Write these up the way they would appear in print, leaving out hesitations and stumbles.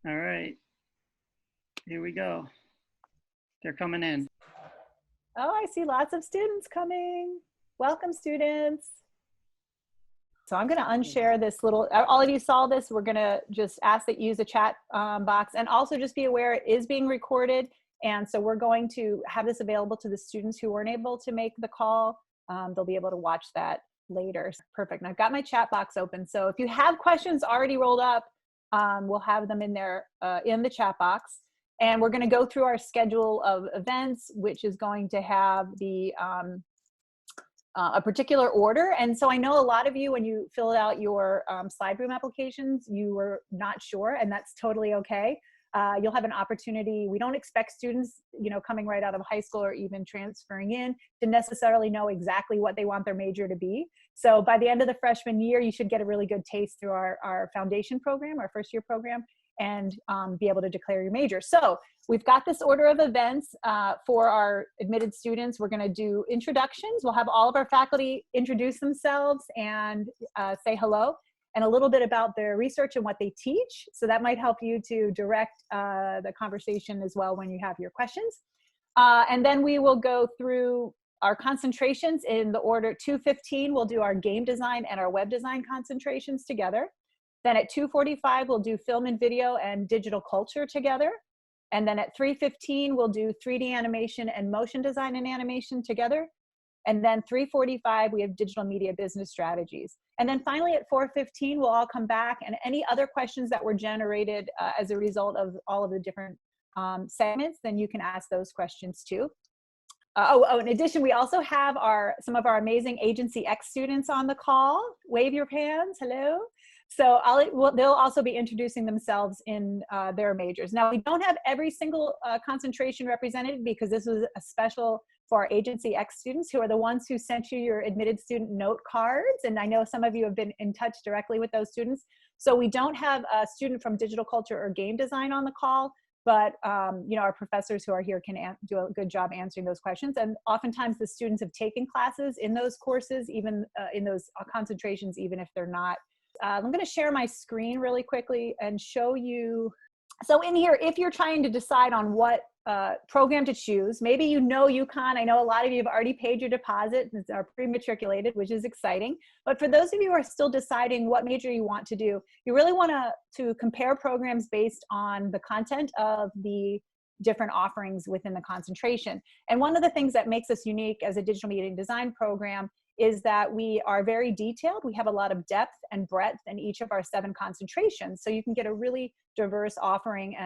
All right, here we go. They're coming in. Oh, I see lots of students coming. Welcome, students. So I'm going to unshare this little, all of you saw this. We're going to just ask that you use the chat box, and also just be aware it is being recorded. And so we're going to have this available to the students who weren't able to make the call. They'll be able to watch that later. Perfect. And I've got my chat box open. So if you have questions already rolled up, we'll have them in there in the chat box. And we're going to go through our schedule of events, which is going to have the a particular order. And so I know a lot of you, when you filled out your slide room applications, you were not sure, and that's totally okay. You'll have an opportunity. We don't expect students, coming right out of high school or even transferring in to necessarily know exactly what they want their major to be. So by the end of the freshman year, you should get a really good taste through our foundation program, our first year program, and be able to declare your major. So we've got this order of events for our admitted students. We're going to do introductions. We'll have all of our faculty introduce themselves and say hello, and a little bit about their research and what they teach. So that might help you to direct the conversation as well when you have your questions. And then we will go through our concentrations in the order. 2:15, we'll do our game design and our web design concentrations together. Then at 2:45, we'll do film and video and digital culture together. And then at 3:15, we'll do 3D animation and motion design and animation together. And then 3:45, we have digital media business strategies. And then finally at 4:15, we'll all come back, and any other questions that were generated as a result of all of the different segments, then you can ask those questions too. In addition, we also have some of our amazing Agency X students on the call. Wave your hands, hello. So they'll also be introducing themselves in their majors. Now, we don't have every single concentration represented, because this was a special for our Agency X students, who are the ones who sent you your admitted student note cards. And I know some of you have been in touch directly with those students. So we don't have a student from digital culture or game design on the call, but our professors who are here can do a good job answering those questions. And oftentimes the students have taken classes in those courses, even in those concentrations, even if they're not. I'm going to share my screen really quickly and show you. So in here, if you're trying to decide on what program to choose, maybe UConn. I know a lot of you have already paid your deposit and are pre-matriculated, which is exciting. But for those of you who are still deciding what major you want to do, you really want to compare programs based on the content of the different offerings within the concentration. And one of the things that makes us unique as a digital media and design program is that we are very detailed. We have a lot of depth and breadth in each of our 7 concentrations. So you can get a really diverse offering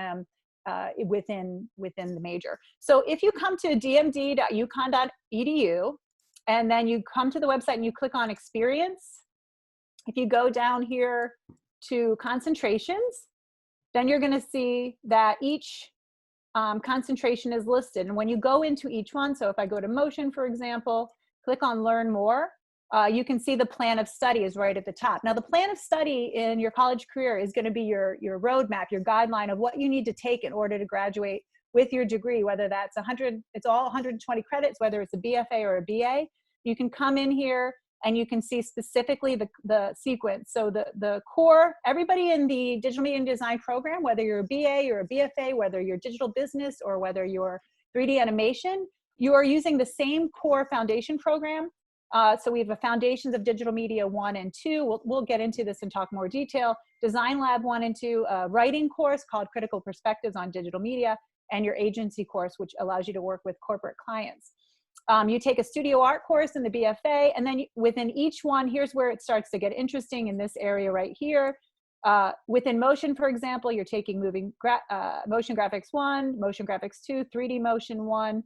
within the major. So if you come to dmd.uconn.edu, and then you come to the website and you click on experience, if you go down here to concentrations, then you're gonna see that each concentration is listed. And when you go into each one, so if I go to motion, for example, click on learn more, you can see the plan of study is right at the top. Now the plan of study in your college career is going to be your roadmap, your guideline of what you need to take in order to graduate with your degree, whether that's it's all 120 credits, whether it's a BFA or a BA. You can come in here and you can see specifically the sequence. So the core, everybody in the digital media and design program, whether you're a BA or a BFA, whether you're digital business or whether you're 3D animation, you are using the same core foundation program. So we have a Foundations of Digital Media 1 and 2. We'll get into this and talk more detail. Design Lab 1 and 2, a writing course called Critical Perspectives on Digital Media, and your agency course, which allows you to work with corporate clients. You take a studio art course in the BFA, and then within each one, here's where it starts to get interesting in this area right here. Within motion, for example, you're taking motion graphics 1, motion graphics 2, 3D motion 1,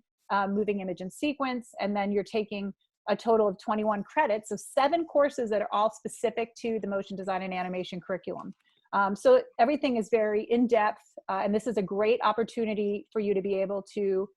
moving image and sequence, and then you're taking a total of 21 credits of 7 courses that are all specific to the motion design and animation curriculum. So everything is very in-depth, and this is a great opportunity for you to be able to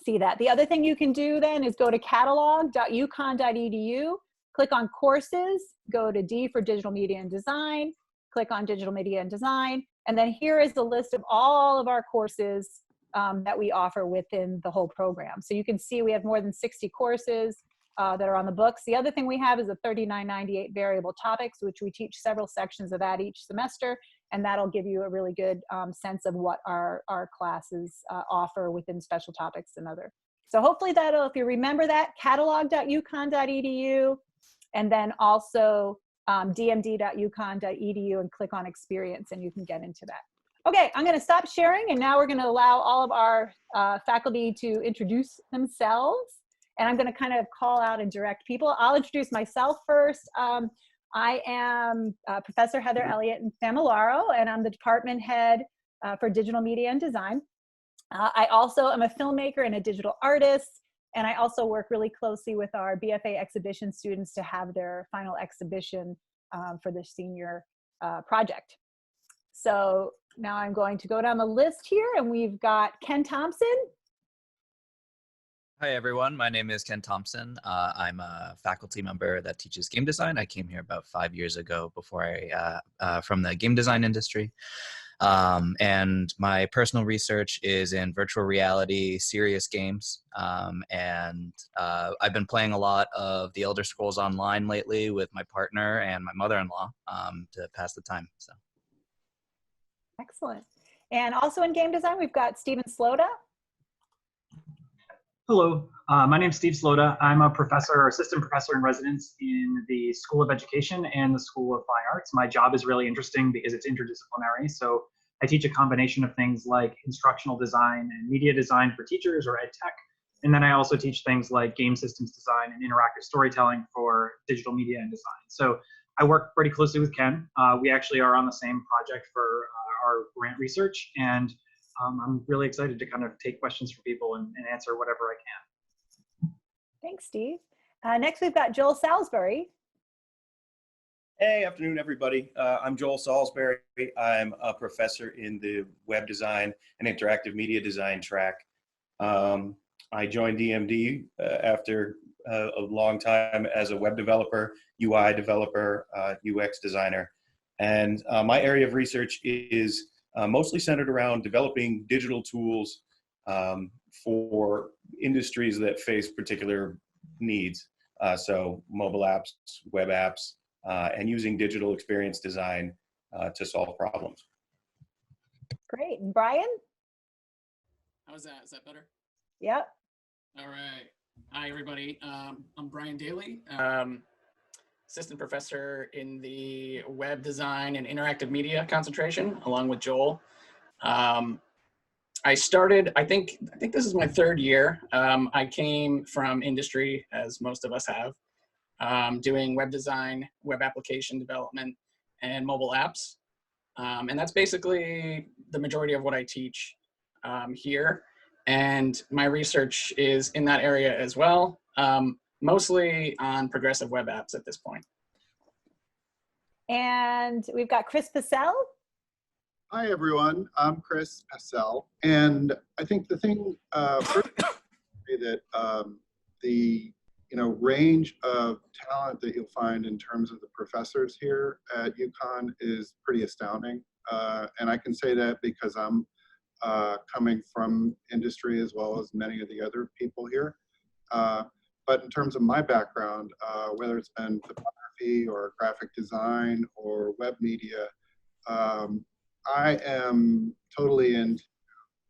see that. The other thing you can do then is go to catalog.uconn.edu, click on courses, go to D for digital media and design, click on digital media and design, and then here is the list of all of our courses that we offer within the whole program. So you can see we have more than 60 courses that are on the books. The other thing we have is a $39.98 variable topics, which we teach several sections of that each semester. and that'll give you a really good sense of what our classes offer within special topics and other. So hopefully that'll, if you remember that, catalog.uconn.edu, and then also dmd.uconn.edu, and click on experience, and you can get into that. Okay, I'm going to stop sharing, and now we're going to allow all of our faculty to introduce themselves, and I'm going to kind of call out and direct people. I'll introduce myself first. I am Professor Heather Elliott Familaro, and I'm the department head for digital media and design. I also am a filmmaker and a digital artist, and I also work really closely with our BFA exhibition students to have their final exhibition for their senior project. So now I'm going to go down the list here, and we've got Ken Thompson. Hi, everyone. My name is Ken Thompson. I'm a faculty member that teaches game design. I came here about 5 years ago from the game design industry. And my personal research is in virtual reality, serious games. And I've been playing a lot of the Elder Scrolls Online lately with my partner and my mother-in-law to pass the time. So. Excellent. And also in game design, we've got Stephen Sloda. Hello, my name is Steve Sloda. I'm a professor, assistant professor in residence in the School of Education and the School of Fine Arts. My job is really interesting because it's interdisciplinary. So I teach a combination of things like instructional design and media design for teachers or ed tech. And then I also teach things like game systems design and interactive storytelling for digital media and design. So I work pretty closely with Ken. We actually are on the same project for our grant research, and I'm really excited to kind of take questions from people and answer whatever I can. Thanks, Steve. Next, we've got Joel Salisbury. Hey, afternoon, everybody. I'm Joel Salisbury. I'm a professor in the web design and interactive media design track. I joined DMD after a long time as a web developer, UI developer, UX designer. And my area of research is mostly centered around developing digital tools for industries that face particular needs. So mobile apps, web apps, and using digital experience design to solve problems. Great. And Brian? How's that? Is that better? Yep. All right. Hi, everybody. I'm Brian Daly, assistant professor in the web design and interactive media concentration, along with Joel. I started, I think this is my third year. I came from industry, as most of us have, doing web design, web application development, and mobile apps. And that's basically the majority of what I teach here. And my research is in that area as well, mostly on progressive web apps at this point. And we've got Chris Passell. Hi, everyone. I'm Chris Passell. And I think the thing that the range of talent that you'll find in terms of the professors here at UConn is pretty astounding. And I can say that because I'm coming from industry as well as many of the other people here. But in terms of my background, whether it's been photography or graphic design or web media, I am totally into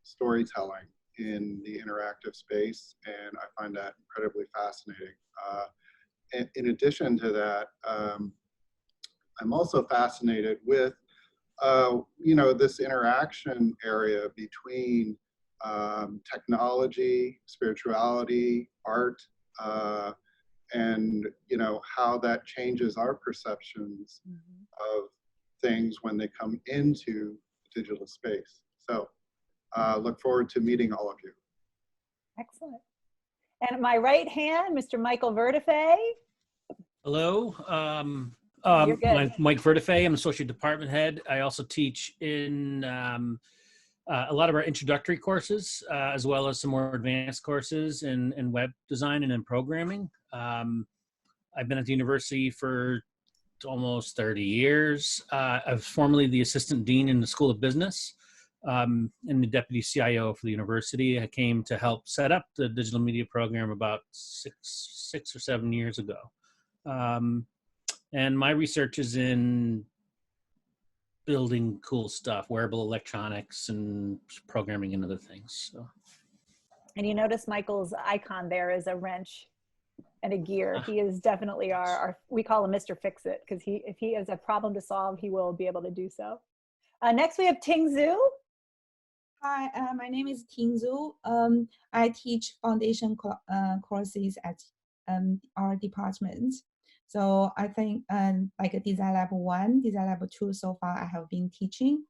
storytelling in the interactive space, and I find that incredibly fascinating. In addition to that, I'm also fascinated with this interaction area between technology, spirituality, art, and how that changes our perceptions of things when they come into the digital space. So look forward to meeting all of you. Excellent. And at my right hand, Mr. Michael Vertifay. Hello. You're good. I'm Mike Vertifay. I'm associate department head. I also teach in a lot of our introductory courses, as well as some more advanced courses in web design and in programming. I've been at the university for almost 30 years. I was formerly the assistant dean in the School of Business and the deputy CIO for the university. I came to help set up the digital media program about six or 7 years ago. And my research is in building cool stuff, wearable electronics and programming and other things. So. And you notice Michael's icon there is a wrench and a gear. He is definitely our we call him Mr. Fix-It, because if he has a problem to solve, he will be able to do so. Next we have Ting Zhu. Hi, my name is Ting Zhu. I teach foundation courses at our department. So I think like a Design Lab 1, Design Lab 2 so far I have been teaching.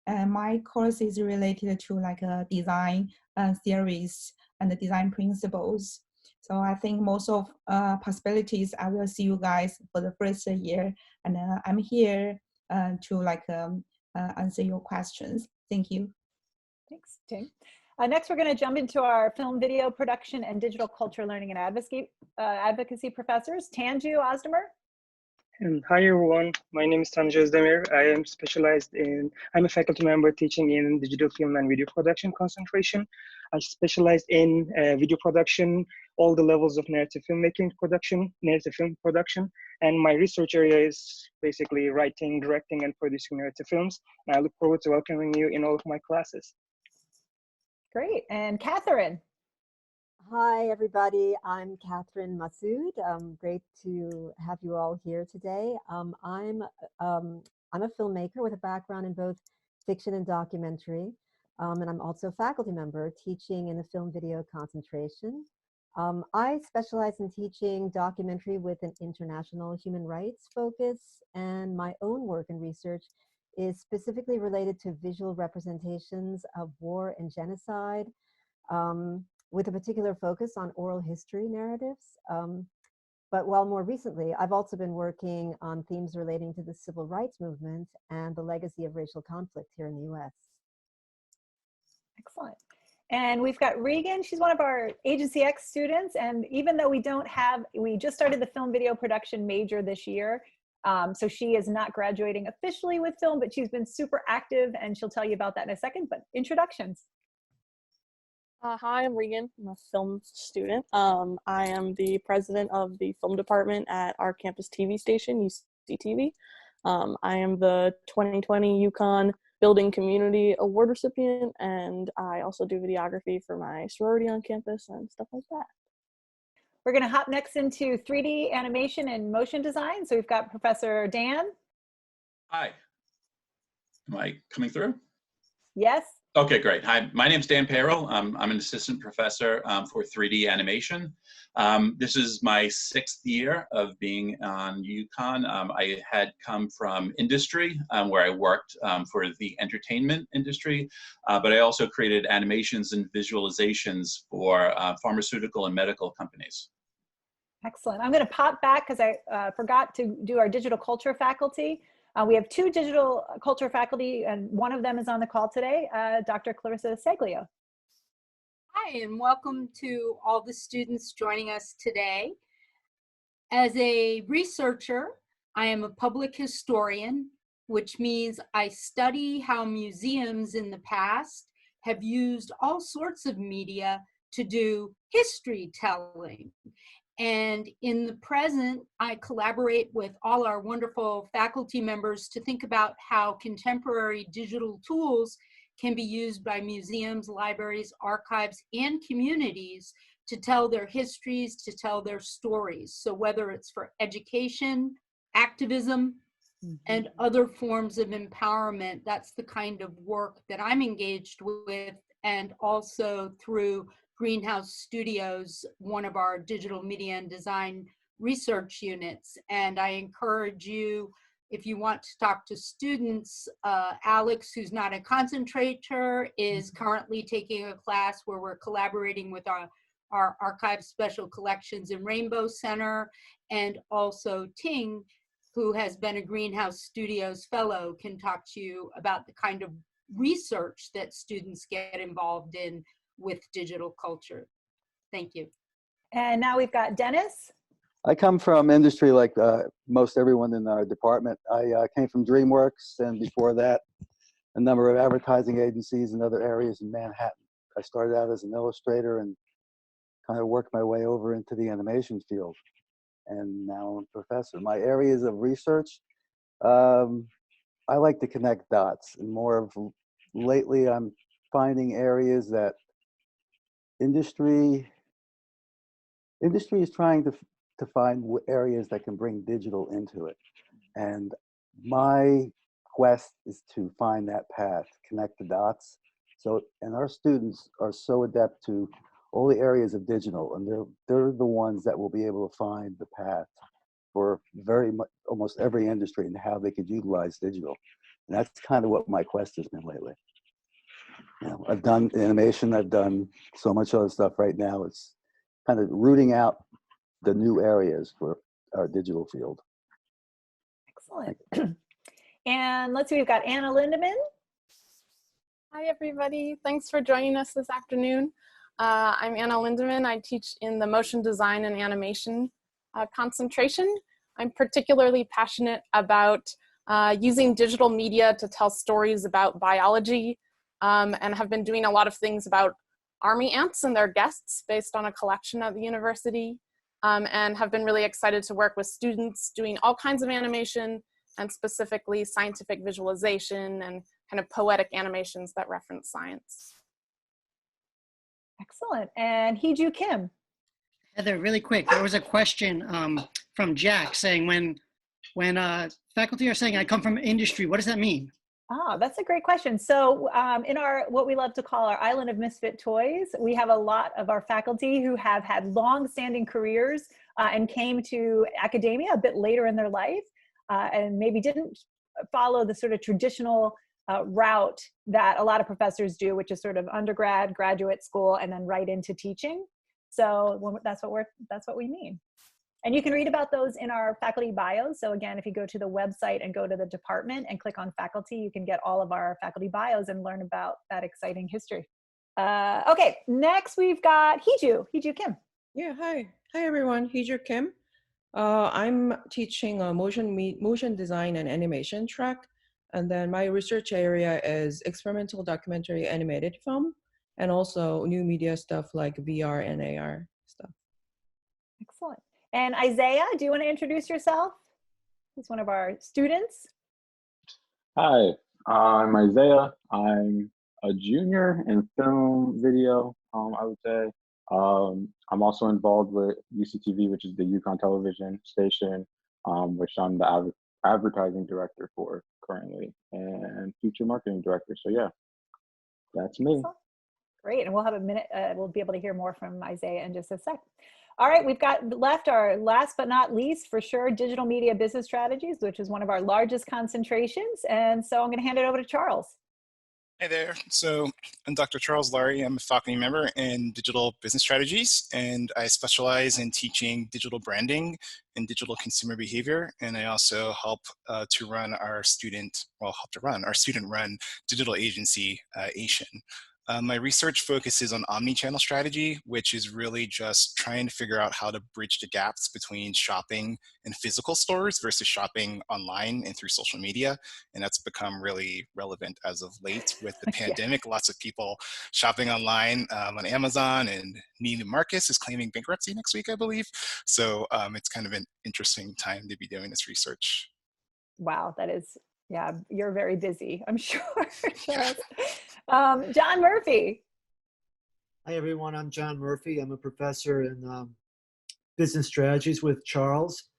And my course is related to like a design theories and the design principles. So I think most of possibilities, I will see you guys for the first year. And I'm here to like answer your questions. Thank you. Thanks, Ting. Next, we're going to jump into our film, video production, and digital culture learning and advocacy professors. Tanju Ozdemer. Hi everyone, my name is Tanju Ozdemer. I'm a faculty member teaching in digital film and video production concentration. I specialize in video production, all the levels of narrative filmmaking production, narrative film production, and my research area is basically writing, directing, and producing narrative films. And I look forward to welcoming you in all of my classes. Great, and Catherine. Hi, everybody. I'm Catherine Massoud. Great to have you all here today. I'm a filmmaker with a background in both fiction and documentary, and I'm also a faculty member teaching in the film video concentration. I specialize in teaching documentary with an international human rights focus, and my own work and research is specifically related to visual representations of war and genocide, with a particular focus on oral history narratives. But while more recently, I've also been working on themes relating to the civil rights movement and the legacy of racial conflict here in the US. Excellent. And we've got Regan. She's one of our Agency X students. And even though we just started the film video production major this year. So she is not graduating officially with film, but she's been super active, and she'll tell you about that in a second. But introductions. Hi, I'm Regan. I'm a film student. I am the president of the film department at our campus TV station, UCTV. I am the 2020 UConn Building Community Award recipient, and I also do videography for my sorority on campus and stuff like that. We're going to hop next into 3D animation and motion design. So we've got Professor Dan. Hi. Am I coming through? Yes. Okay, great. Hi, my name's Dan Perel. I'm an assistant professor for 3D animation. This is my 6th year of being on UConn. I had come from industry where I worked for the entertainment industry, but I also created animations and visualizations for pharmaceutical and medical companies. Excellent. I'm going to pop back because I forgot to do our digital culture faculty. We have 2 digital culture faculty, and one of them is on the call today, Dr. Clarissa Seglio. Hi, and welcome to all the students joining us today. As a researcher, I am a public historian, which means I study how museums in the past have used all sorts of media to do history telling. And in the present, I collaborate with all our wonderful faculty members to think about how contemporary digital tools can be used by museums, libraries, archives, and communities to tell their histories, to tell their stories. So whether it's for education, activism, and other forms of empowerment, that's the kind of work that I'm engaged with, and also through Greenhouse Studios, one of our digital media and design research units. And I encourage you, if you want to talk to students, Alex, who's not a concentrator, is currently taking a class where we're collaborating with our archive special collections in Rainbow Center, and also Ting, who has been a Greenhouse Studios fellow, can talk to you about the kind of research that students get involved in with digital culture. Thank you. And now we've got Dennis. I come from industry like most everyone in our department. I came from DreamWorks, and before that, a number of advertising agencies in other areas in Manhattan. I started out as an illustrator and kind of worked my way over into the animation field. And now I'm a professor. My areas of research, I like to connect dots, and more of lately I'm finding areas that industry is trying to find areas that can bring digital into it. And my quest is to find that path, connect the dots. So, and our students are so adept to all the areas of digital, and they're the ones that will be able to find the path for very much, almost every industry, and how they could utilize digital. And that's kind of what my quest has been lately. You know, I've done animation, I've done so much other stuff. Right now it's kind of rooting out the new areas for our digital field. Excellent. And let's see, we've got Anna Lindeman. Hi, everybody. Thanks for joining us this afternoon. I'm Anna Lindeman. I teach in the motion design and animation concentration. I'm particularly passionate about using digital media to tell stories about biology, and have been doing a lot of things about army ants and their guests based on a collection at the university, and have been really excited to work with students doing all kinds of animation, and specifically scientific visualization and kind of poetic animations that reference science. Excellent. And Hee-Ju Kim. Heather, really quick, there was a question from Jack saying when faculty are saying I come from industry, what does that mean? Ah, that's a great question. So in our, what we love to call our island of misfit toys, we have a lot of our faculty who have had long-standing careers and came to academia a bit later in their life and maybe didn't follow the sort of traditional route that a lot of professors do, which is sort of undergrad, graduate school, and then right into teaching. So that's what we mean. And you can read about those in our faculty bios. So again, if you go to the website and go to the department and click on faculty, you can get all of our faculty bios and learn about that exciting history. Okay, next we've got Hee-Ju Kim. Yeah, hi everyone, Hee-Ju Kim. I'm teaching a motion design and animation track. And then my research area is experimental documentary animated film, and also new media stuff like VR and AR stuff. Excellent. And Isaiah, do you want to introduce yourself? He's one of our students. Hi, I'm Isaiah. I'm a junior in film video, I would say. I'm also involved with UCTV, which is the Yukon television station, which I'm the advertising director for currently, and future marketing director. So yeah, that's me. Great, and we'll have a minute, we'll be able to hear more from Isaiah in just a sec. All right, we've got left our last but not least, for sure, digital media business strategies, which is one of our largest concentrations. And so I'm gonna hand it over to Charles. Hi there. So I'm Dr. Charles Laurie. I'm a faculty member in digital business strategies, and I specialize in teaching digital branding and digital consumer behavior. And I also help to run our student-run digital agency, Asian. My research focuses on omni-channel strategy, which is really just trying to figure out how to bridge the gaps between shopping in physical stores versus shopping online and through social media. And that's become really relevant as of late with the pandemic. Yeah. Lots of people shopping online on Amazon, and Neiman Marcus is claiming bankruptcy next week, I believe. So it's kind of an interesting time to be doing this research. Wow, that is, yeah, you're very busy, I'm sure. John Murphy. Hi everyone, I'm John Murphy. I'm a professor in business strategies with Charles.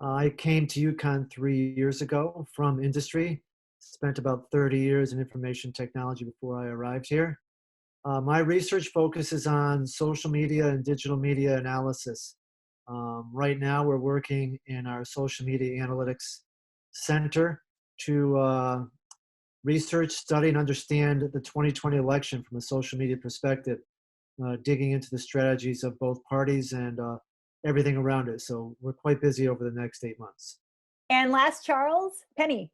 I came to UConn 3 years ago from industry, spent about 30 years in information technology before I arrived here. My research focuses on social media and digital media analysis. Right now we're working in our social media analytics center to research, study, and understand the 2020 election from a social media perspective, digging into the strategies of both parties and everything around it. So we're quite busy over the next 8 months. And last, Charles, Penny.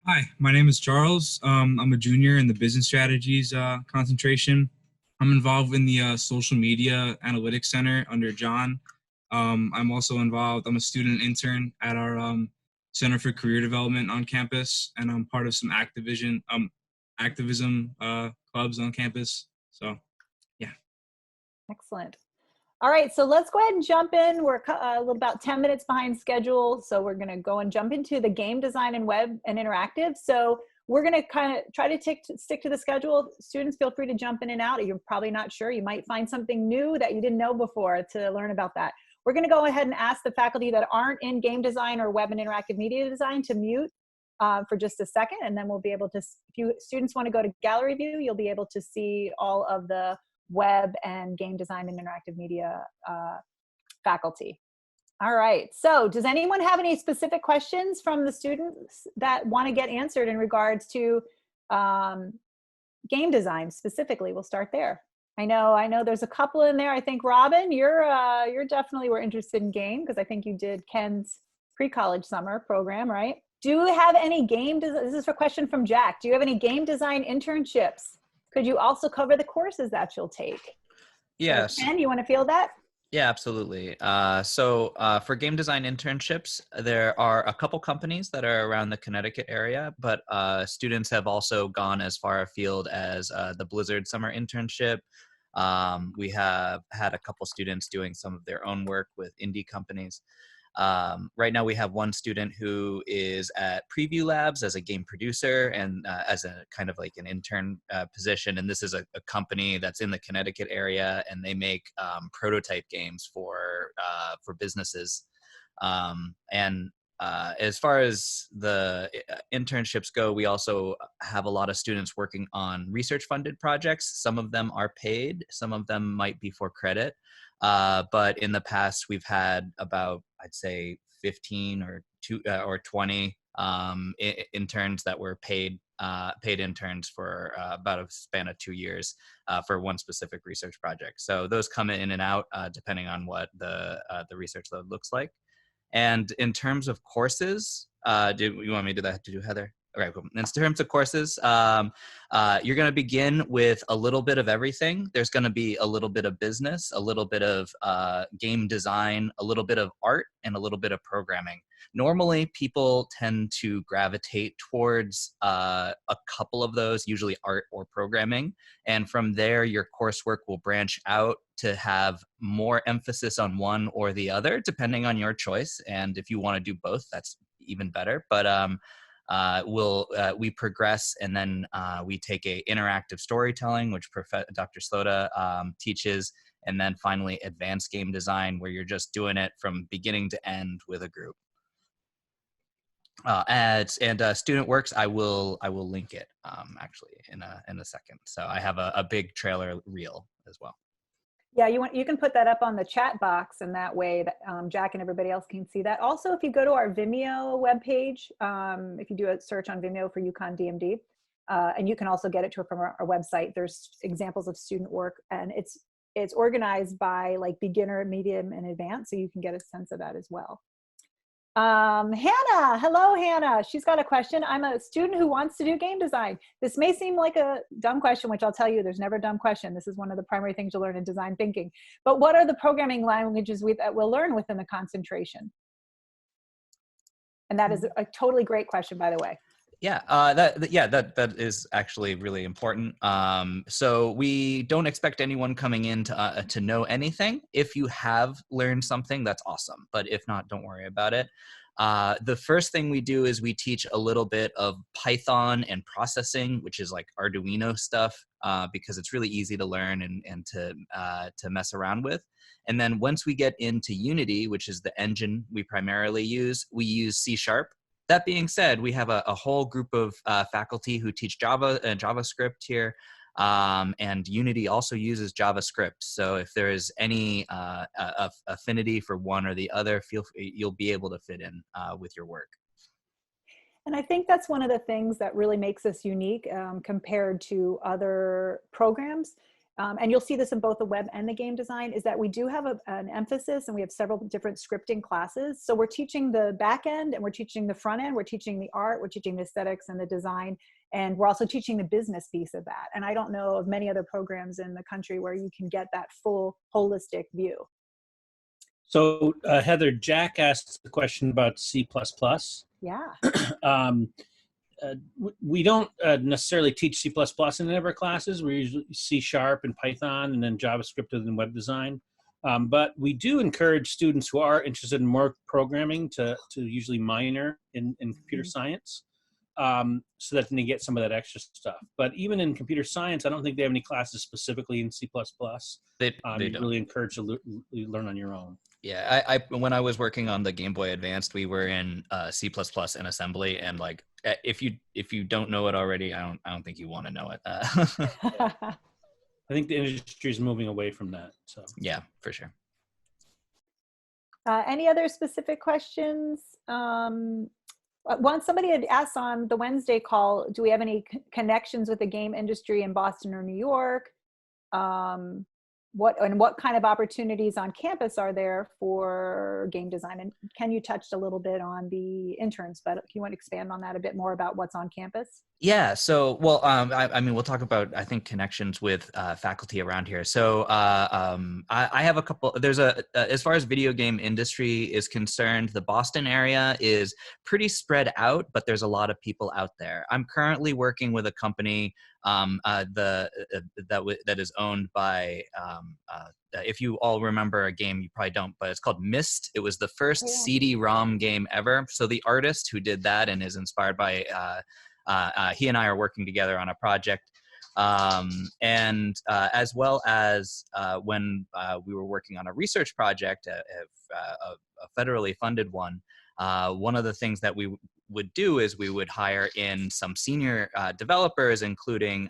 Hi, my name is Charles. I'm a junior in the business strategies concentration. I'm involved in the social media analytics center under John. I'm also involved, I'm a student intern at our Center for Career Development on campus, and I'm part of some activism clubs on campus. So, yeah. Excellent. All right, so let's go ahead and jump in. We're a little about 10 minutes behind schedule, so we're going to go and jump into the game design and web and interactive. So we're going to kind of try to stick to the schedule. Students, feel free to jump in and out. You're probably not sure. You might find something new that you didn't know before to learn about that. We're going to go ahead and ask the faculty that aren't in game design or web and interactive media design to mute for just a second, and then we'll be able to, if you students want to go to gallery view, you'll be able to see all of the web and game design and interactive media faculty. All right, so does anyone have any specific questions from the students that want to get answered in regards to game design specifically? We'll start there. I know there's a couple in there. I think Robin, you're definitely were interested in game because I think you did Ken's pre-college summer program, right? Do you have any game design? This is a question from Jack. Do you have any game design internships? Could you also cover the courses that you'll take? Yes. So Ken, you want to field that? Yeah, absolutely. So for game design internships, there are a couple companies that are around the Connecticut area, but students have also gone as far afield as the Blizzard summer internship. We have had a couple students doing some of their own work with indie companies. Right now we have one student who is at Preview Labs as a game producer and as a kind of like an intern position. And this is a company that's in the Connecticut area, and they make prototype games for businesses. As far as the internships go, we also have a lot of students working on research funded projects. Some of them are paid, some of them might be for credit. But in the past, we've had about, I'd say, 15 or 20 interns that were paid interns for about a span of 2 years for one specific research project. So those come in and out depending on what the research load looks like. And in terms of courses, do you want me to do that? To do Heather? Okay, cool. In terms of courses, you're going to begin with a little bit of everything. There's going to be a little bit of business, a little bit of game design, a little bit of art, and a little bit of programming. Normally, people tend to gravitate towards a couple of those, usually art or programming. And from there, your coursework will branch out to have more emphasis on one or the other, depending on your choice. And if you want to do both, that's even better. But we progress, and then we take a interactive storytelling, which Dr. Slota teaches, and then finally advanced game design, where you're just doing it from beginning to end with a group. Student works, I will link it actually in a second. So I have a big trailer reel as well. Yeah, you can put that up on the chat box, and that way that Jack and everybody else can see that. Also, if you go to our Vimeo webpage, if you do a search on Vimeo for UConn DMD, and you can also get it from our website, there's examples of student work, and it's organized by like beginner, medium, and advanced, so you can get a sense of that as well. Hannah, hello Hannah. She's got a question. I'm a student who wants to do game design. This may seem like a dumb question, which I'll tell you, there's never a dumb question. This is one of the primary things you learn in design thinking. But what are the programming languages that we'll learn within the concentration? And that is a totally great question, by the way. Yeah, that is actually really important. So we don't expect anyone coming in to know anything. If you have learned something, that's awesome. But if not, don't worry about it. The first thing we do is we teach a little bit of Python and processing, which is like Arduino stuff, because it's really easy to learn and to mess around with. And then once we get into Unity, which is the engine we primarily use, we use C#. That being said, we have a whole group of faculty who teach Java and JavaScript here, and Unity also uses JavaScript. So if there is any affinity for one or the other, you'll be able to fit in with your work. And I think that's one of the things that really makes us unique compared to other programs. And you'll see this in both the web and the game design, is that we do have an emphasis, and we have several different scripting classes. So we're teaching the back end, and we're teaching the front end, we're teaching the art, we're teaching the aesthetics and the design, and we're also teaching the business piece of that. And I don't know of many other programs in the country where you can get that full holistic view. So Heather, Jack asked a question about C++. Yeah. We don't necessarily teach C++ in any of our classes. We usually C# and Python, and then JavaScript and web design. But we do encourage students who are interested in more programming to usually minor in computer science, so that they get some of that extra stuff. But even in computer science, I don't think they have any classes specifically in C++. They You're don't. really encouraged to learn on your own. Yeah, I when I was working on the Game Boy Advanced, we were in C++ and assembly, and like if you don't know it already, I don't think you want to know it. I think the industry is moving away from that. So yeah, for sure. Any other specific questions? Once somebody had asked on the Wednesday call, do we have any connections with the game industry in Boston or New York? What kind of opportunities on campus are there for game design? And Ken, you touched a little bit on the interns, but if you want to expand on that a bit more about what's on campus? Yeah. So, well, I mean, we'll talk about, I think, connections with faculty around here. So I have a couple, there's as far as video game industry is concerned, the Boston area is pretty spread out, but there's a lot of people out there. I'm currently working with a company that is owned by, if you all remember a game, you probably don't, but it's called Myst. It was the first CD-ROM game ever. So the artist who did that and is inspired by, he and I are working together on a project. As well as when we were working on a research project, a federally funded one, one of the things that we would do is we would hire in some senior developers, including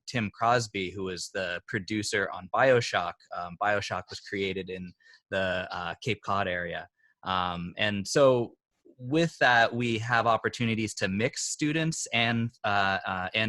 Tim Crosby, who was the producer on BioShock. BioShock was created in the Cape Cod area. And so with that, we have opportunities to mix students and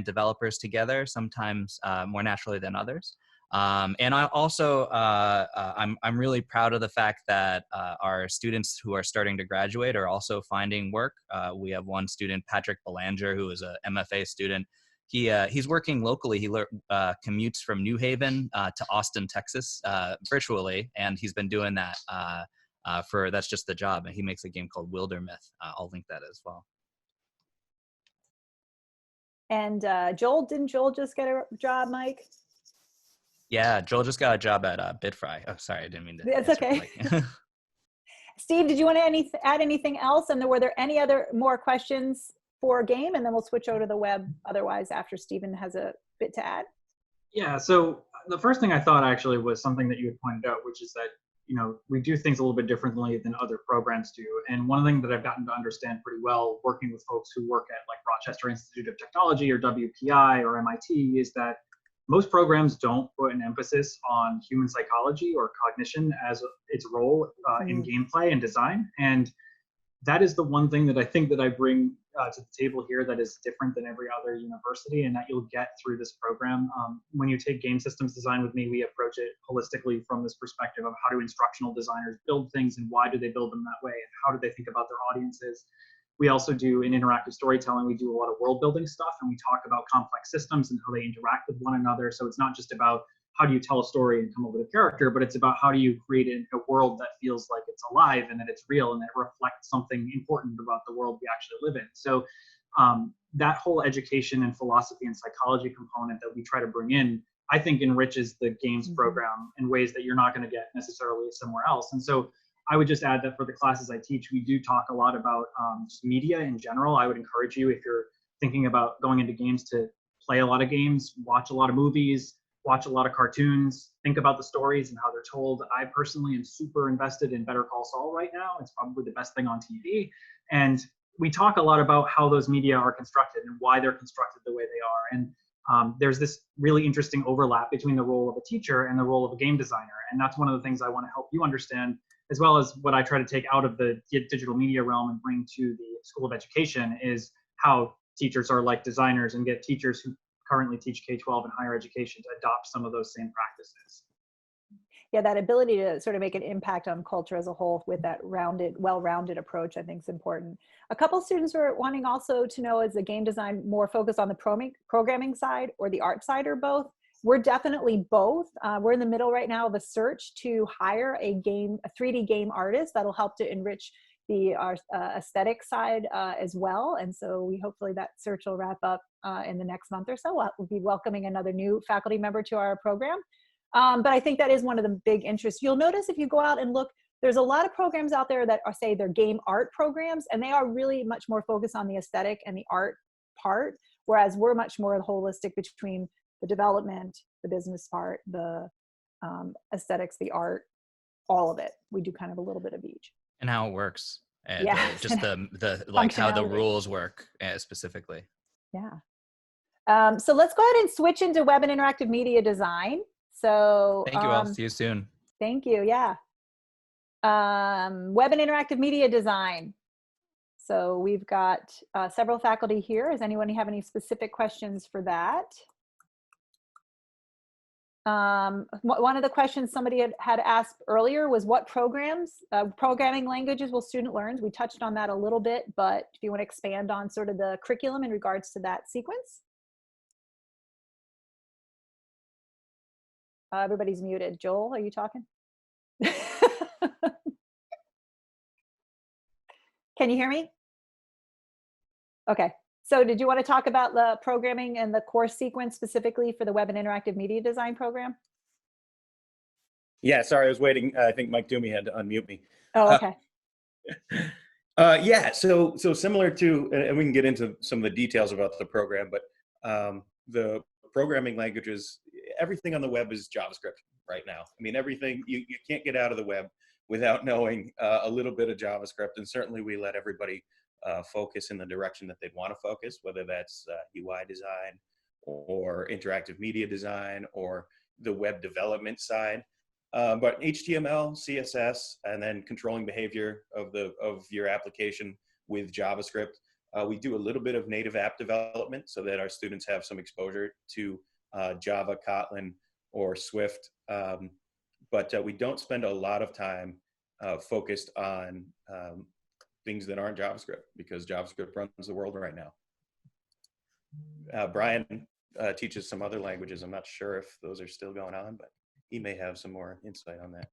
developers together, sometimes more naturally than others. And I also, I'm really proud of the fact that our students who are starting to graduate are also finding work. We have one student, Patrick Belanger, who is a MFA student. He's working locally. He commutes from New Haven to Austin, Texas, virtually, and he's been doing that that's just the job. And he makes a game called Wildermyth. I'll link that as well. And didn't Joel just get a job, Mike? Yeah, Joel just got a job at BitFry. Oh, sorry, I didn't mean to. It's okay. Steve, did you want to add anything else? And were there any other more questions for game? And then we'll switch over to the web otherwise after Stephen has a bit to add. Yeah, so the first thing I thought actually was something that you had pointed out, which is that, you know, we do things a little bit differently than other programs do. And one thing that I've gotten to understand pretty well working with folks who work at like Rochester Institute of Technology or WPI or MIT is that most programs don't put an emphasis on human psychology or cognition as its role in gameplay and design. And that is the one thing that I think that I bring to the table here that is different than every other university and that you'll get through this program. When you take game systems design with me, we approach it holistically from this perspective of how do instructional designers build things and why do they build them that way and how do they think about their audiences. We also do in interactive storytelling, we do a lot of world building stuff and we talk about complex systems and how they interact with one another. So it's not just about how do you tell a story and come up with a character, but it's about how do you create a world that feels like it's alive and that it's real and that reflects something important about the world we actually live in. So that whole education and philosophy and psychology component that we try to bring in, I think enriches the games program in ways that you're not going to get necessarily somewhere else. And so I would just add that for the classes I teach, we do talk a lot about just media in general. I would encourage you, if you're thinking about going into games, to play a lot of games, watch a lot of movies, watch a lot of cartoons, think about the stories and how they're told. I personally am super invested in Better Call Saul right now. It's probably the best thing on TV. And we talk a lot about how those media are constructed and why they're constructed the way they are. And there's this really interesting overlap between the role of a teacher and the role of a game designer. And that's one of the things I want to help you understand, as well as what I try to take out of the digital media realm and bring to the School of Education is how teachers are like designers and get teachers who currently teach K-12 and higher education to adopt some of those same practices. Yeah, that ability to sort of make an impact on culture as a whole with that well-rounded approach, I think is important. A couple students were wanting also to know, is the game design more focused on the programming side or the art side or both? We're definitely both. We're in the middle right now of a search to hire a 3D game artist that'll help to enrich the aesthetic side as well. And so hopefully that search will wrap up in the next month or so. We'll be welcoming another new faculty member to our program. But I think that is one of the big interests. You'll notice if you go out and look, there's a lot of programs out there that are, say, they're game art programs, and they are really much more focused on the aesthetic and the art part, whereas we're much more holistic between the development, the business part, the aesthetics, the art, all of it. We do kind of a little bit of each. And how it works. Yeah. Just the like how the Functionality. rules work specifically. Yeah. So let's go ahead and switch into web and interactive media design. So Thank you all. See you soon. Thank you. Yeah. Web and interactive media design. So we've got several faculty here. Does anyone have any specific questions for that? One of the questions somebody had asked earlier was what programming languages will student learn? We touched on that a little bit, but if you want to expand on sort of the curriculum in regards to that sequence. Everybody's muted. Joel, are you talking? Can you hear me? Okay. So did you want to talk about the programming and the course sequence specifically for the web and interactive media design program? Yeah, sorry, I was waiting. I think Mike Toomey had to unmute me. Oh, okay. Yeah, so similar to, and we can get into some of the details about the program, but the programming languages, everything on the web is JavaScript right now. I mean, everything, you can't get out of the web without knowing a little bit of JavaScript, and certainly we let everybody focus in the direction that they'd want to focus, whether that's UI design or interactive media design or the web development side. But HTML, CSS, and then controlling behavior of your application with JavaScript. We do a little bit of native app development so that our students have some exposure to Java, Kotlin, or Swift. But we don't spend a lot of time focused on things that aren't JavaScript, because JavaScript runs the world right now. Brian teaches some other languages. I'm not sure if those are still going on, but he may have some more insight on that.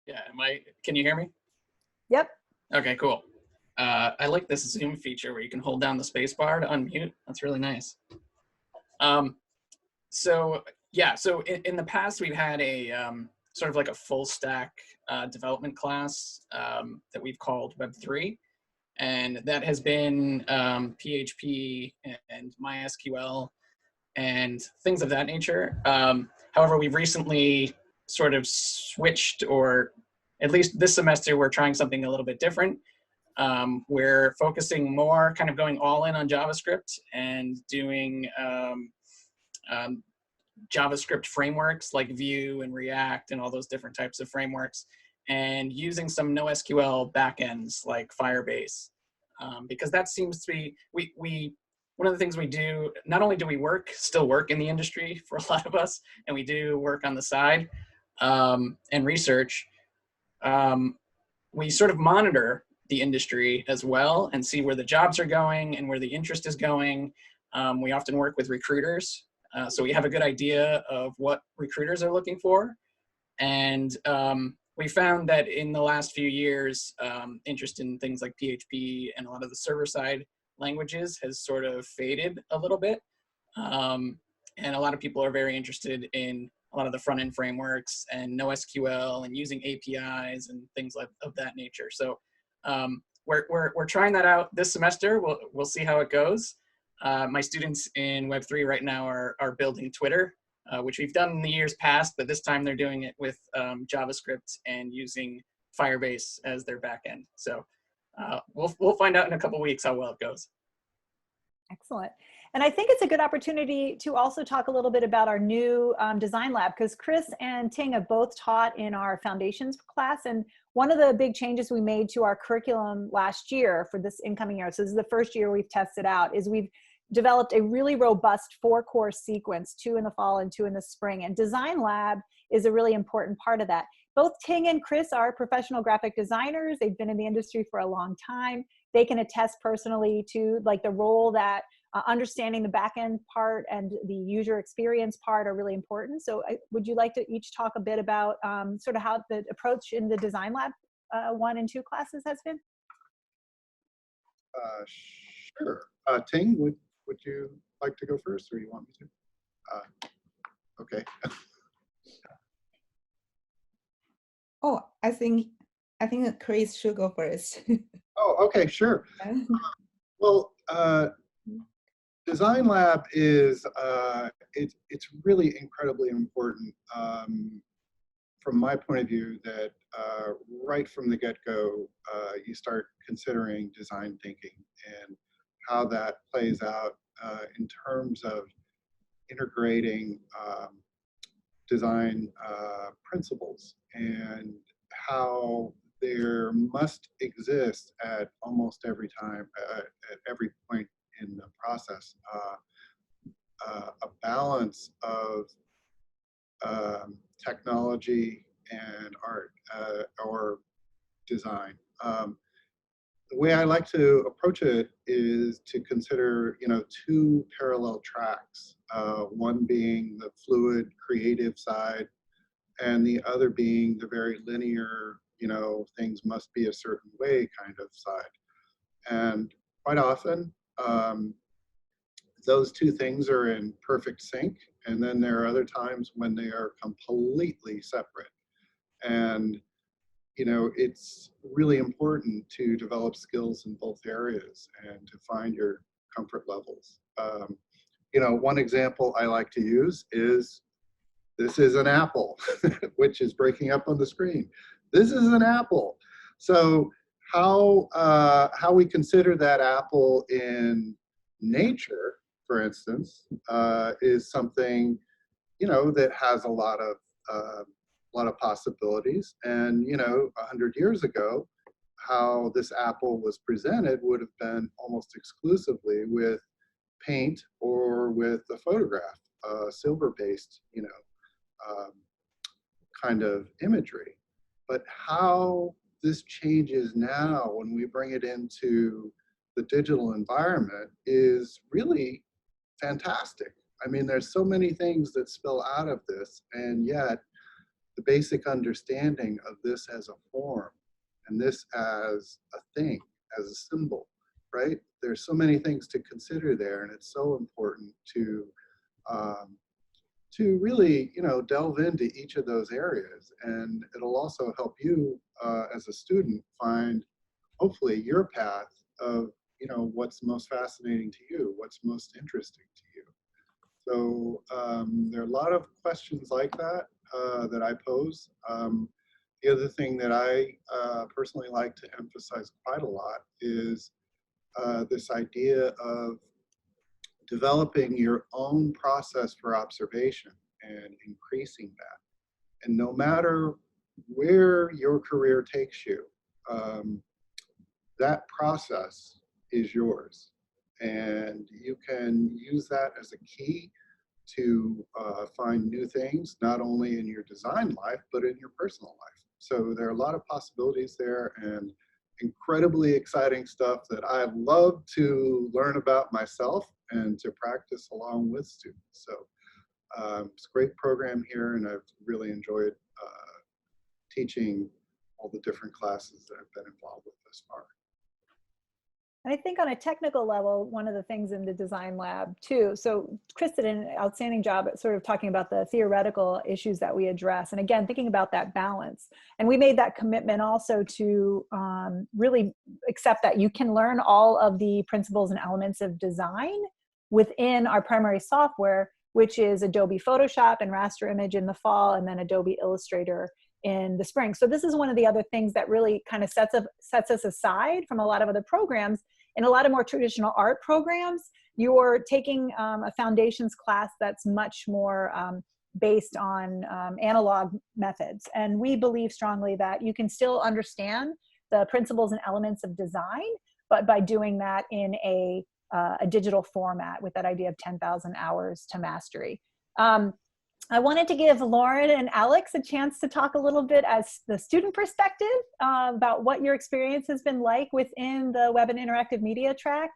Yeah, can you hear me? Yep. Okay, cool. I like this Zoom feature where you can hold down the space bar to unmute. That's really nice. So in the past we've had a sort of like a full stack development class that we've called Web3, and that has been PHP and MySQL and things of that nature. However, we've recently sort of switched, or at least this semester, we're trying something a little bit different. We're focusing more, kind of going all in on JavaScript and doing JavaScript frameworks like Vue and React and all those different types of frameworks, and using some NoSQL backends like Firebase, because that seems to be, one of the things we do, not only do we still work in the industry for a lot of us, and we do work on the side and research, we sort of monitor the industry as well and see where the jobs are going and where the interest is going. We often work with recruiters, so we have a good idea of what recruiters are looking for. And we found that in the last few years, interest in things like PHP and a lot of the server-side languages has sort of faded a little bit. And a lot of people are very interested in a lot of the front-end frameworks and NoSQL and using APIs and things of that nature. So we're trying that out this semester. We'll see how it goes. My students in Web3 right now are building Twitter, which we've done in the years past, but this time they're doing it with JavaScript and using Firebase as their backend. So we'll find out in a couple weeks how well it goes. Excellent. And I think it's a good opportunity to also talk a little bit about our new design lab, because Chris and Ting have both taught in our foundations class. And one of the big changes we made to our curriculum last year for this incoming year, so this is the first year we've tested out, is we've developed a really robust 4-course sequence, 2 in the fall and 2 in the spring. And design lab is a really important part of that. Both Ting and Chris are professional graphic designers. They've been in the industry for a long time. They can attest personally to like the role that understanding the back-end part and the user experience part are really important. So would you like to each talk a bit about sort of how the approach in the design lab 1 and 2 classes has been? Sure. Ting, would you like to go first, or you want me to? Okay. Oh, I think Chris should go first. Oh, okay, sure. Well, Design Lab is it's really incredibly important from my point of view that right from the get-go you start considering design thinking and how that plays out in terms of integrating design principles and how there must exist at almost every time, at every point in the process, a balance of technology and art or design. The way I like to approach it is to consider, two parallel tracks. One being the fluid, creative side, and the other being the very linear, things must be a certain way kind of side. And quite often, those two things are in perfect sync. And then there are other times when they are completely separate. And it's really important to develop skills in both areas and to find your comfort levels. One example I like to use is this is an apple, which is breaking up on the screen. This is an apple. So how we consider that apple in nature, for instance, is something that has a lot of possibilities. And 100 years ago, how this apple was presented would have been almost exclusively with paint or with a photograph, silver-based, kind of imagery. But how this changes now when we bring it into the digital environment is really fantastic. I mean, there's so many things that spill out of this, and yet the basic understanding of this as a form and this as a thing, as a symbol, right? There's so many things to consider there, and it's so important to really, delve into each of those areas. And it'll also help you as a student find, hopefully, your path of, what's most fascinating to you, what's most interesting to you. So there are a lot of questions like that that I pose. The other thing that I personally like to emphasize quite a lot is this idea of developing your own process for observation and increasing that. And no matter where your career takes you, that process is yours. And you can use that as a key to find new things, not only in your design life, but in your personal life. So there are a lot of possibilities there and incredibly exciting stuff that I love to learn about myself and to practice along with students. So it's a great program here, and I've really enjoyed teaching all the different classes that I've been involved with thus far. And I think on a technical level, one of the things in the design lab too, so Chris did an outstanding job at sort of talking about the theoretical issues that we address. And again, thinking about that balance. And we made that commitment also to really accept that you can learn all of the principles and elements of design within our primary software, which is Adobe Photoshop and raster image in the fall, and then Adobe Illustrator in the spring. So this is one of the other things that really kind of sets us aside from a lot of other programs. In a lot of more traditional art programs, you're taking a foundations class that's much more based on analog methods. And we believe strongly that you can still understand the principles and elements of design, but by doing that in a digital format with that idea of 10,000 hours to mastery. I wanted to give Lauren and Alex a chance to talk a little bit as the student perspective about what your experience has been like within the Web and Interactive Media track.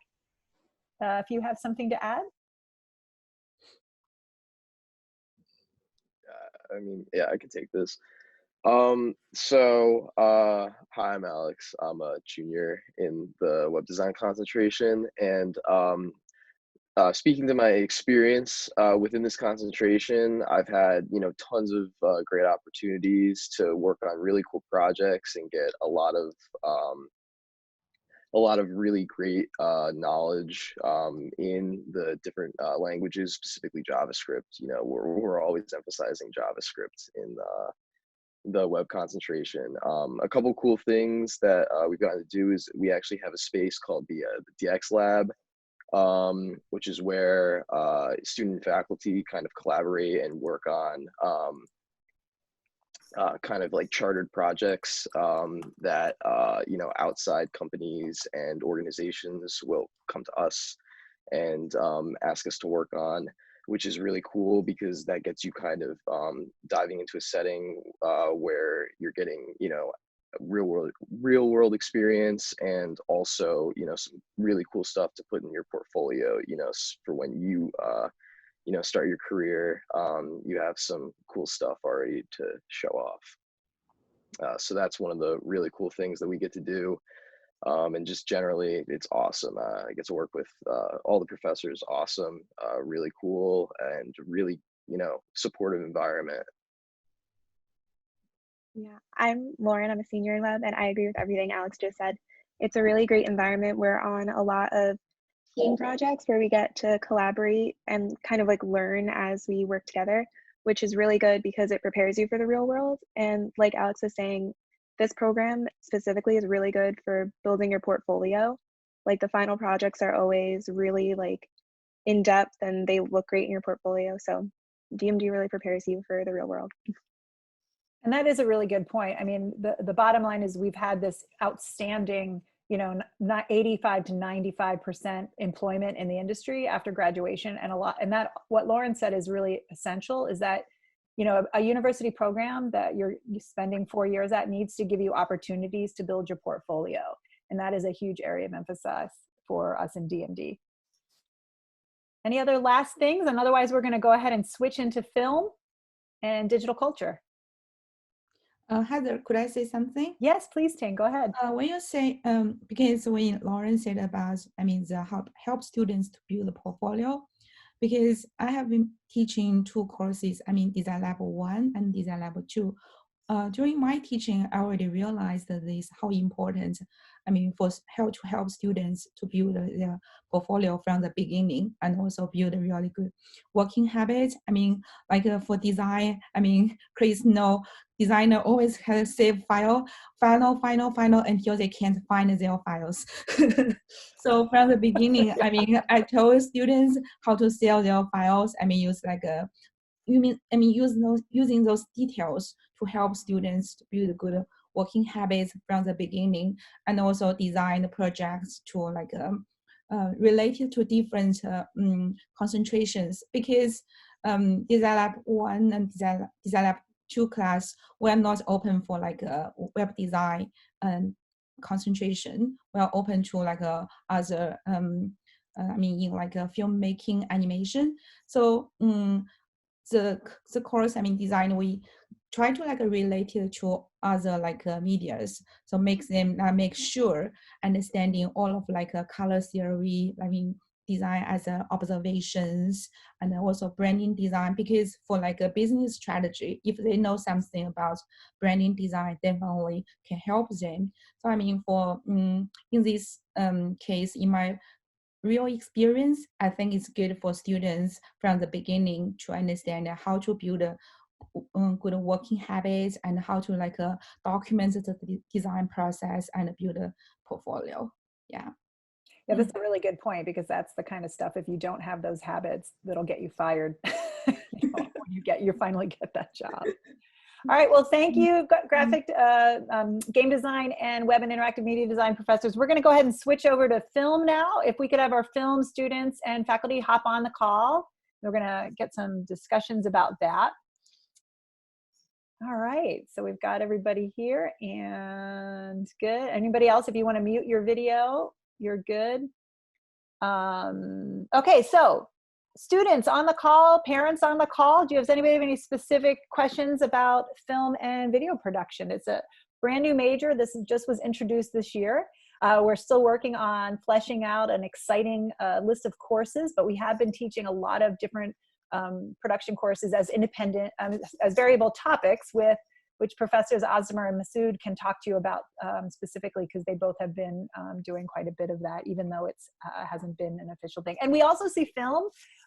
If you have something to add. I can take this. Hi, I'm Alex. I'm a junior in the web design concentration, and speaking to my experience within this concentration, I've had, you know, tons of great opportunities to work on really cool projects and get a lot of really great knowledge in the different languages, specifically JavaScript. You know, we're always emphasizing JavaScript in the web concentration. A couple cool things that we've gotten to do is we actually have a space called the DX Lab, which is where student and faculty kind of collaborate and work on kind of like chartered projects that you know, outside companies and organizations will come to us and ask us to work on, which is really cool because that gets you kind of diving into a setting where you're getting, you know, real world experience, and also, you know, some really cool stuff to put in your portfolio, you know, for when you you know, start your career, you have some cool stuff already to show off. So that's one of the really cool things that we get to do. And just generally, it's awesome. I get to work with all the professors, awesome, really cool, and really, you know, supportive environment. Yeah, I'm Lauren. I'm a senior in web, and I agree with everything Alex just said. It's a really great environment. We're on a lot of team projects where we get to collaborate and kind of like learn as we work together, which is really good because it prepares you for the real world. And like Alex was saying, this program specifically is really good for building your portfolio. Like the final projects are always really like in depth and they look great in your portfolio. So DMD really prepares you for the real world. And that is a really good point. I mean, the bottom line is we've had this outstanding, you know, not 85 to 95% employment in the industry after graduation, and a lot. And that, what Lauren said is really essential, is that, you know, a university program that you're spending 4 years at needs to give you opportunities to build your portfolio. And that is a huge area of emphasis for us in DMD. Any other last things? And otherwise, we're going to go ahead and switch into film and digital culture. Heather, could I say something? Yes, please, Ting, go ahead. When you say, because when Lauren said about, I mean, the help students to build a portfolio, because I have been teaching 2 courses, I mean, Design Level 1 and Design Level 2. During my teaching, I already realized this, how important, I mean, for help students to build their portfolio from the beginning and also build a really good working habits. I mean, like for design, I mean, Chris know, designer always has a save final until they can't find their files. So from the beginning, I mean, I told students how to save their files. I mean, use like a, using those details to help students to build good working habits from the beginning, and also design the projects to like related to different concentrations, because Design Lab 1 and Design Lab 2 class were not open for like web design and concentration. We are open to like other, I mean, in like a filmmaking, animation. So the course, I mean, design, we try to like relate it to other like medias, so makes them make sure understanding all of like a color theory, I mean, design as observations, and also branding design, because for like a business strategy, if they know something about branding design, definitely can help them. So I mean, for in this case, in my real experience, I think it's good for students from the beginning to understand how to build a good working habits and how to like document the design process and build a portfolio. Yeah. Yeah, that's a really good point, because that's the kind of stuff, if you don't have those habits, that'll get you fired you know, when you finally get that job. All right, well, thank you, graphic game design and web and interactive media design professors. We're gonna go ahead and switch over to film now. If we could have our film students and faculty hop on the call, we're gonna get some discussions about that. All right, so we've got everybody here, and good. Anybody else, if you wanna mute your video, you're good. Okay, so students on the call, parents on the call, do you have anybody have any specific questions about film and video production? It's a brand new major. This just was introduced this year. We're still working on fleshing out an exciting list of courses, but we have been teaching a lot of different production courses as independent, as variable topics, with which Professors Ozmer and Masood can talk to you about specifically, because they both have been doing quite a bit of that, even though it's hasn't been an official thing. And we also see film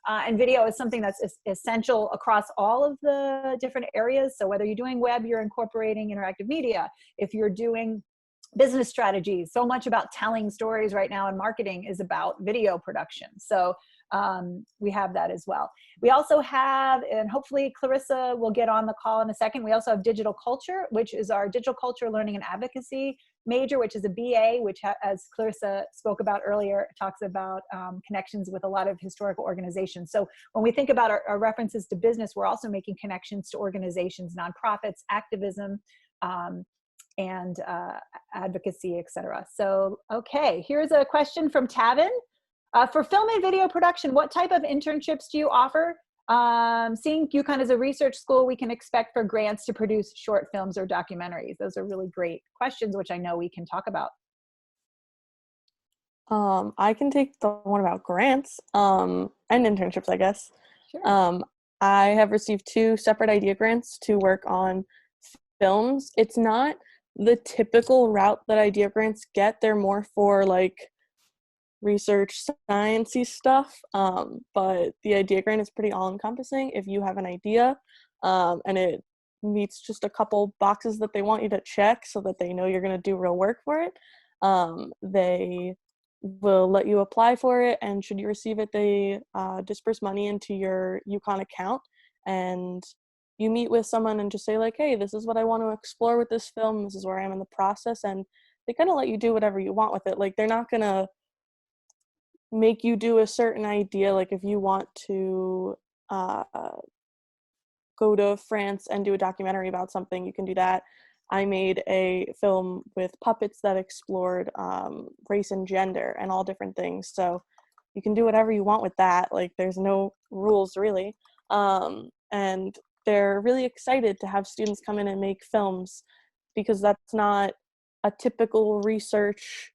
and video as something that's essential across all of the different areas. So whether you're doing web, you're incorporating interactive media. If you're doing business strategies, so much about telling stories right now in marketing is about video production. So we have that as well. We also have, and hopefully Clarissa will get on the call in a second, we also have digital culture, which is our digital culture learning and advocacy major, which is a BA, which as Clarissa spoke about earlier, talks about connections with a lot of historical organizations. So when we think about our references to business, we're also making connections to organizations, nonprofits, activism, and advocacy, etc. So, okay, here's a question from Tavin. For film and video production, what type of internships do you offer? Seeing UConn as a research school, we can expect for grants to produce short films or documentaries. Those are really great questions, which I know we can talk about. I can take the one about grants and internships, I guess. Sure. I have received 2 separate idea grants to work on films. It's not the typical route that idea grants get. They're more for like research sciencey stuff, but the idea grant is pretty all-encompassing. If you have an idea and it meets just a couple boxes that they want you to check so that they know you're going to do real work for it, they will let you apply for it, and should you receive it, they disperse money into your UConn account, and you meet with someone and just say like, hey, this is what I want to explore with this film, this is where I am in the process, and they kind of let you do whatever you want with it. Like, they're not going to make you do a certain idea. Like if you want to go to France and do a documentary about something, you can do that. I made a film with puppets that explored race and gender and all different things. So you can do whatever you want with that. Like there's no rules really. And they're really excited to have students come in and make films, because that's not a typical research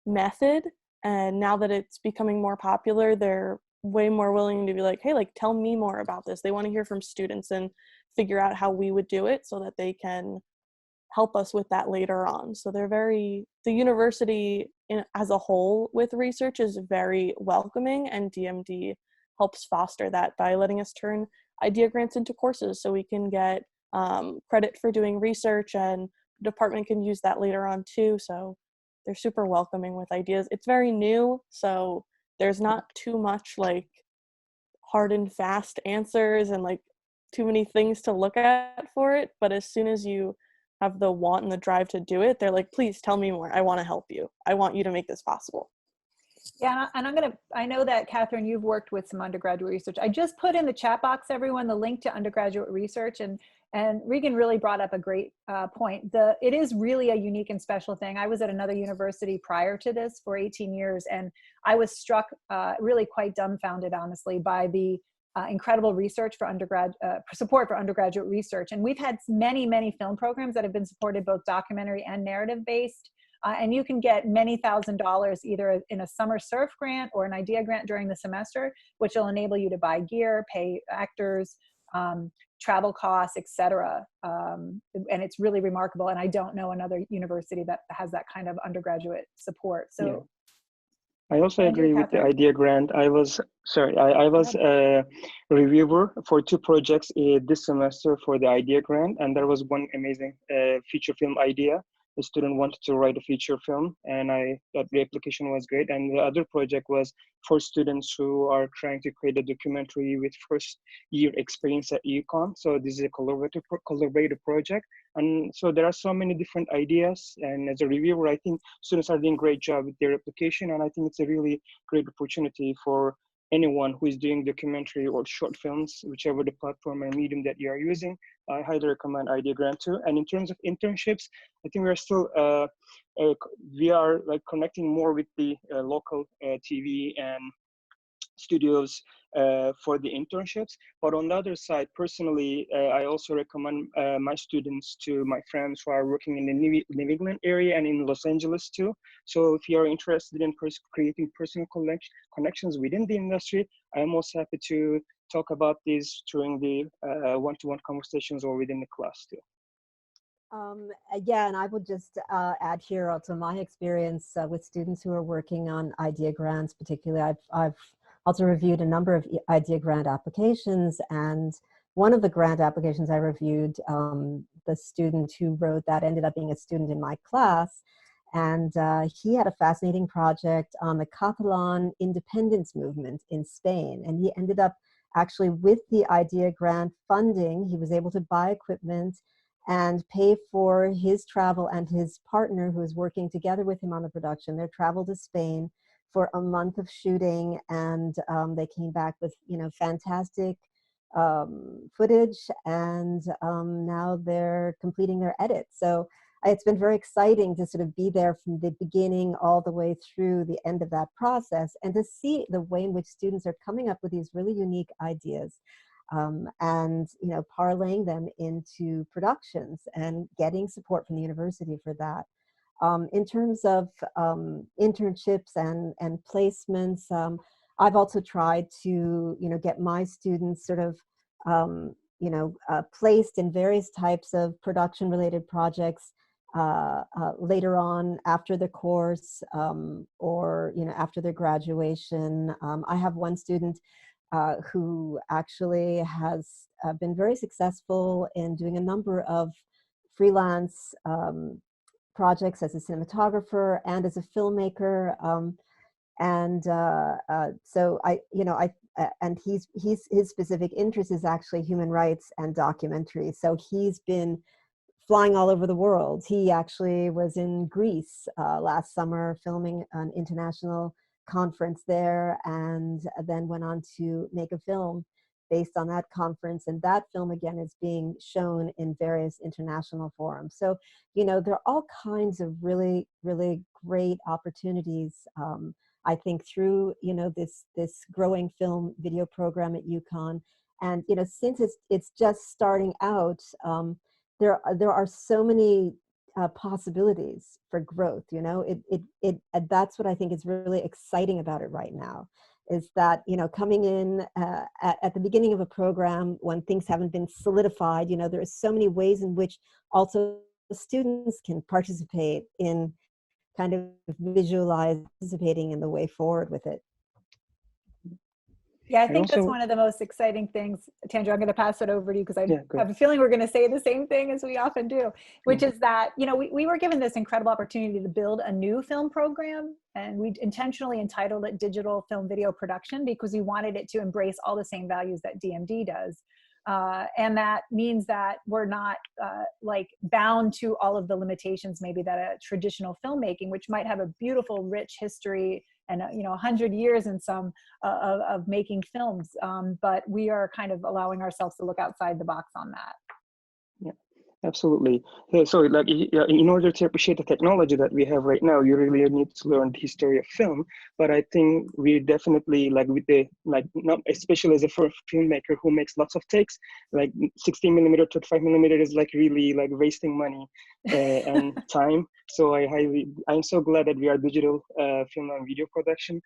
method. And now that it's becoming more popular, they're way more willing to be like, hey, like, tell me more about this. They want to hear from students and figure out how we would do it so that they can help us with that later on. So they're the university as a whole with research is very welcoming, and DMD helps foster that by letting us turn idea grants into courses so we can get credit for doing research, and the department can use that later on too. So they're super welcoming with ideas. It's very new, so there's not too much like hard and fast answers and like too many things to look at for it. But as soon as you have the want and the drive to do it, they're like, please tell me more. I want to help you. I want you to make this possible. Yeah, and I know that, Catherine, you've worked with some undergraduate research. I just put in the chat box, everyone, the link to undergraduate research, and Regan really brought up a great point. It is really a unique and special thing. I was at another university prior to this for 18 years, and I was struck really quite dumbfounded, honestly, by the incredible research for support for undergraduate research. And we've had many, many film programs that have been supported, both documentary and narrative based. And you can get many $1,000s either in a summer surf grant or an idea grant during the semester, which will enable you to buy gear, pay actors, travel costs, etc. And it's really remarkable. And I don't know another university that has that kind of undergraduate support. So. Yeah. I also agree with the idea grant. I was a reviewer for 2 projects this semester for the idea grant, and there was one amazing feature film idea. The student wanted to write a feature film, and I thought the application was great. And the other project was for students who are trying to create a documentary with first year experience at UConn. So this is a collaborative project. And so there are so many different ideas. And as a reviewer, I think students are doing a great job with their application. And I think it's a really great opportunity for anyone who is doing documentary or short films, whichever the platform or medium that you are using. I highly recommend Idea Grant too. And in terms of internships, I think we are still, we are like connecting more with the local TV and studios for the internships. But on the other side, personally, I also recommend my students to my friends who are working in the New England area and in Los Angeles too. So if you're interested in creating personal connections within the industry, I'm also happy to talk about these during the one-to-one conversations or within the class too. Again, I would just add here also my experience with students who are working on idea grants. Particularly, I've also reviewed a number of idea grant applications, and one of the grant applications I reviewed, the student who wrote that ended up being a student in my class, and he had a fascinating project on the Catalan independence movement in Spain, and he ended up actually with the idea grant funding, he was able to buy equipment and pay for his travel and his partner who was working together with him on the production, their travel to Spain for a month of shooting, and they came back with, you know, fantastic footage, and now they're completing their edit. So it's been very exciting to sort of be there from the beginning all the way through the end of that process, and to see the way in which students are coming up with these really unique ideas. And, you know, parlaying them into productions and getting support from the university for that. In terms of internships and placements, I've also tried to, you know, get my students sort of, you know, placed in various types of production-related projects later on after the course, or, you know, after their graduation. I have one student who actually has been very successful in doing a number of freelance projects as a cinematographer and as a filmmaker. So and his specific interest is actually human rights and documentary. So he's been flying all over the world. He actually was in Greece last summer filming an international conference there, and then went on to make a film based on that conference, and that film again is being shown in various international forums. So, you know, there are all kinds of really, really great opportunities, I think, through, you know, this growing film video program at UConn. And, you know, since it's just starting out, there are so many possibilities for growth. You know, that's what I think is really exciting about it right now, is that, you know, coming in at the beginning of a program when things haven't been solidified, you know, there are so many ways in which also students can participate in kind of participating in the way forward with it. Yeah, I think that's one of the most exciting things. Tandra, I'm going to pass it over to you because I have a feeling we're going to say the same thing as we often do, which is that, you know, we were given this incredible opportunity to build a new film program, and we intentionally entitled it Digital Film Video Production because we wanted it to embrace all the same values that DMD does. And that means that we're not like bound to all of the limitations maybe that a traditional filmmaking, which might have a beautiful, rich history and, you know, 100 years in some of making films. But we are kind of allowing ourselves to look outside the box on that. Yeah, absolutely. Yeah, so like, in order to appreciate the technology that we have right now, you really need to learn the history of film. But I think we definitely, like with the, like, not especially as a filmmaker who makes lots of takes, like 16mm, 35mm is like really like wasting money and time. So I'm so glad that we are digital film and video production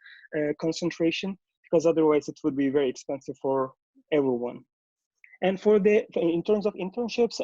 concentration, because otherwise it would be very expensive for everyone. And in terms of internships,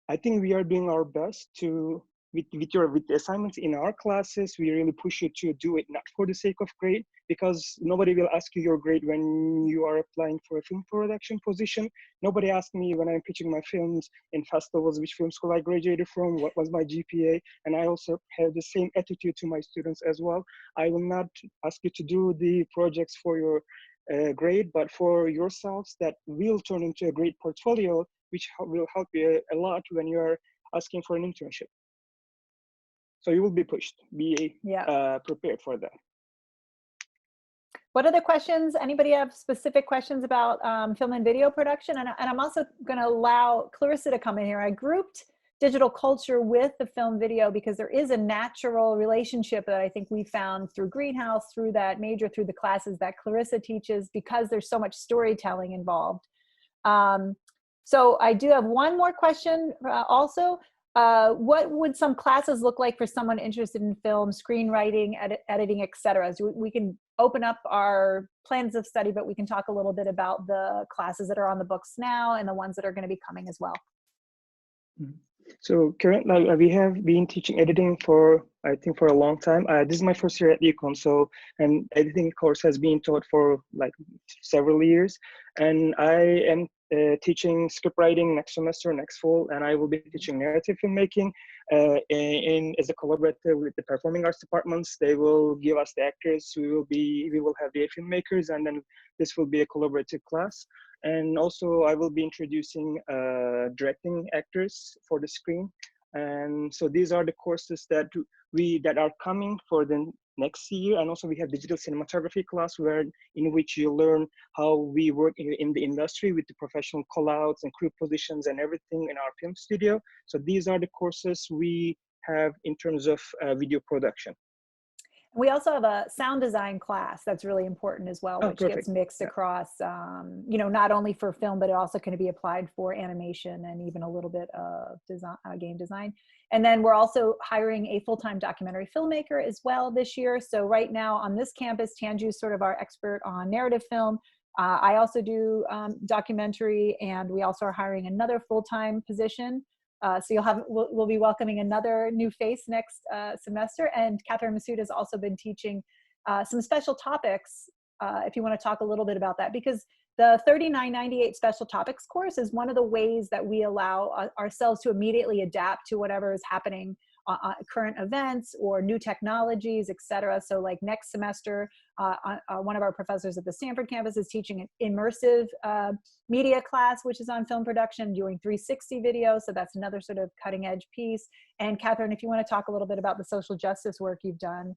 I think we are doing our best to, with the assignments in our classes, we really push you to do it not for the sake of grade, because nobody will ask you your grade when you are applying for a film production position. Nobody asked me when I'm pitching my films in festivals which film school I graduated from, what was my GPA, and I also have the same attitude to my students as well. I will not ask you to do the projects for your grade, but for yourselves that will turn into a great portfolio, which will help you a lot when you are asking for an internship. So you will be pushed. Be prepared for that. What other questions? Anybody have specific questions about film and video production? And I'm also going to allow Clarissa to come in here. I grouped digital culture with the film video, because there is a natural relationship that I think we found through Greenhouse, through that major, through the classes that Clarissa teaches, because there's so much storytelling involved. So I do have one more question also. What would some classes look like for someone interested in film, screenwriting, editing, etc.? So we can open up our plans of study, but we can talk a little bit about the classes that are on the books now and the ones that are going to be coming as well. So currently, we have been teaching editing for, I think, for a long time. This is my first year at UConn, so an editing course has been taught for like several years. And I am teaching script writing next semester, next fall, and I will be teaching narrative filmmaking as a collaborator with the performing arts departments. They will give us the actors, we will have the filmmakers, and then this will be a collaborative class. And also I will be introducing directing actors for the screen. And so these are the courses that are coming for the next year. And also we have digital cinematography class in which you learn how we work in the industry with the professional callouts and crew positions and everything in our film studio. So these are the courses we have in terms of video production. We also have a sound design class that's really important as well, which gets mixed across, not only for film, but it also can be applied for animation and even a little bit of design, game design. And then we're also hiring a full-time documentary filmmaker as well this year. So right now on this campus, Tanju is sort of our expert on narrative film. I also do documentary, and we also are hiring another full-time position. So we'll be welcoming another new face next semester. And Catherine Massoud has also been teaching some special topics, if you want to talk a little bit about that, because the 3998 special topics course is one of the ways that we allow ourselves to immediately adapt to whatever is happening, current events or new technologies, etc. So like next semester, one of our professors at the Stanford campus is teaching an immersive media class, which is on film production, doing 360 video. So that's another sort of cutting edge piece. And Catherine, if you want to talk a little bit about the social justice work you've done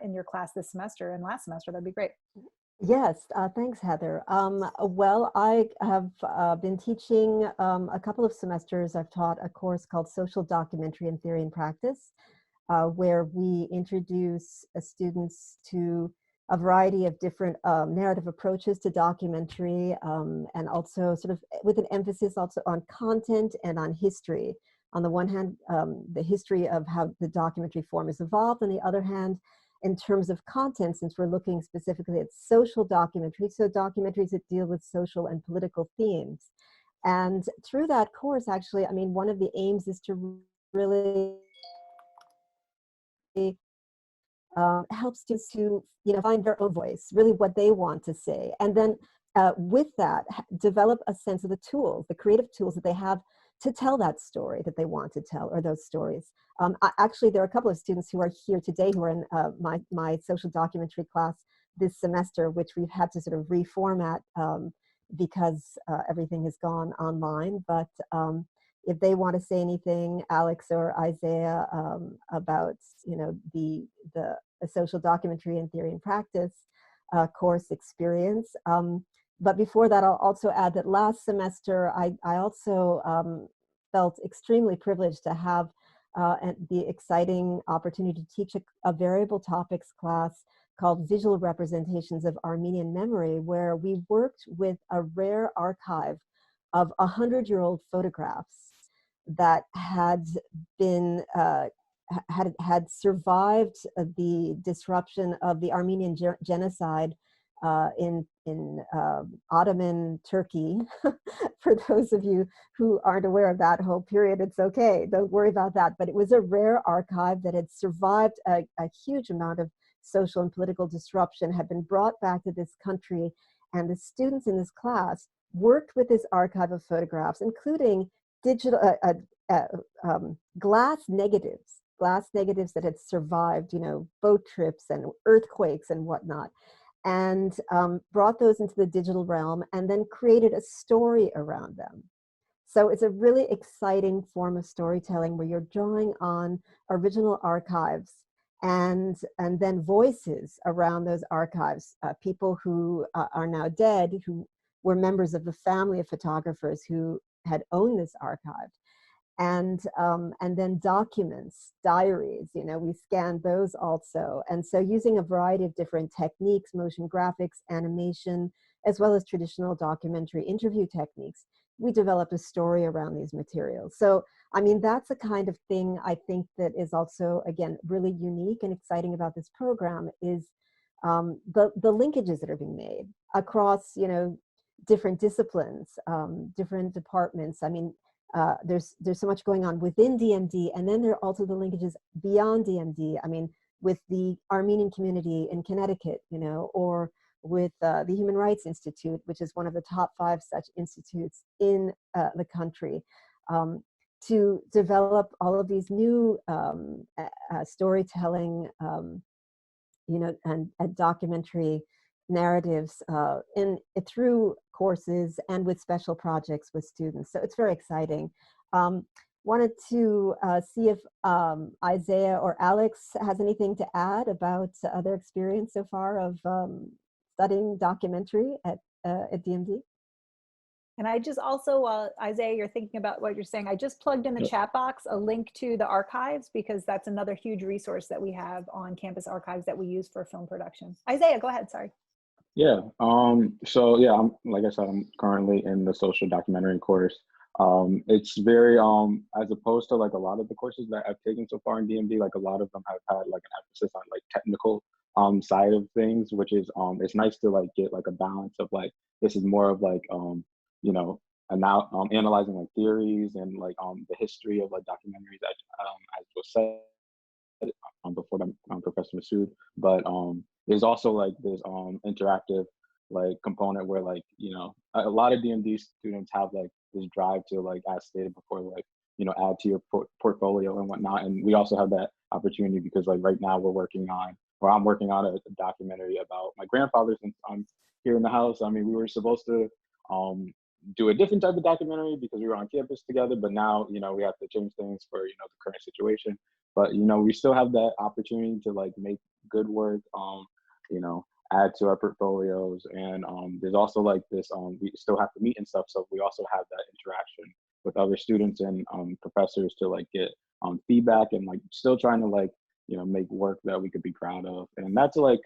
in your class this semester and last semester, that'd be great. Yes, thanks, Heather. Well, I have been teaching a couple of semesters. I've taught a course called Social Documentary in Theory and Practice, where we introduce students to a variety of different narrative approaches to documentary, and also sort of with an emphasis also on content and on history. On the one hand, the history of how the documentary form has evolved. On the other hand, in terms of content, since we're looking specifically at social documentaries, so documentaries that deal with social and political themes. And through that course, actually, I mean, one of the aims is to really help students to, find their own voice, really what they want to say. And then with that, develop a sense of the tools, the creative tools that they have to tell that story that they want to tell, or those stories. Actually, there are a couple of students who are here today who are in my social documentary class this semester, which we've had to sort of reformat because everything has gone online. But if they want to say anything, Alex or Isaiah, about the social documentary in theory and practice course experience. But before that, I'll also add that last semester, I also felt extremely privileged to have the exciting opportunity to teach a variable topics class called Visual Representations of Armenian Memory, where we worked with a rare archive of 100-year-old photographs that had been had survived the disruption of the Armenian genocide in Ottoman Turkey. For those of you who aren't aware of that whole period, it's okay, don't worry about that. But it was a rare archive that had survived a huge amount of social and political disruption, had been brought back to this country, and the students in this class worked with this archive of photographs, including digital glass negatives that had survived, boat trips and earthquakes and whatnot, and brought those into the digital realm and then created a story around them. So it's a really exciting form of storytelling where you're drawing on original archives and then voices around those archives, people who are now dead, who were members of the family of photographers who had owned this archive. and then documents, diaries, we scanned those also. And so using a variety of different techniques, motion graphics, animation, as well as traditional documentary interview techniques, we developed a story around these materials. So, I mean, that's the kind of thing I think that is also, again, really unique and exciting about this program is the linkages that are being made across, different disciplines, different departments. I mean, there's so much going on within DMD, and then there are also the linkages beyond DMD. I mean, with the Armenian community in Connecticut, or with the Human Rights Institute, which is one of the top 5 such institutes in the country, to develop all of these new storytelling, and documentary narratives through courses and with special projects with students. So it's very exciting. Wanted to see if Isaiah or Alex has anything to add about their experience so far of studying documentary at DMD. And I just also, Isaiah, you're thinking about what you're saying. I just plugged in the chat box a link to the archives, because that's another huge resource that we have on campus archives that we use for film production. Isaiah, go ahead, sorry. Yeah, so yeah, like I said, I'm currently in the social documentary course. It's very, as opposed to like a lot of the courses that I've taken so far in DMD, like a lot of them have had like an emphasis on like technical side of things, which is, it's nice to like get like a balance of like, this is more of like, analyzing like theories and like the history of like documentaries, as was said before by Professor Masood. But there's also like this interactive like component where like, a lot of DMD students have like this drive to like, as stated before, like, add to your portfolio and whatnot. And we also have that opportunity because like right now I'm working on a documentary about my grandfather since I'm here in the house. I mean, we were supposed to do a different type of documentary because we were on campus together, but now, we have to change things for, the current situation. But, we still have that opportunity to like make good work, add to our portfolios. And there's also like this, we still have to meet and stuff. So we also have that interaction with other students and professors to like get feedback and like still trying to like, make work that we could be proud of. And that's like,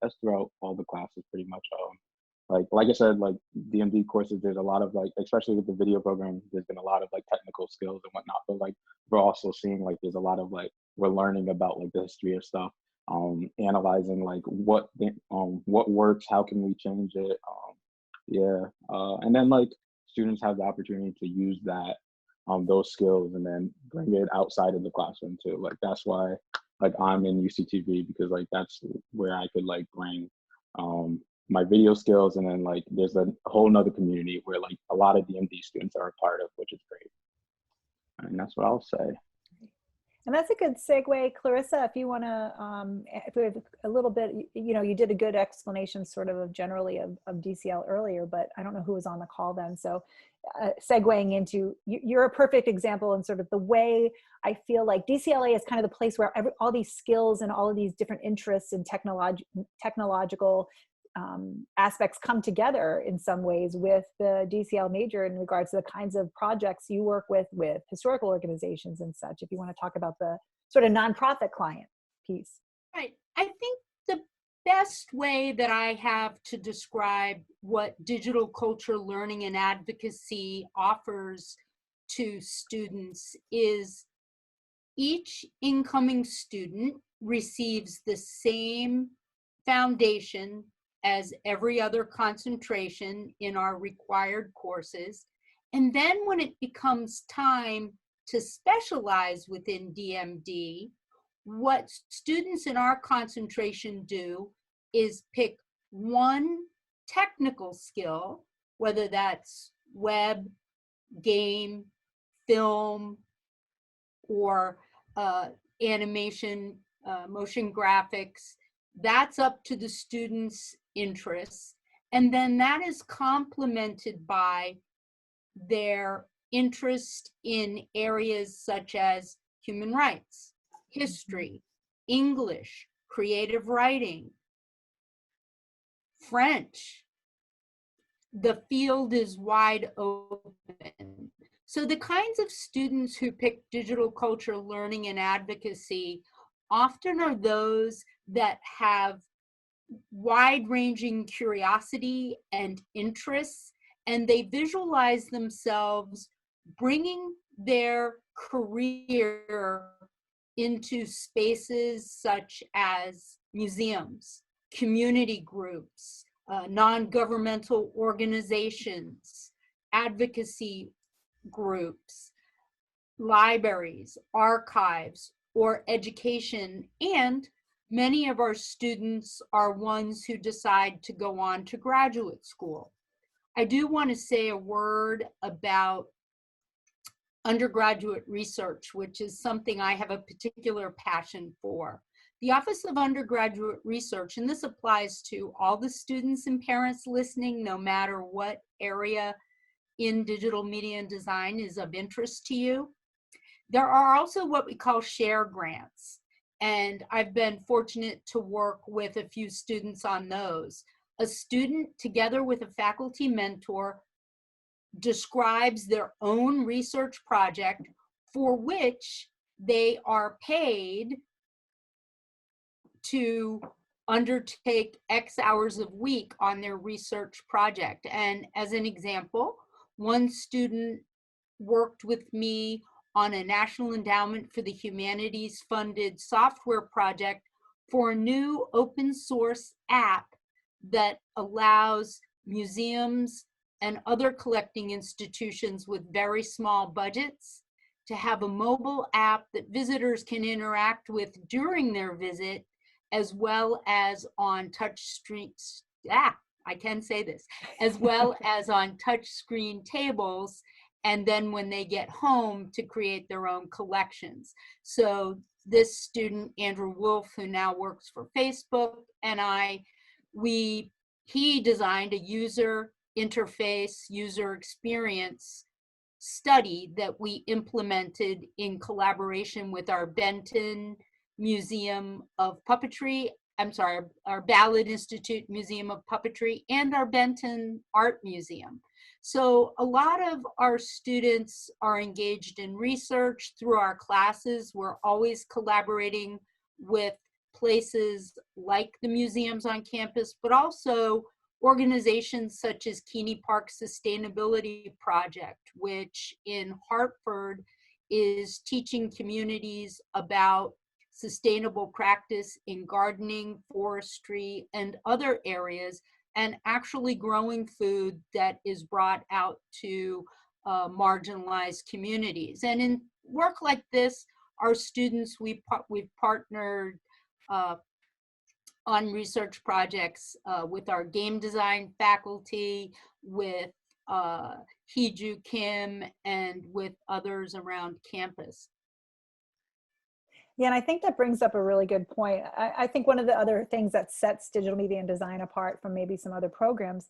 that's throughout all the classes pretty much. Like I said, like DMD courses, there's a lot of like, especially with the video program, there's been a lot of like technical skills and whatnot, but like we're also seeing like there's a lot of like, we're learning about like the history of stuff, analyzing like what works, how can we change it, and then like students have the opportunity to use that, those skills and then bring it outside of the classroom too. Like that's why like I'm in UCTV, because like that's where I could like bring my video skills, and then like there's a whole nother community where like a lot of DMD students are a part of, which is great. And that's what I'll say. And that's a good segue, Clarissa, if you want to, if we have a little bit, you did a good explanation sort of generally of DCL earlier, but I don't know who was on the call then. So segueing into, you're a perfect example in sort of the way I feel like DCLA is kind of the place where all these skills and all of these different interests and technological aspects come together in some ways with the DCL major in regards to the kinds of projects you work with historical organizations and such, if you want to talk about the sort of nonprofit client piece. Right. I think the best way that I have to describe what digital culture learning and advocacy offers to students is each incoming student receives the same foundation as every other concentration in our required courses. And then when it becomes time to specialize within DMD, what students in our concentration do is pick one technical skill, whether that's web, game, film, or animation, motion graphics. That's up to the students' interests. And then that is complemented by their interest in areas such as human rights, history, English, creative writing, French. The field is wide open. So the kinds of students who pick digital culture learning and advocacy often are those that have wide-ranging curiosity and interests, and they visualize themselves bringing their career into spaces such as museums, community groups, non-governmental organizations, advocacy groups, libraries, archives, or education, and many of our students are ones who decide to go on to graduate school. I do want to say a word about undergraduate research, which is something I have a particular passion for. The Office of Undergraduate Research, and this applies to all the students and parents listening, no matter what area in digital media and design is of interest to you. There are also what we call share grants, and I've been fortunate to work with a few students on those. A student, together with a faculty mentor, describes their own research project for which they are paid to undertake X hours a week on their research project. And as an example, one student worked with me on a National Endowment for the Humanities funded software project for a new open source app that allows museums and other collecting institutions with very small budgets to have a mobile app that visitors can interact with during their visit, as well as on touch screens, I can say this, as well as on touch screen tables, and then when they get home to create their own collections. So this student, Andrew Wolf, who now works for Facebook, and he designed a user interface, user experience study that we implemented in collaboration with our Benton Museum of Puppetry, our Ballard Institute Museum of Puppetry, and our Benton Art Museum. So a lot of our students are engaged in research through our classes. We're always collaborating with places like the museums on campus, but also organizations such as Keeney Park Sustainability Project, which in Hartford is teaching communities about sustainable practice in gardening, forestry, and other areas, and actually growing food that is brought out to marginalized communities. And in work like this, our students, we've partnered on research projects with our game design faculty, with Hee-Ju Kim, and with others around campus. Yeah, and I think that brings up a really good point. I think one of the other things that sets digital media and design apart from maybe some other programs,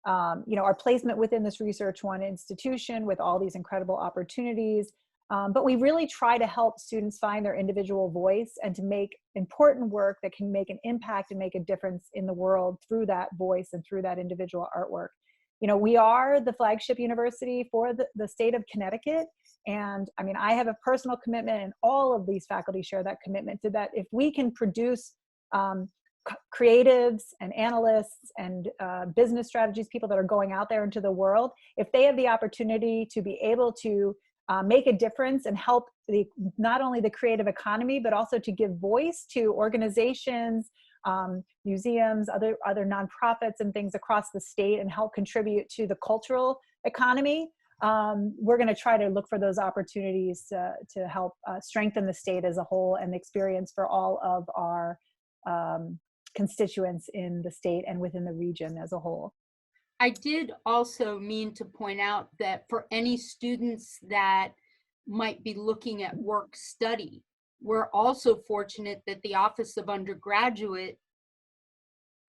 our placement within this Research One institution with all these incredible opportunities, but we really try to help students find their individual voice and to make important work that can make an impact and make a difference in the world through that voice and through that individual artwork. We are the flagship university for the state of Connecticut. And I mean, I have a personal commitment, and all of these faculty share that commitment, to that if we can produce creatives and analysts and business strategies, people that are going out there into the world, if they have the opportunity to be able to make a difference and help not only the creative economy, but also to give voice to organizations, museums, other nonprofits and things across the state, and help contribute to the cultural economy, we're going to try to look for those opportunities to help strengthen the state as a whole and the experience for all of our constituents in the state and within the region as a whole. I did also mean to point out that for any students that might be looking at work study, we're also fortunate that the Office of Undergraduate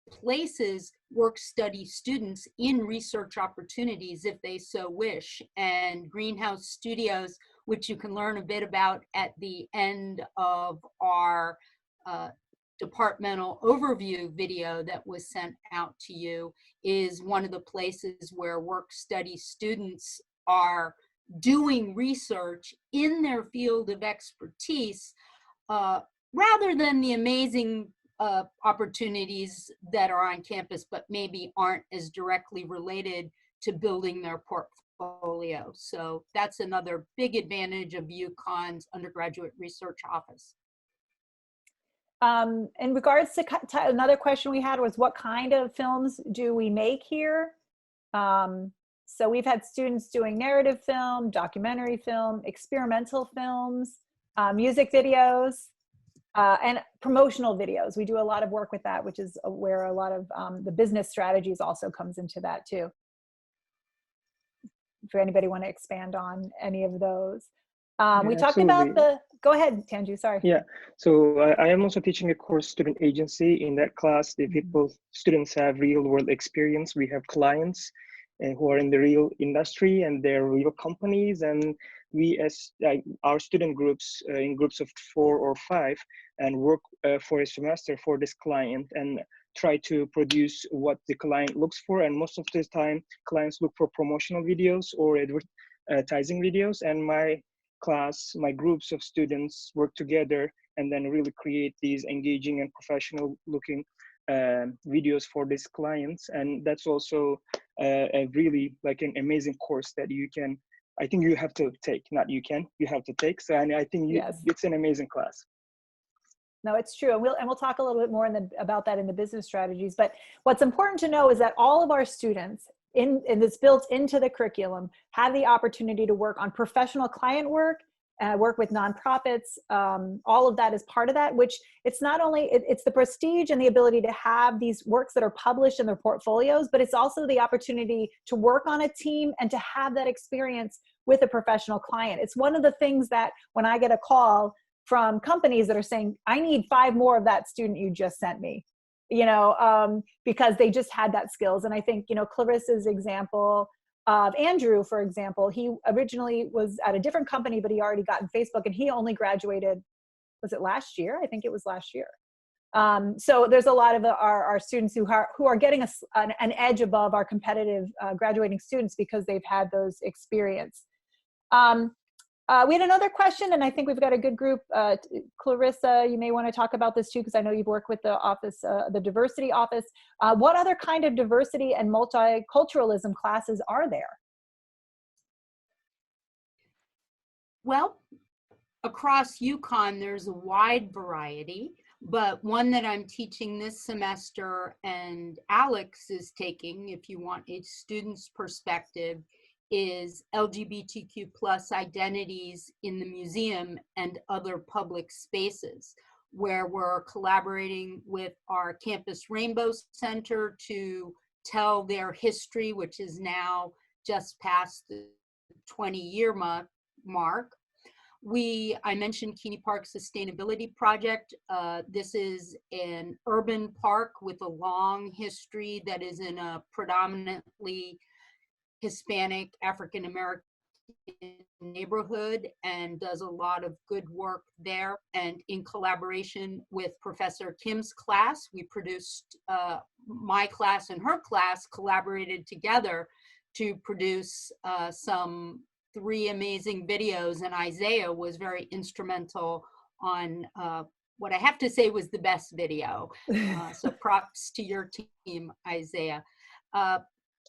places work study students in research opportunities if they so wish. And Greenhouse Studios, which you can learn a bit about at the end of our departmental overview video that was sent out to you, is one of the places where work study students are doing research in their field of expertise, rather than the amazing opportunities that are on campus, but maybe aren't as directly related to building their portfolio. So that's another big advantage of UConn's undergraduate research office. In regards to another question we had was, what kind of films do we make here? So we've had students doing narrative film, documentary film, experimental films, music videos, and promotional videos. We do a lot of work with that, which is where a lot of the business strategies also comes into that too. If anybody want to expand on any of those. We talked about the, go ahead, Tanju, sorry. Yeah, so I am also teaching a course, student agency. In that class, the people, students have real world experience. We have clients who are in the real industry and they're real companies. And we, as our student groups, in groups of 4 or 5, and work for a semester for this client and try to produce what the client looks for. And most of the time, clients look for promotional videos or advertising videos. And my class, my groups of students work together and then really create these engaging and professional looking videos for these clients. And that's also a really like an amazing course that you can, I think you have to take, not you can, you have to take. So and I think it's an amazing class. No, it's true. And we'll talk a little bit more about that in the business strategies. But what's important to know is that all of our students, and it's built into the curriculum, have the opportunity to work on professional client work, work with nonprofits. All of that is part of that, which it's not only, it's the prestige and the ability to have these works that are published in their portfolios, but it's also the opportunity to work on a team and to have that experience with a professional client. It's one of the things that when I get a call from companies that are saying, I need 5 more of that student you just sent me, you know, because they just had that skills. And I think, you know, Clarissa's example of Andrew, for example, he originally was at a different company, but he already got in Facebook and he only graduated, was it last year? I think it was last year. So there's a lot of our students who are getting an edge above our competitive graduating students because they've had those experience. We had another question, and I think we've got a good group. Clarissa, you may want to talk about this too, because I know you've worked with the office, the diversity office. What other kind of diversity and multiculturalism classes are there? Well, across UConn, there's a wide variety, but one that I'm teaching this semester and Alex is taking, if you want a student's perspective, is LGBTQ+ identities in the museum and other public spaces, where we're collaborating with our Campus Rainbow Center to tell their history, which is now just past the 20-year mark. I mentioned Keeney Park Sustainability Project. This is an urban park with a long history that is in a predominantly Hispanic, African-American neighborhood and does a lot of good work there. And in collaboration with Professor Kim's class, we produced, my class and her class collaborated together to produce some 3 amazing videos, and Isaiah was very instrumental on what I have to say was the best video. So props to your team, Isaiah.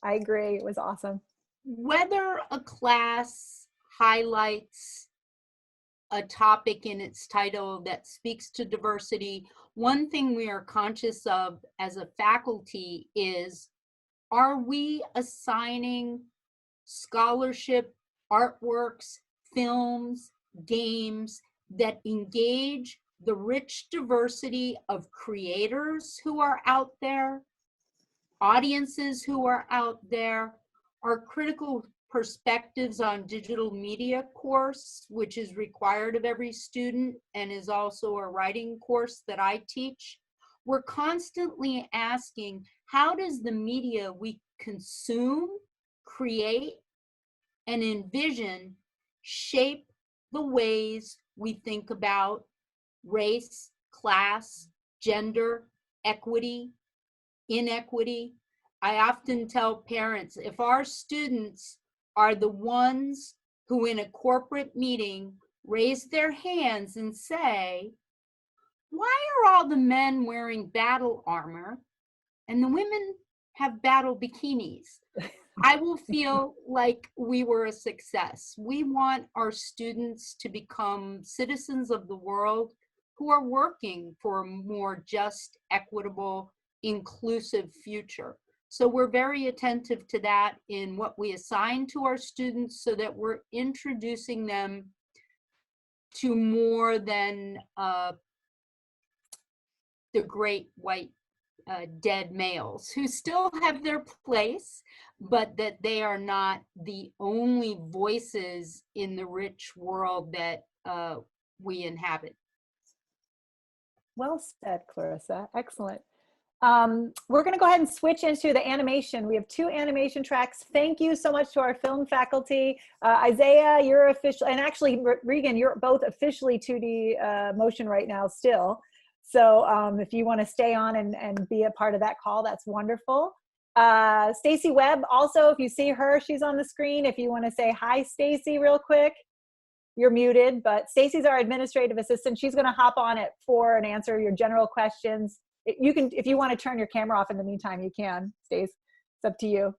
I agree, it was awesome. Whether a class highlights a topic in its title that speaks to diversity, one thing we are conscious of as a faculty is, are we assigning scholarship, artworks, films, games that engage the rich diversity of creators who are out there, audiences who are out there? Our critical perspectives on digital media course, which is required of every student and is also a writing course that I teach, we're constantly asking, how does the media we consume, create, and envision shape the ways we think about race, class, gender, equity, inequity? I often tell parents, if our students are the ones who in a corporate meeting raise their hands and say, why are all the men wearing battle armor and the women have battle bikinis? I will feel like we were a success. We want our students to become citizens of the world who are working for a more just, equitable, inclusive future. So we're very attentive to that in what we assign to our students so that we're introducing them to more than the great white dead males who still have their place, but that they are not the only voices in the rich world that we inhabit. Well said, Clarissa. Excellent. We're going to go ahead and switch into the animation. We have 2 animation tracks. Thank you so much to our film faculty. Isaiah, you're official, and actually Regan, you're both officially 2D motion right now still. So if you want to stay on and be a part of that call, that's wonderful. Stacy Webb, also, if you see her, she's on the screen. If you want to say hi, Stacy, real quick. You're muted, but Stacy's our administrative assistant. She's going to hop on at 4 and answer your general questions. You can, if you want to turn your camera off in the meantime, you can, Stace. It's up to you.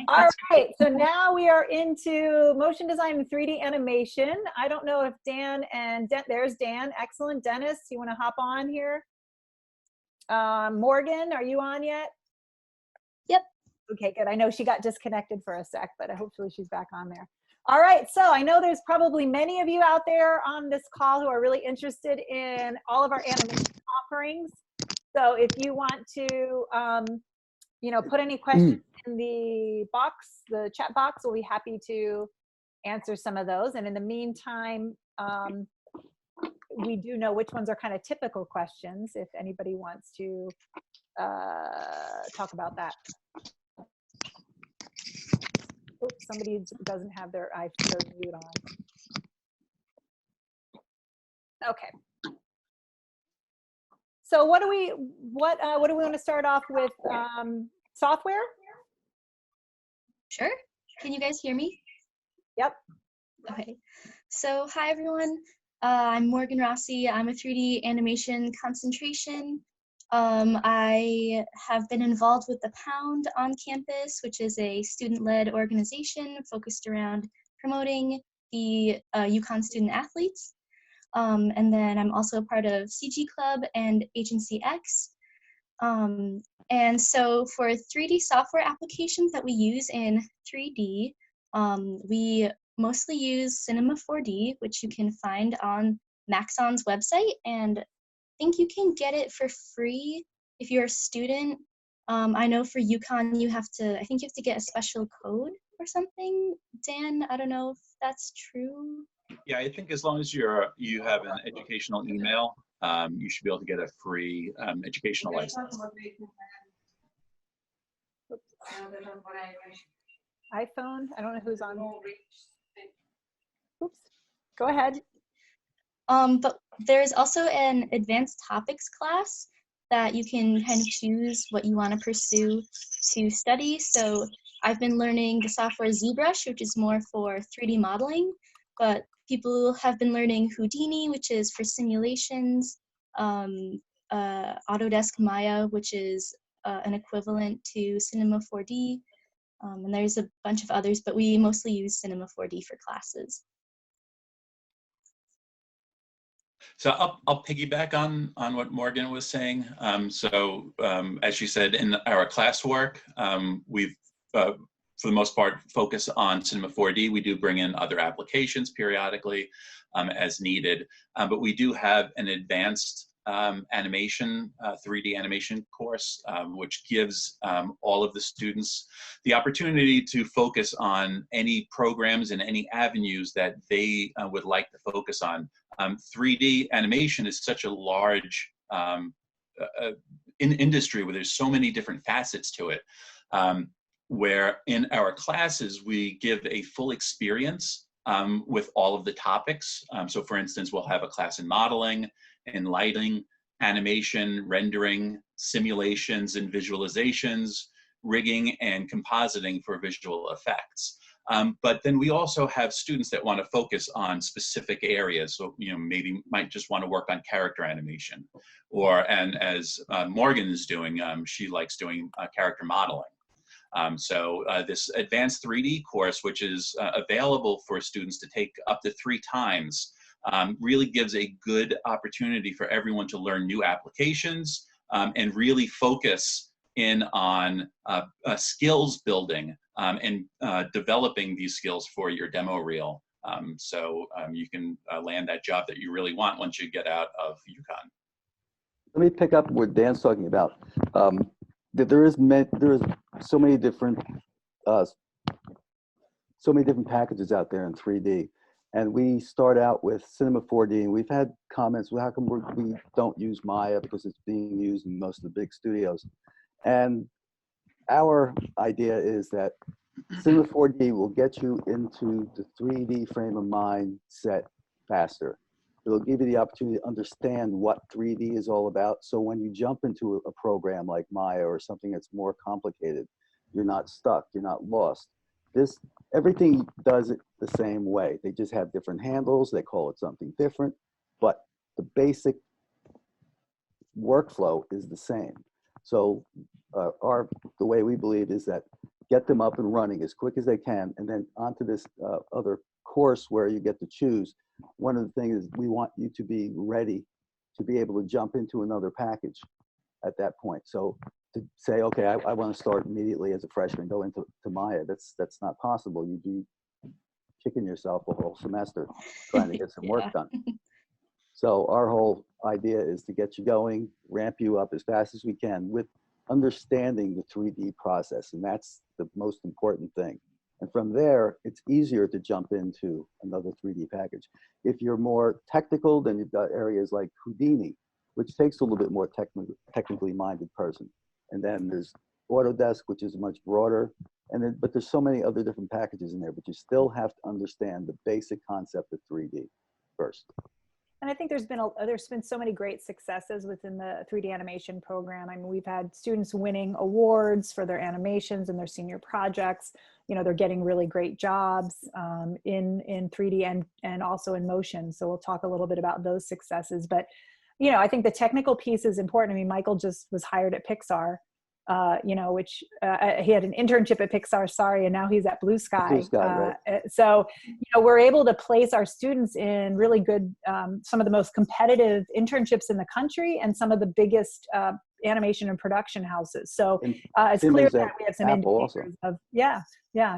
All right, so now we are into motion design and 3D animation. I don't know if Dan and there's Dan. Excellent. Dennis, you want to hop on here? Morgan, are you on yet? Yep. Okay, good. I know she got disconnected for a sec, but hopefully she's back on there. All right, so I know there's probably many of you out there on this call who are really interested in all of our animation offerings. So if you want to, you know, put any questions in the box, the chat box, we'll be happy to answer some of those. And in the meantime, we do know which ones are kind of typical questions if anybody wants to talk about that. Oops, somebody doesn't have their mute on. Okay. So what do we want to start off with? Software? Sure. Can you guys hear me? Yep. Okay. So hi everyone. I'm Morgan Rossi. I'm a 3D animation concentration. I have been involved with the Pound on campus, which is a student-led organization focused around promoting the UConn student athletes. And then I'm also a part of CG Club and Agency X. And so for 3D software applications that we use in 3D, we mostly use Cinema 4D, which you can find on Maxon's website, and I think you can get it for free if you're a student. I know for UConn you have to, I think you have to get a special code or something. Dan, I don't know if that's true. Yeah, I think as long as you have an educational email, you should be able to get a free educational license. iPhone, I don't know who's on. Oops, go ahead. But there's also an advanced topics class that you can kind of choose what you want to pursue to study. So I've been learning the software ZBrush, which is more for 3D modeling, but people have been learning Houdini, which is for simulations, Autodesk Maya, which is an equivalent to Cinema 4D, and there's a bunch of others, but we mostly use Cinema 4D for classes. So I'll piggyback on what Morgan was saying. As she said, in our classwork, we've, for the most part, focus on Cinema 4D. We do bring in other applications periodically as needed, but we do have an advanced animation, 3D animation course, which gives all of the students the opportunity to focus on any programs and any avenues that they would like to focus on. 3D animation is such a large industry where there's so many different facets to it, where in our classes we give a full experience with all of the topics. So for instance, we'll have a class in modeling, in lighting, animation, rendering, simulations and visualizations, rigging and compositing for visual effects. But then we also have students that want to focus on specific areas. So, maybe might just want to work on character animation, and as Morgan is doing, she likes doing character modeling. So this advanced 3D course, which is available for students to take up to 3 times, really gives a good opportunity for everyone to learn new applications and really focus in on skills building and developing these skills for your demo reel. So you can land that job that you really want once you get out of UConn. Let me pick up what Dan's talking about. That there is so many different packages out there in 3D, and we start out with Cinema 4D, and we've had comments, well, how come we don't use Maya because it's being used in most of the big studios? And our idea is that Cinema 4D will get you into the 3D frame of mind set faster. It'll give you the opportunity to understand what 3D is all about. So when you jump into a program like Maya or something that's more complicated, you're not stuck, you're not lost. Everything does it the same way. They just have different handles, they call it something different, but the basic workflow is the same. So the way we believe is that get them up and running as quick as they can, and then onto this other course where you get to choose. One of the things is we want you to be ready to be able to jump into another package at that point. So to say, okay, I want to start immediately as a freshman, go into Maya, that's not possible. You'd be kicking yourself a whole semester trying to get some work done. So our whole idea is to get you going, ramp you up as fast as we can with understanding the 3D process, and that's the most important thing. And from there, it's easier to jump into another 3D package. If you're more technical, then you've got areas like Houdini, which takes a little bit more technically minded person. And then there's Autodesk, which is much broader. But there's so many other different packages in there, but you still have to understand the basic concept of 3D first. And I think there's been so many great successes within the 3D animation program. I mean, we've had students winning awards for their animations and their senior projects. They're getting really great jobs in 3D and also in motion. So we'll talk a little bit about those successes. But, I think the technical piece is important. I mean, Michael just was hired at Pixar, which he had an internship at Pixar, and now he's at Blue Sky. Blue Sky, right. So, we're able to place our students in really good, some of the most competitive internships in the country and some of the biggest animation and production houses. So it's clear that we have some indicators of,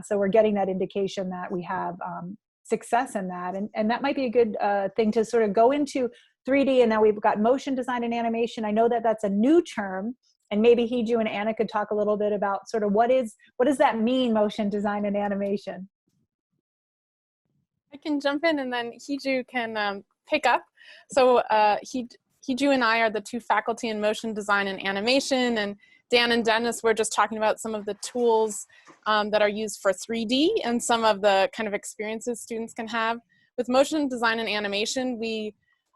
so we're getting that indication that we have success in that. And that might be a good thing to sort of go into 3D. And now we've got motion design and animation. I know that that's a new term. And maybe Hiju and Anna could talk a little bit about sort of what does that mean, motion design and animation? I can jump in and then Hiju can pick up. So Hiju and I are the 2 faculty in motion design and animation, and Dan and Dennis were just talking about some of the tools that are used for 3D and some of the kind of experiences students can have. With motion design and animation, we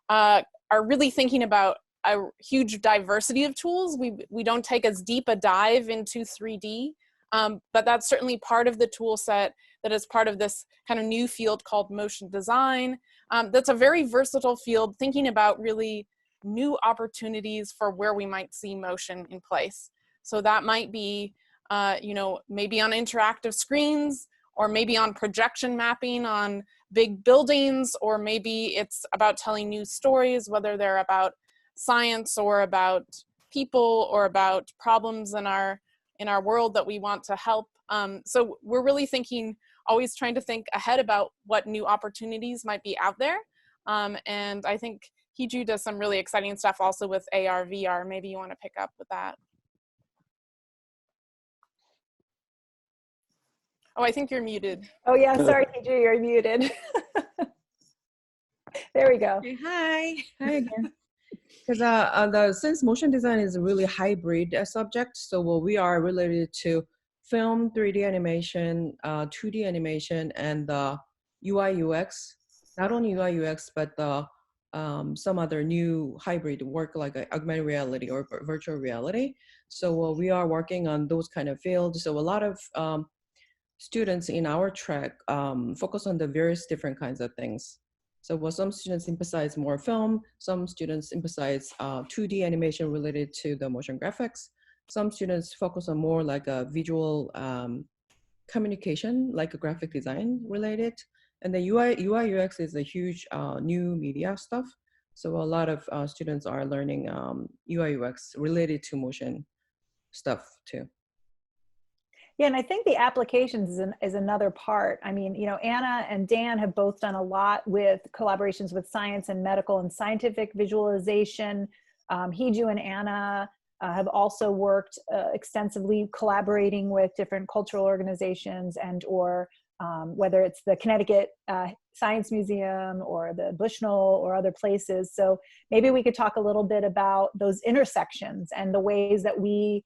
are really thinking about a huge diversity of tools. We don't take as deep a dive into 3D, but that's certainly part of the tool set that is part of this kind of new field called motion design. That's a very versatile field, thinking about really new opportunities for where we might see motion in place. So that might be, maybe on interactive screens, or maybe on projection mapping on big buildings, or maybe it's about telling new stories, whether they're about science or about people or about problems in our world that we want to help. So we're really always trying to think ahead about what new opportunities might be out there. And I think Hiju does some really exciting stuff also with AR, VR. Maybe you want to pick up with that. Oh, I think you're muted. Oh yeah, sorry Hiju, you're muted. There we go. Okay, hi again. Because since motion design is a really hybrid subject, so we are related to film, 3D animation, 2D animation, and UI UX. Not only UI UX, but some other new hybrid work like augmented reality or virtual reality. So we are working on those kind of fields. So a lot of students in our track focus on the various different kinds of things. So some students emphasize more film, some students emphasize 2D animation related to the motion graphics. Some students focus on more like a visual communication, like a graphic design related. And the UI UX is a huge new media stuff. So a lot of students are learning UI UX related to motion stuff too. Yeah, and I think the applications is another part. I mean, you know, Anna and Dan have both done a lot with collaborations with science and medical and scientific visualization. Hiju and Anna have also worked extensively collaborating with different cultural organizations and or whether it's the Connecticut Science Museum or the Bushnell or other places. So maybe we could talk a little bit about those intersections and the ways that we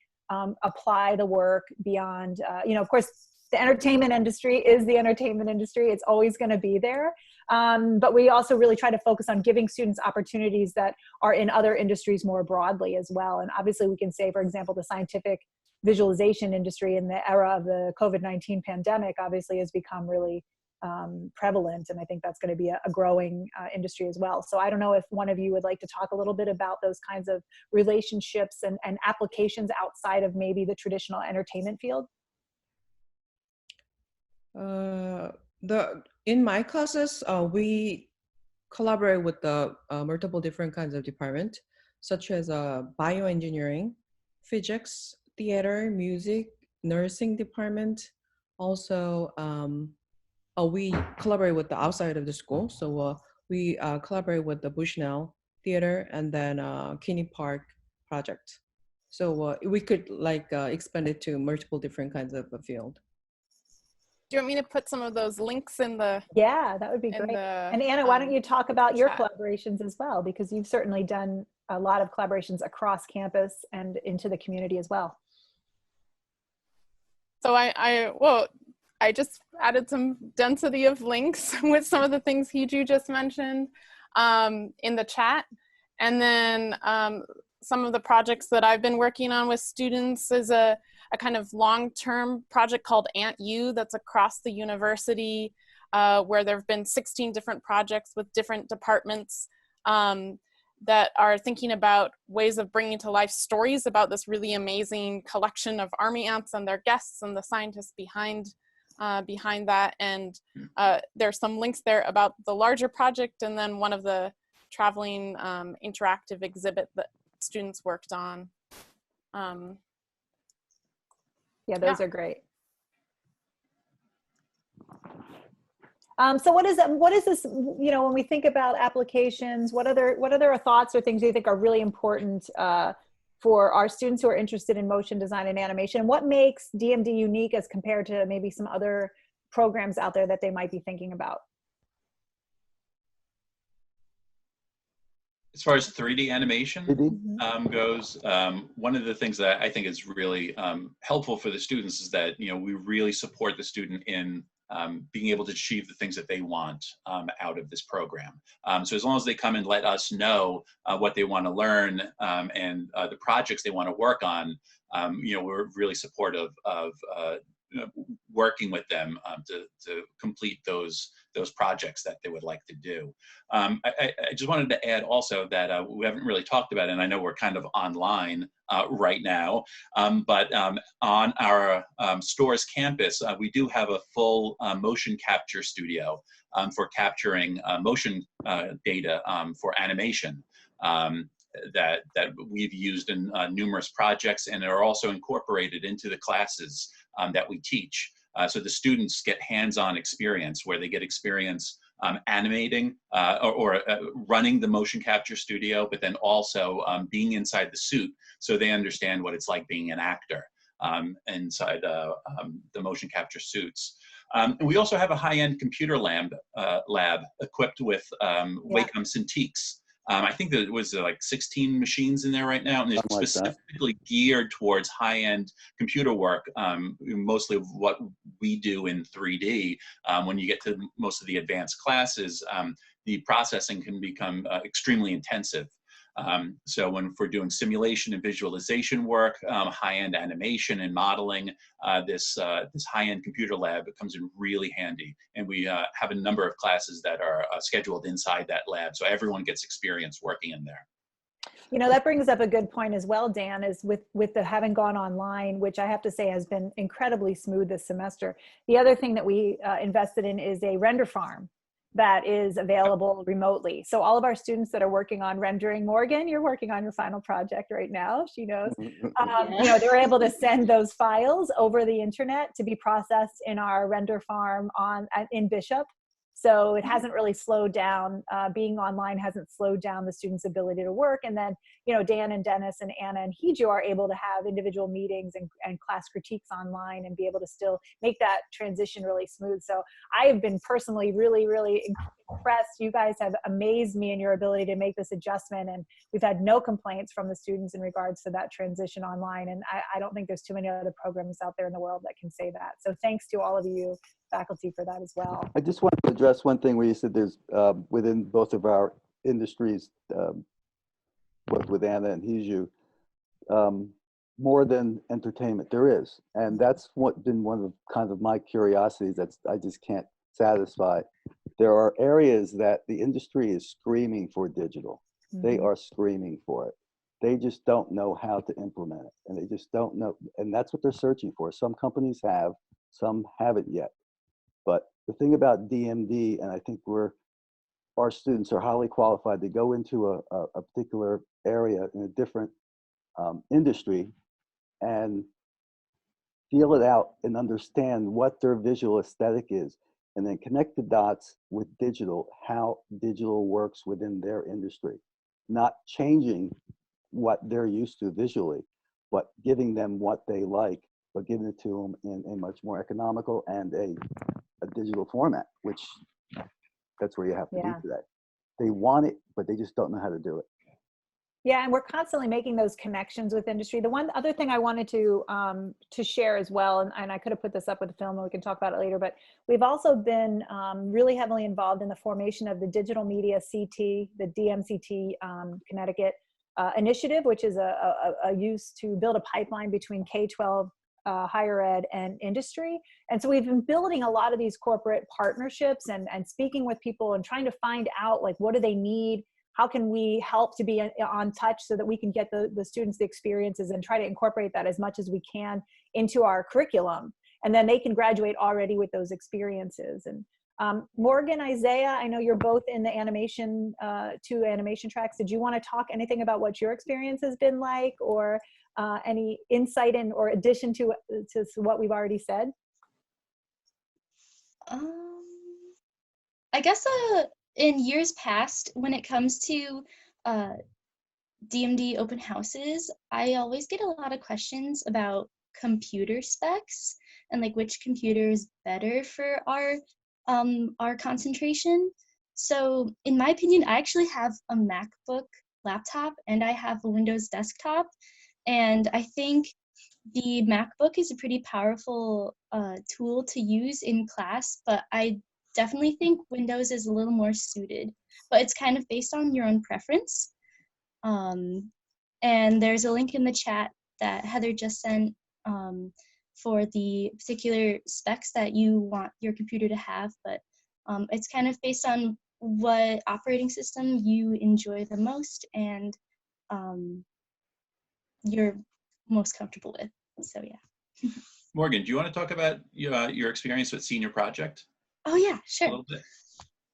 apply the work beyond, you know, of course, the entertainment industry is the entertainment industry. It's always going to be there. But we also really try to focus on giving students opportunities that are in other industries more broadly as well. And obviously we can say, for example, the scientific visualization industry in the era of the COVID-19 pandemic obviously has become really prevalent. And I think that's going to be a growing industry as well. So I don't know if one of you would like to talk a little bit about those kinds of relationships and applications outside of maybe the traditional entertainment field. In my classes, we collaborate with the multiple different kinds of department, such as bioengineering, physics, theater, music, nursing department. Also, we collaborate with the outside of the school. So we collaborate with the Bushnell Theater and then Kinney Park project. So we could like expand it to multiple different kinds of a field. Do you want me to put some of those links in the? Yeah, that would be great. And Anna, why don't you talk about your collaborations as well? Because you've certainly done a lot of collaborations across campus and into the community as well. So I just added some density of links with some of the things Hiju just mentioned in the chat. And then some of the projects that I've been working on with students is a kind of long-term project called Ant U that's across the university where there have been 16 different projects with different departments that are thinking about ways of bringing to life stories about this really amazing collection of army ants and their guests and the scientists behind that. And there's some links there about the larger project and then one of the traveling interactive exhibit that students worked on. Yeah, those are great. So what is this, you know, when we think about applications, what other thoughts or things do you think are really important for our students who are interested in motion design and animation? And what makes DMD unique as compared to maybe some other programs out there that they might be thinking about? As far as 3D animation goes, one of the things that I think is really helpful for the students is that, you know, we really support the student in being able to achieve the things that they want out of this program. So as long as they come and let us know what they want to learn and the projects they want to work on, you know, we're really supportive of working with them to complete those projects that they would like to do. I just wanted to add also that we haven't really talked about it, and I know we're kind of online right now, but on our Storrs campus, we do have a full motion capture studio for capturing motion data for animation. That we've used in numerous projects and are also incorporated into the classes that we teach. So the students get hands-on experience where they get experience animating or running the motion capture studio, but then also being inside the suit so they understand what it's like being an actor inside the motion capture suits. And we also have a high-end computer lab equipped with Wacom Cintiqs. I think that it was like 16 machines in there right now, and they're specifically geared towards high-end computer work, mostly of what we do in 3D. When you get to most of the advanced classes, the processing can become extremely intensive. So when we're doing simulation and visualization work, high-end animation and modeling, this high-end computer lab, it comes in really handy. And we have a number of classes that are scheduled inside that lab, so everyone gets experience working in there. You know, that brings up a good point as well, Dan, is with the having gone online, which I have to say has been incredibly smooth this semester. The other thing that we invested in is a render farm that is available remotely. So all of our students that are working on rendering, Morgan, you're working on your final project right now, she knows. You know, they're able to send those files over the internet to be processed in our render farm in Bishop. So it hasn't really slowed down, being online hasn't slowed down the students' ability to work. And then, you know, Dan and Dennis and Anna and Hiju are able to have individual meetings and class critiques online and be able to still make that transition really smooth. So I have been personally really, really impressed. You guys have amazed me in your ability to make this adjustment. And we've had no complaints from the students in regards to that transition online. And I don't think there's too many other programs out there in the world that can say that. So thanks to all of you faculty for that as well. I just want to address one thing where you said there's within both of our industries, both with Anna and Hiju, more than entertainment. There is, and that's been one of kind of my curiosities that I just can't satisfy. There are areas that the industry is screaming for digital. They are screaming for it. They just don't know how to implement it, and they just don't know, and that's what they're searching for. Some companies have, some haven't yet. But the thing about DMD, and I think our students are highly qualified to go into a particular area in a different industry and feel it out and understand what their visual aesthetic is, and then connect the dots with digital, how digital works within their industry. Not changing what they're used to visually, but giving them what they like, but giving it to them in a much more economical and a digital format, which that's where you have to be today. They want it, but they just don't know how to do it. Yeah, and we're constantly making those connections with industry. The one other thing I wanted to share as well, and I could have put this up with the film and we can talk about it later, but we've also been really heavily involved in the formation of the Digital Media CT, the DMCT Connecticut initiative, which is a use to build a pipeline between K-12 higher ed and industry. And so we've been building a lot of these corporate partnerships and speaking with people and trying to find out, like, what do they need? How can we help to be on touch so that we can get the students the experiences and try to incorporate that as much as we can into our curriculum. And then they can graduate already with those experiences. And Morgan, Isaiah, I know you're both in the animation, 2 animation tracks. Did you want to talk anything about what your experience has been like, or any insight in or addition to what we've already said? I guess in years past, when it comes to DMD open houses, I always get a lot of questions about computer specs and like which computer is better for our concentration. So in my opinion, I actually have a MacBook laptop and I have a Windows desktop. And I think the MacBook is a pretty powerful tool to use in class, but I definitely think Windows is a little more suited, but it's kind of based on your own preference. And there's a link in the chat that Heather just sent for the particular specs that you want your computer to have, but it's kind of based on what operating system you enjoy the most and you're most comfortable with. So yeah. Morgan, do you want to talk about your experience with senior project? Oh yeah, sure. A little bit.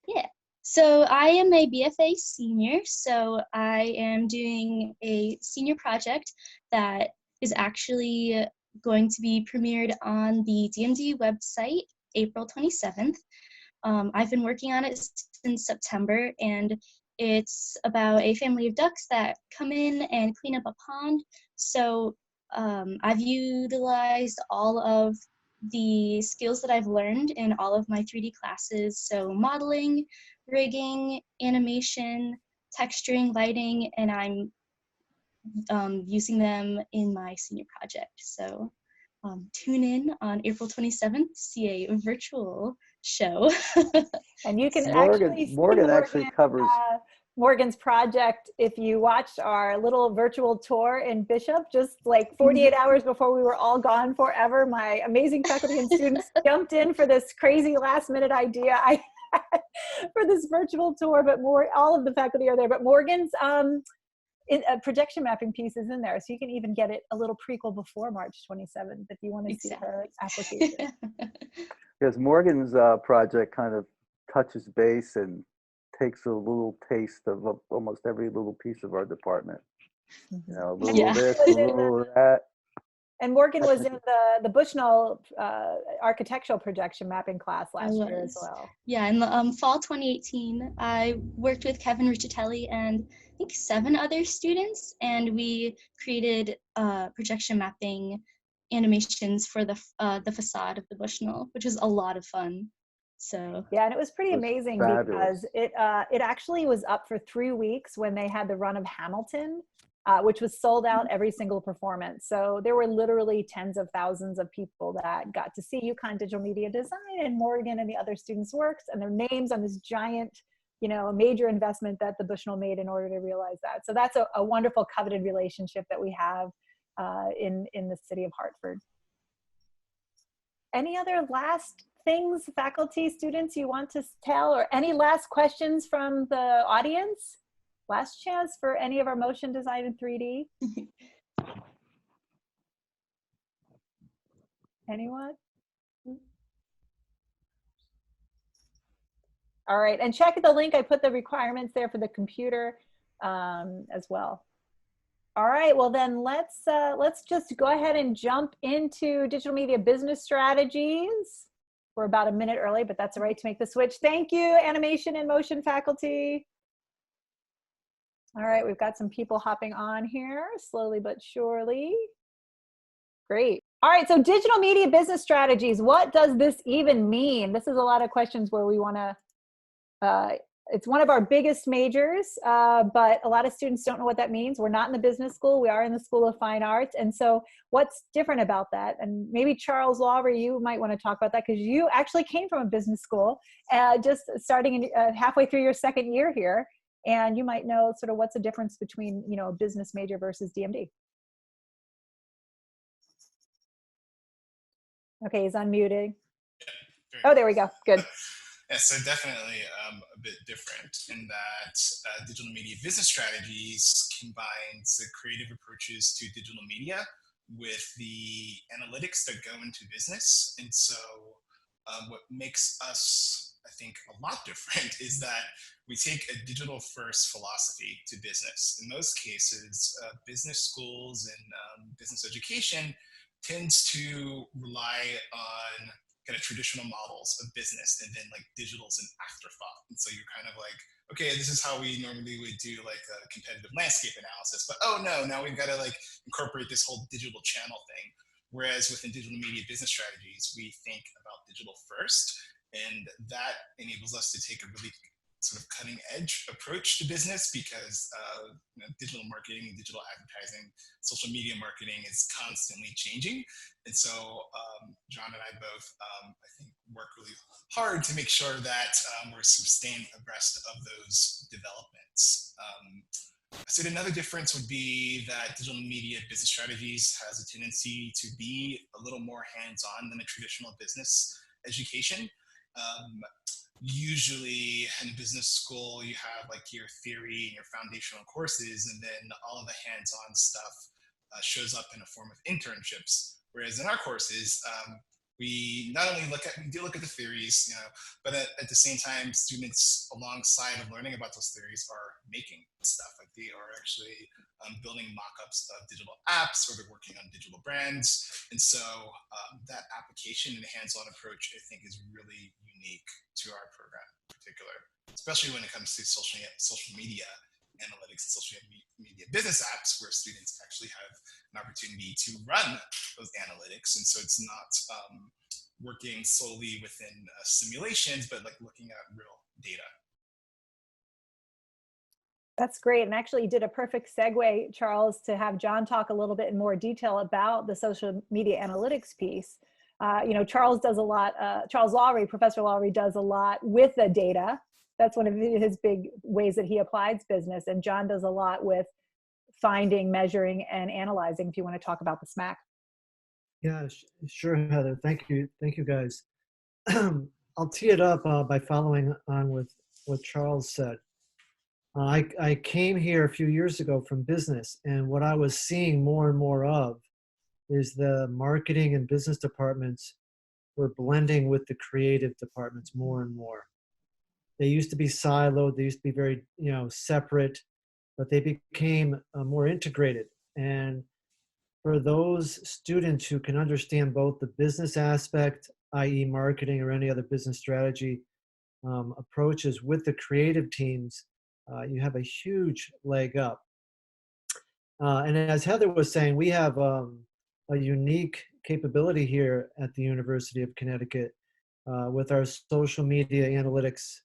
Yeah. So I am a BFA senior, so I am doing a senior project that is actually going to be premiered on the DMD website April 27th. I've been working on it since September, and it's about a family of ducks that come in and clean up a pond. So I've utilized all of the skills that I've learned in all of my 3D classes. So modeling, rigging, animation, texturing, lighting, and I'm using them in my senior project. So tune in on April 27th to see a virtual show. And you can Morgan actually covers. Morgan's project, if you watched our little virtual tour in Bishop, just like 48 hours before we were all gone forever, my amazing faculty and students jumped in for this crazy last minute idea I had for this virtual tour, but all of the faculty are there, but Morgan's projection mapping piece is in there. So you can even get it a little prequel before March 27th if you want to see her application. Because Morgan's project kind of touches base and takes a little taste of almost every little piece of our department. You know, a little of this, a little of that. And Morgan was in the Bushnell architectural projection mapping class last year as well. Yeah, in the fall 2018, I worked with Kevin Riccitelli and I think 7 other students, and we created projection mapping animations for the facade of the Bushnell, which was a lot of fun. So yeah, and it was pretty amazing because it actually was up for 3 weeks when they had the run of Hamilton, which was sold out every single performance. So there were literally tens of thousands of people that got to see UConn Digital Media Design and Morgan and the other students' works and their names on this giant, you know, major investment that the Bushnell made in order to realize that. So that's a wonderful coveted relationship that we have in the city of Hartford. Any other last things, faculty, students, you want to tell, or any last questions from the audience? Last chance for any of our motion design in 3D. Anyone? All right, and check the link. I put the requirements there for the computer as well. All right, well then let's just go ahead and jump into digital media business strategies. We're about a minute early, but that's all right to make the switch. Thank you, animation and motion faculty. All right, we've got some people hopping on here, slowly but surely. Great. All right, so digital media business strategies, what does this even mean? This is a lot of questions where we want to, it's one of our biggest majors, but a lot of students don't know what that means. We're not in the business school, we are in the School of Fine Arts. And so what's different about that? And maybe Charles Lawry, you might want to talk about that because you actually came from a business school, just starting in, halfway through your second year here. And you might know sort of what's the difference between, you know, a business major versus DMD. Okay, he's unmuted. Oh, there we go. Good. Yeah, so definitely a bit different in that digital media business strategies combines the creative approaches to digital media with the analytics that go into business. And so what makes us, I think, a lot different is that we take a digital first philosophy to business. In most cases, business schools and business education tends to rely on kind of traditional models of business, and then like digital's an afterthought. And so you're kind of like, okay, this is how we normally would do like a competitive landscape analysis, but oh no, now we've got to like incorporate this whole digital channel thing. Whereas within digital media business strategies, we think about digital first, and that enables us to take a really sort of cutting edge approach to business because you know, digital marketing, digital advertising, social media marketing is constantly changing. And so John and I both, I think, work really hard to make sure that we're staying abreast of those developments. So another difference would be that digital media business strategies has a tendency to be a little more hands-on than a traditional business education. Usually in business school, you have like your theory and your foundational courses, and then all of the hands-on stuff shows up in a form of internships. Whereas in our courses, we not only do look at the theories, you know, but at the same time, students alongside of learning about those theories are making stuff. Like they are actually building mock-ups of digital apps, or they're working on digital brands. And so that application and hands-on approach, I think, is really unique to our program in particular, especially when it comes to social media analytics and social media business apps, where students actually have an opportunity to run those analytics. And so it's not working solely within simulations, but like looking at real data. That's great. And actually you did a perfect segue, Charles, to have John talk a little bit in more detail about the social media analytics piece. You know, Charles does a lot, Charles Lawry, Professor Lawry does a lot with the data. That's one of his big ways that he applies business. And John does a lot with finding, measuring, and analyzing, if you want to talk about the SMAC. Yeah, sure, Heather. Thank you. Thank you, guys. I'll tee it up by following on with what Charles said. I came here a few years ago from business, and what I was seeing more and more of is the marketing and business departments were blending with the creative departments more and more. They used to be siloed, they used to be very, separate, but they became more integrated. And for those students who can understand both the business aspect, i.e. marketing or any other business strategy approaches with the creative teams, you have a huge leg up. And as Heather was saying, we have a unique capability here at the University of Connecticut with our social media analytics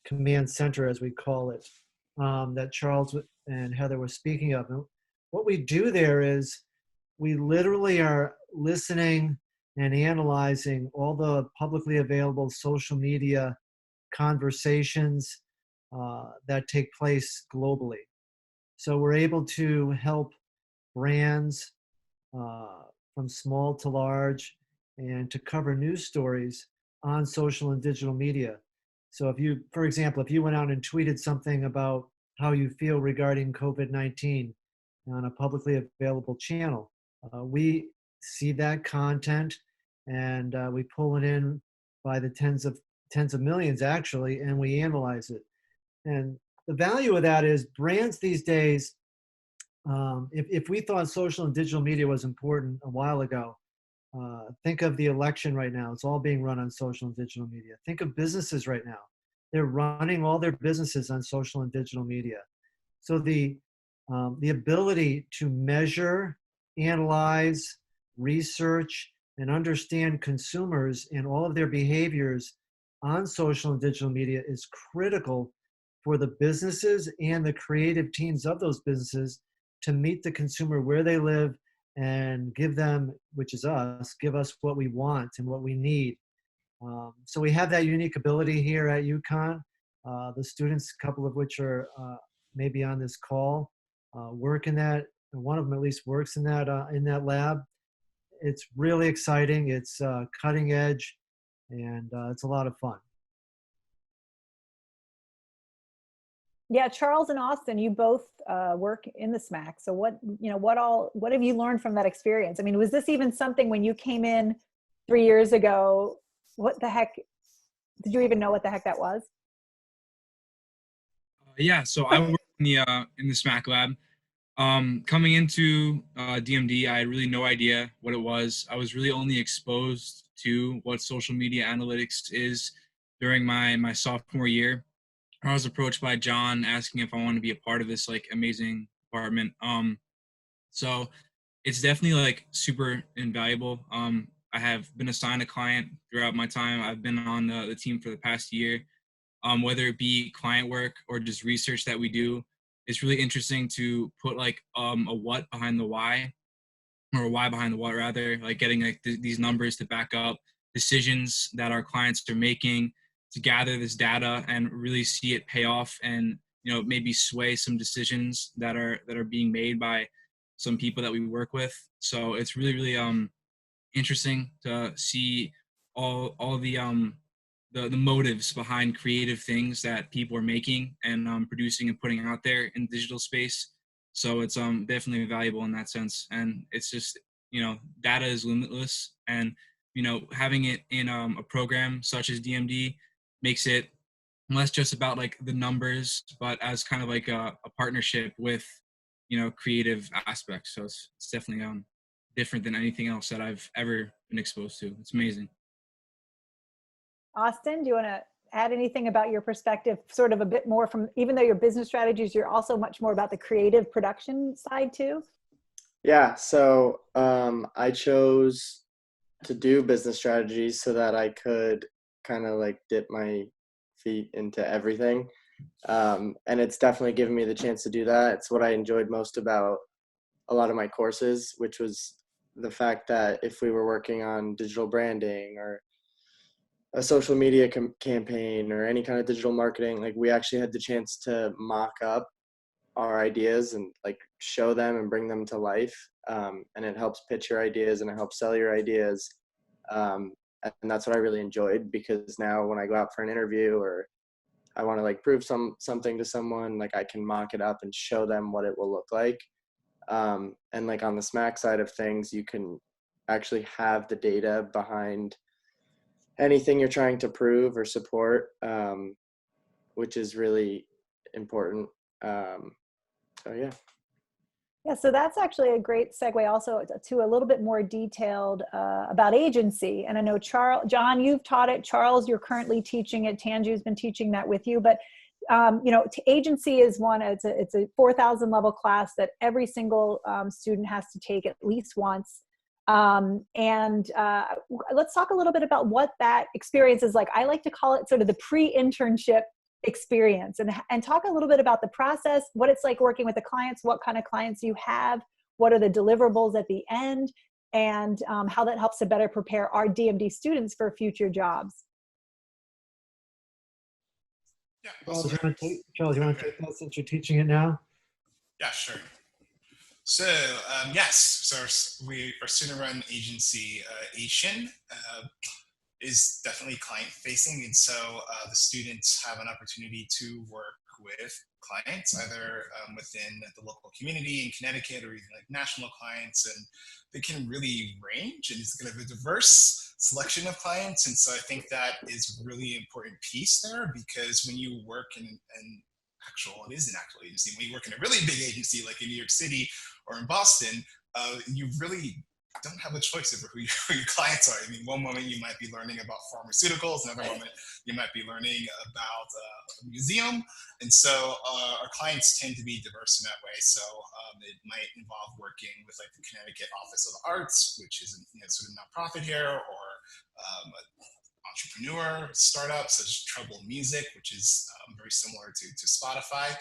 command center, as we call it, that Charles and Heather were speaking of. And what we do there is we literally are listening and analyzing all the publicly available social media conversations that take place globally. So we're able to help brands from small to large and to cover news stories on social and digital media. So if you, for example, if you went out and tweeted something about how you feel regarding COVID-19 on a publicly available channel, we see that content and we pull it in by the tens of millions actually, and we analyze it. And the value of that is brands these days, if we thought social and digital media was important a while ago, think of the election right now. It's all being run on social and digital media. Think of businesses right now. They're running all their businesses on social and digital media. So the ability to measure, analyze, research, and understand consumers and all of their behaviors on social and digital media is critical for the businesses and the creative teams of those businesses to meet the consumer where they live and give them, which is us, give us what we want and what we need. So we have that unique ability here at UConn. The students, a couple of which are maybe on this call, work in that. One of them at least works in that lab. It's really exciting. It's cutting edge, and it's a lot of fun. Yeah, Charles and Austin, you both work in the SMAC. So what have you learned from that experience? I mean, was this even something when you came in 3 years ago? What the heck? Did you even know what the heck that was? Yeah, so I work in the SMAC lab. Coming into DMD, I had really no idea what it was. I was really only exposed to what social media analytics is during my sophomore year. I was approached by John asking if I wanted to be a part of this amazing department. So it's definitely super invaluable. I have been assigned a client throughout my time. I've been on the team for the past year. Whether it be client work or just research that we do, it's really interesting to put a what behind the why, or a why behind the what rather, getting these numbers to back up decisions that our clients are making, to gather this data and really see it pay off, and maybe sway some decisions that are being made by some people that we work with. So it's really interesting to see all the motives behind creative things that people are making and producing and putting out there in digital space. So it's definitely valuable in that sense. And it's just, data is limitless, and having it in a program such as DMD makes it less just about the numbers, but as kind of a partnership with creative aspects. So it's definitely different than anything else that I've ever been exposed to. It's amazing. Austin, do you want to add anything about your perspective, sort of a bit more from, even though your business strategies, you're also much more about the creative production side too? Yeah, so I chose to do business strategies so that I could kind of dip my feet into everything. And it's definitely given me the chance to do that. It's what I enjoyed most about a lot of my courses, which was the fact that if we were working on digital branding or a social media campaign or any kind of digital marketing, like we actually had the chance to mock up our ideas and like show them and bring them to life. And it helps pitch your ideas and it helps sell your ideas. And that's what I really enjoyed, because now when I go out for an interview or I want to like prove something to someone, like I can mock it up and show them what it will look like. And like on the SMAC side of things, you can actually have the data behind anything you're trying to prove or support, which is really important. So yeah. Yeah, so that's actually a great segue also to a little bit more detailed about agency. And I know John, you've taught it. Charles, you're currently teaching it. Tanju's been teaching that with you. But you know, agency is one. It's a 4,000 level class that every single student has to take at least once. Let's talk a little bit about what that experience is like. I like to call it sort of the pre-internship experience, and talk a little bit about the process, what it's like working with the clients, what kind of clients you have, what are the deliverables at the end, and how that helps to better prepare our DMD students for future jobs. Yeah. Charles, you want to take that since you're teaching it now? Yeah, sure. So yes, so our student-run agency, Asian, is definitely client-facing, and so the students have an opportunity to work with clients, either within the local community in Connecticut or even like national clients, and they can really range, and it's kind of a diverse selection of clients. And so I think that is a really important piece there, because when you work in it is an actual agency. When you work in a really big agency like in New York City or in Boston, you really don't have a choice over who your clients are. I mean, one moment you might be learning about pharmaceuticals, another moment you might be learning about a museum. And so our clients tend to be diverse in that way. So it might involve working with like the Connecticut Office of the Arts, which is sort of nonprofit here, or entrepreneur startups such as Trouble Music, which is very similar to Spotify.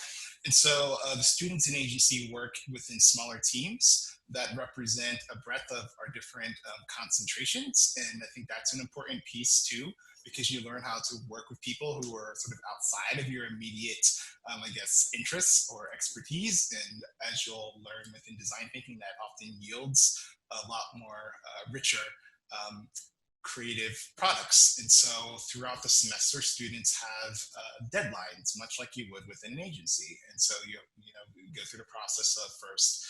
And so the students in agency work within smaller teams that represent a breadth of our different concentrations. And I think that's an important piece too, because you learn how to work with people who are sort of outside of your immediate, I guess, interests or expertise. And as you'll learn within design thinking, that often yields a lot more richer creative products. And so throughout the semester, students have deadlines, much like you would within an agency. And so you go through the process of first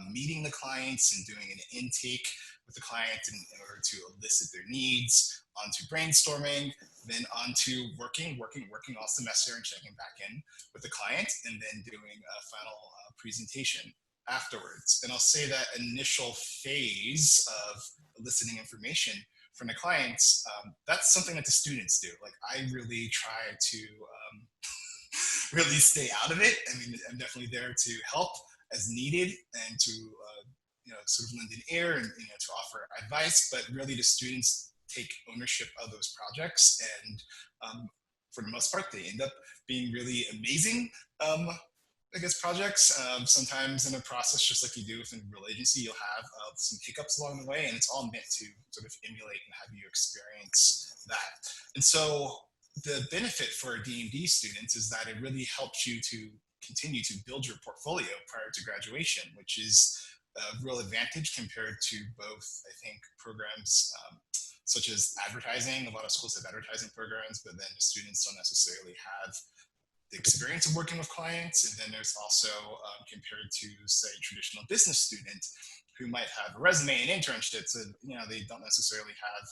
meeting the clients and doing an intake with the client in order to elicit their needs, onto brainstorming, then onto working all semester and checking back in with the client, and then doing a final presentation afterwards. And I'll say that initial phase of eliciting information from the clients, that's something that the students do. Like, I really try to really stay out of it. I mean, I'm definitely there to help as needed and to sort of lend an ear and to offer advice, but really the students take ownership of those projects, and for the most part they end up being really amazing I guess projects. Sometimes in a process, just like you do within a real agency, you'll have some hiccups along the way, and it's all meant to sort of emulate and have you experience that. And so the benefit for DMD students is that it really helps you to continue to build your portfolio prior to graduation, which is a real advantage compared to both, I think, programs such as advertising. A lot of schools have advertising programs, but then the students don't necessarily have the experience of working with clients. And then there's also, compared to, say, traditional business students who might have a resume and internships, and they don't necessarily have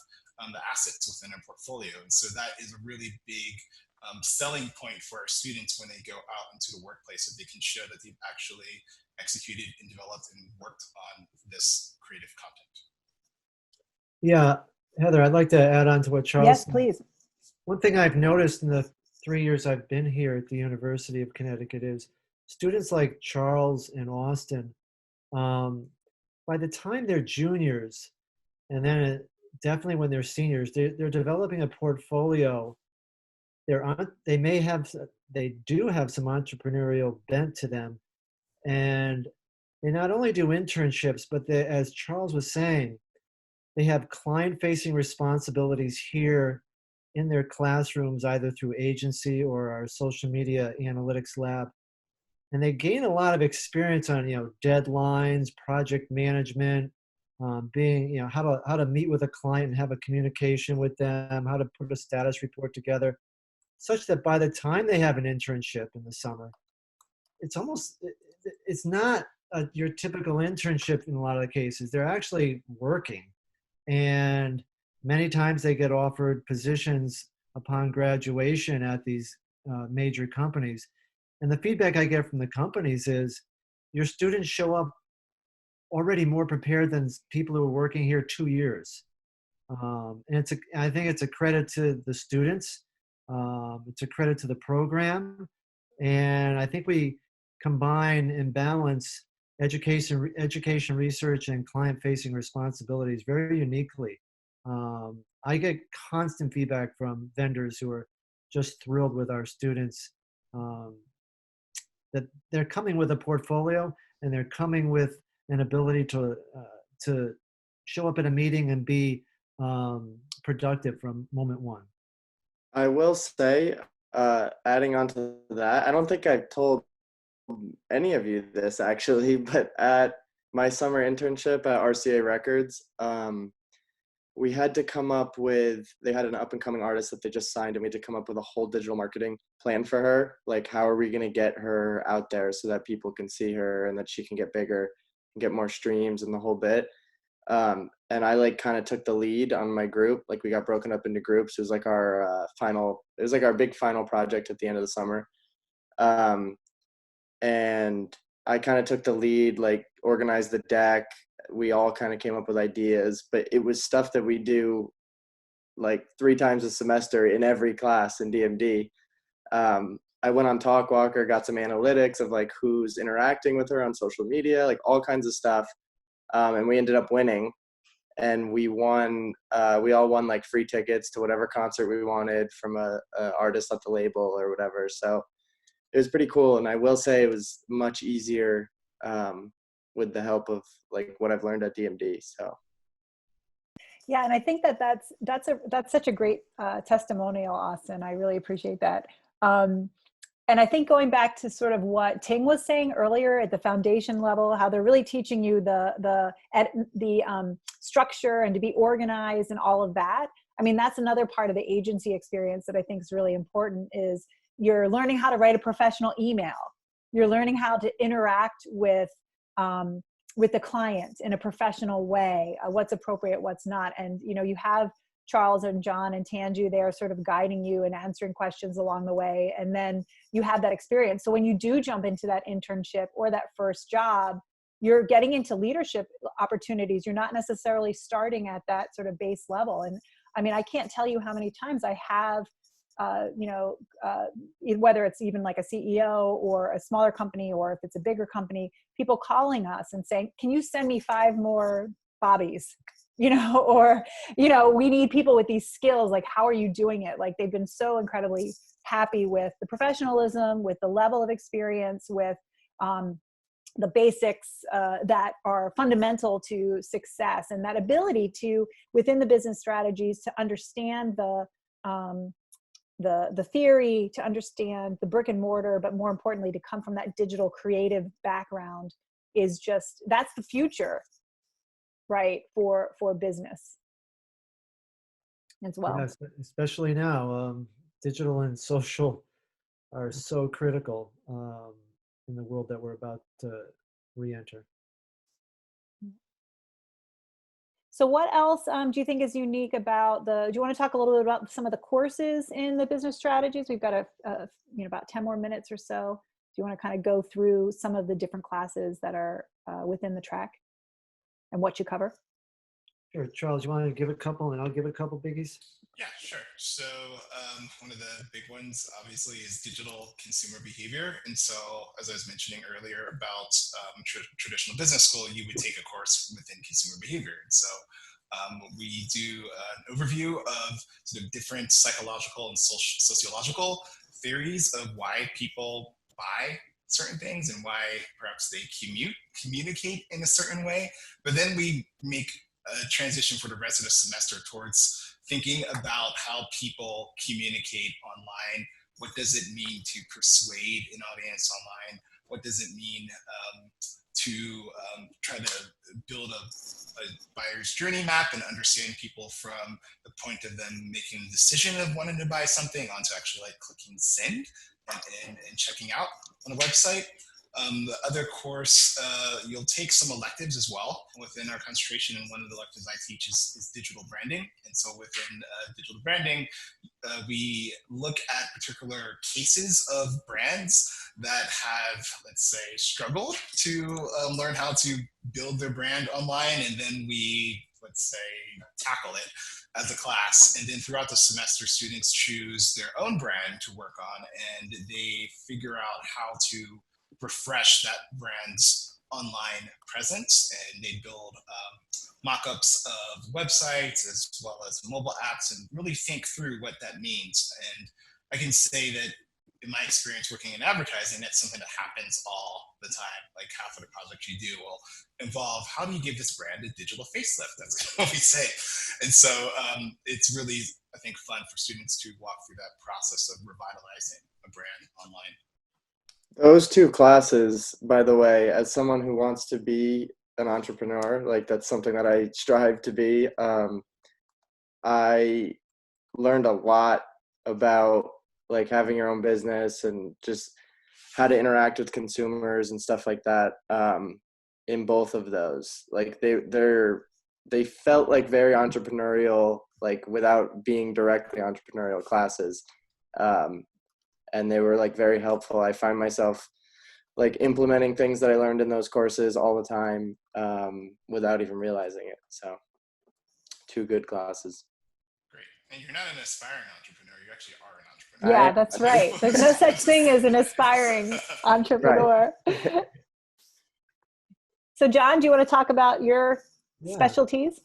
the assets within their portfolio. And so that is a really big selling point for our students when they go out into the workplace, that they can show that they've actually executed and developed and worked on this creative content. Yeah, Heather, I'd like to add on to what Charles said. Yes, please. One thing I've noticed in the 3 years I've been here at the University of Connecticut is students like Charles and Austin, by the time they're juniors, and then definitely when they're seniors, they're developing a portfolio. They do have some entrepreneurial bent to them, and they not only do internships, but they, as Charles was saying, they have client-facing responsibilities here in their classrooms, either through agency or our social media analytics lab. And they gain a lot of experience on, deadlines, project management, being, how to meet with a client and have a communication with them, how to put a status report together, such that by the time they have an internship in the summer, it's not your typical internship in a lot of the cases. They're actually working. And many times they get offered positions upon graduation at these major companies. And the feedback I get from the companies is your students show up already more prepared than people who are working here 2 years. And I think it's a credit to the students. It's a credit to the program. And I think we combine and balance education research and client-facing responsibilities very uniquely. I get constant feedback from vendors who are just thrilled with our students, that they're coming with a portfolio and they're coming with an ability to show up at a meeting and be productive from moment one. I will say, adding on to that, I don't think I've told any of you this actually, but at my summer internship at RCA Records, we had to come up with, they had an up and coming artist that they just signed, and we had to come up with a whole digital marketing plan for her. Like, how are we going to get her out there so that people can see her and that she can get bigger and get more streams and the whole bit. And I kind of took the lead on my group. Like, we got broken up into groups. It was like our our big final project at the end of the summer. And I kind of took the lead, organized the deck. We all kind of came up with ideas, but it was stuff that we do 3 times a semester in every class in DMD. I went on Talkwalker, got some analytics of who's interacting with her on social media, all kinds of stuff. And we ended up winning, and we won. We all won free tickets to whatever concert we wanted from a artist at the label or whatever. So it was pretty cool. And I will say it was much easier with the help of what I've learned at DMD. So. Yeah, and I think that's such a great testimonial, Austin. I really appreciate that. And I think going back to sort of what Ting was saying earlier at the foundation level, how they're really teaching you the structure and to be organized and all of that. I mean, that's another part of the agency experience that I think is really important. Is you're learning how to write a professional email. You're learning how to interact with the client in a professional way, what's appropriate, what's not. And, you have Charles and John and Tanju there sort of guiding you and answering questions along the way. And then you have that experience. So when you do jump into that internship or that first job, you're getting into leadership opportunities. You're not necessarily starting at that sort of base level. And I mean, I can't tell you how many times I have, whether it's even like a CEO or a smaller company, or if it's a bigger company, people calling us and saying, can you send me 5 more Bobbies? Or, we need people with these skills. How are you doing it? They've been so incredibly happy with the professionalism, with the level of experience, with the basics that are fundamental to success, and that ability to, within the business strategies, to understand the theory, to understand the brick and mortar, but more importantly, to come from that digital creative background is that's the future, right, for business as well. Yes, especially now, digital and social are so critical in the world that we're about to re-enter. So what else do you think is unique about do you want to talk a little bit about some of the courses in the business strategies? We've got about 10 more minutes or so. Do you want to kind of go through some of the different classes that are within the track and what you cover? Sure. Charles, you want to give a couple and I'll give a couple biggies? Yeah, sure. So one of the big ones, obviously, is digital consumer behavior. And so, as I was mentioning earlier about traditional business school, you would take a course within consumer behavior. And so we do an overview of sort of different psychological and sociological theories of why people buy certain things and why perhaps they communicate in a certain way. But then we make a transition for the rest of the semester towards thinking about how people communicate online. What does it mean to persuade an audience online? What does it mean to try to build a buyer's journey map and understanding people from the point of them making the decision of wanting to buy something onto actually like clicking send and checking out on the website. The other course, you'll take some electives as well within our concentration, and one of the electives I teach is digital branding. And so within digital branding, we look at particular cases of brands that have, let's say, struggled to learn how to build their brand online, and then we, let's say, tackle it as a class. And then throughout the semester, students choose their own brand to work on, and they figure out how to refresh that brand's online presence, and they build mock-ups of websites as well as mobile apps and really think through what that means. And I can say that in my experience working in advertising, that's something that happens all the time. Like half of the projects you do will involve, how do you give this brand a digital facelift? That's what we say. And so it's really, I think, fun for students to walk through that process of revitalizing a brand online. Those two classes, by the way, as someone who wants to be an entrepreneur, like that's something that I strive to be, I learned a lot about like having your own business and just how to interact with consumers and stuff like that in both of those. Like they felt like very entrepreneurial, like without being directly entrepreneurial classes. And they were like very helpful. I find myself like implementing things that I learned in those courses all the time without even realizing it. So 2 good classes. Great. And you're not an aspiring entrepreneur, you actually are an entrepreneur. Yeah, that's right. There's no such thing as an aspiring entrepreneur. Right. So John, do you want to talk about your specialties?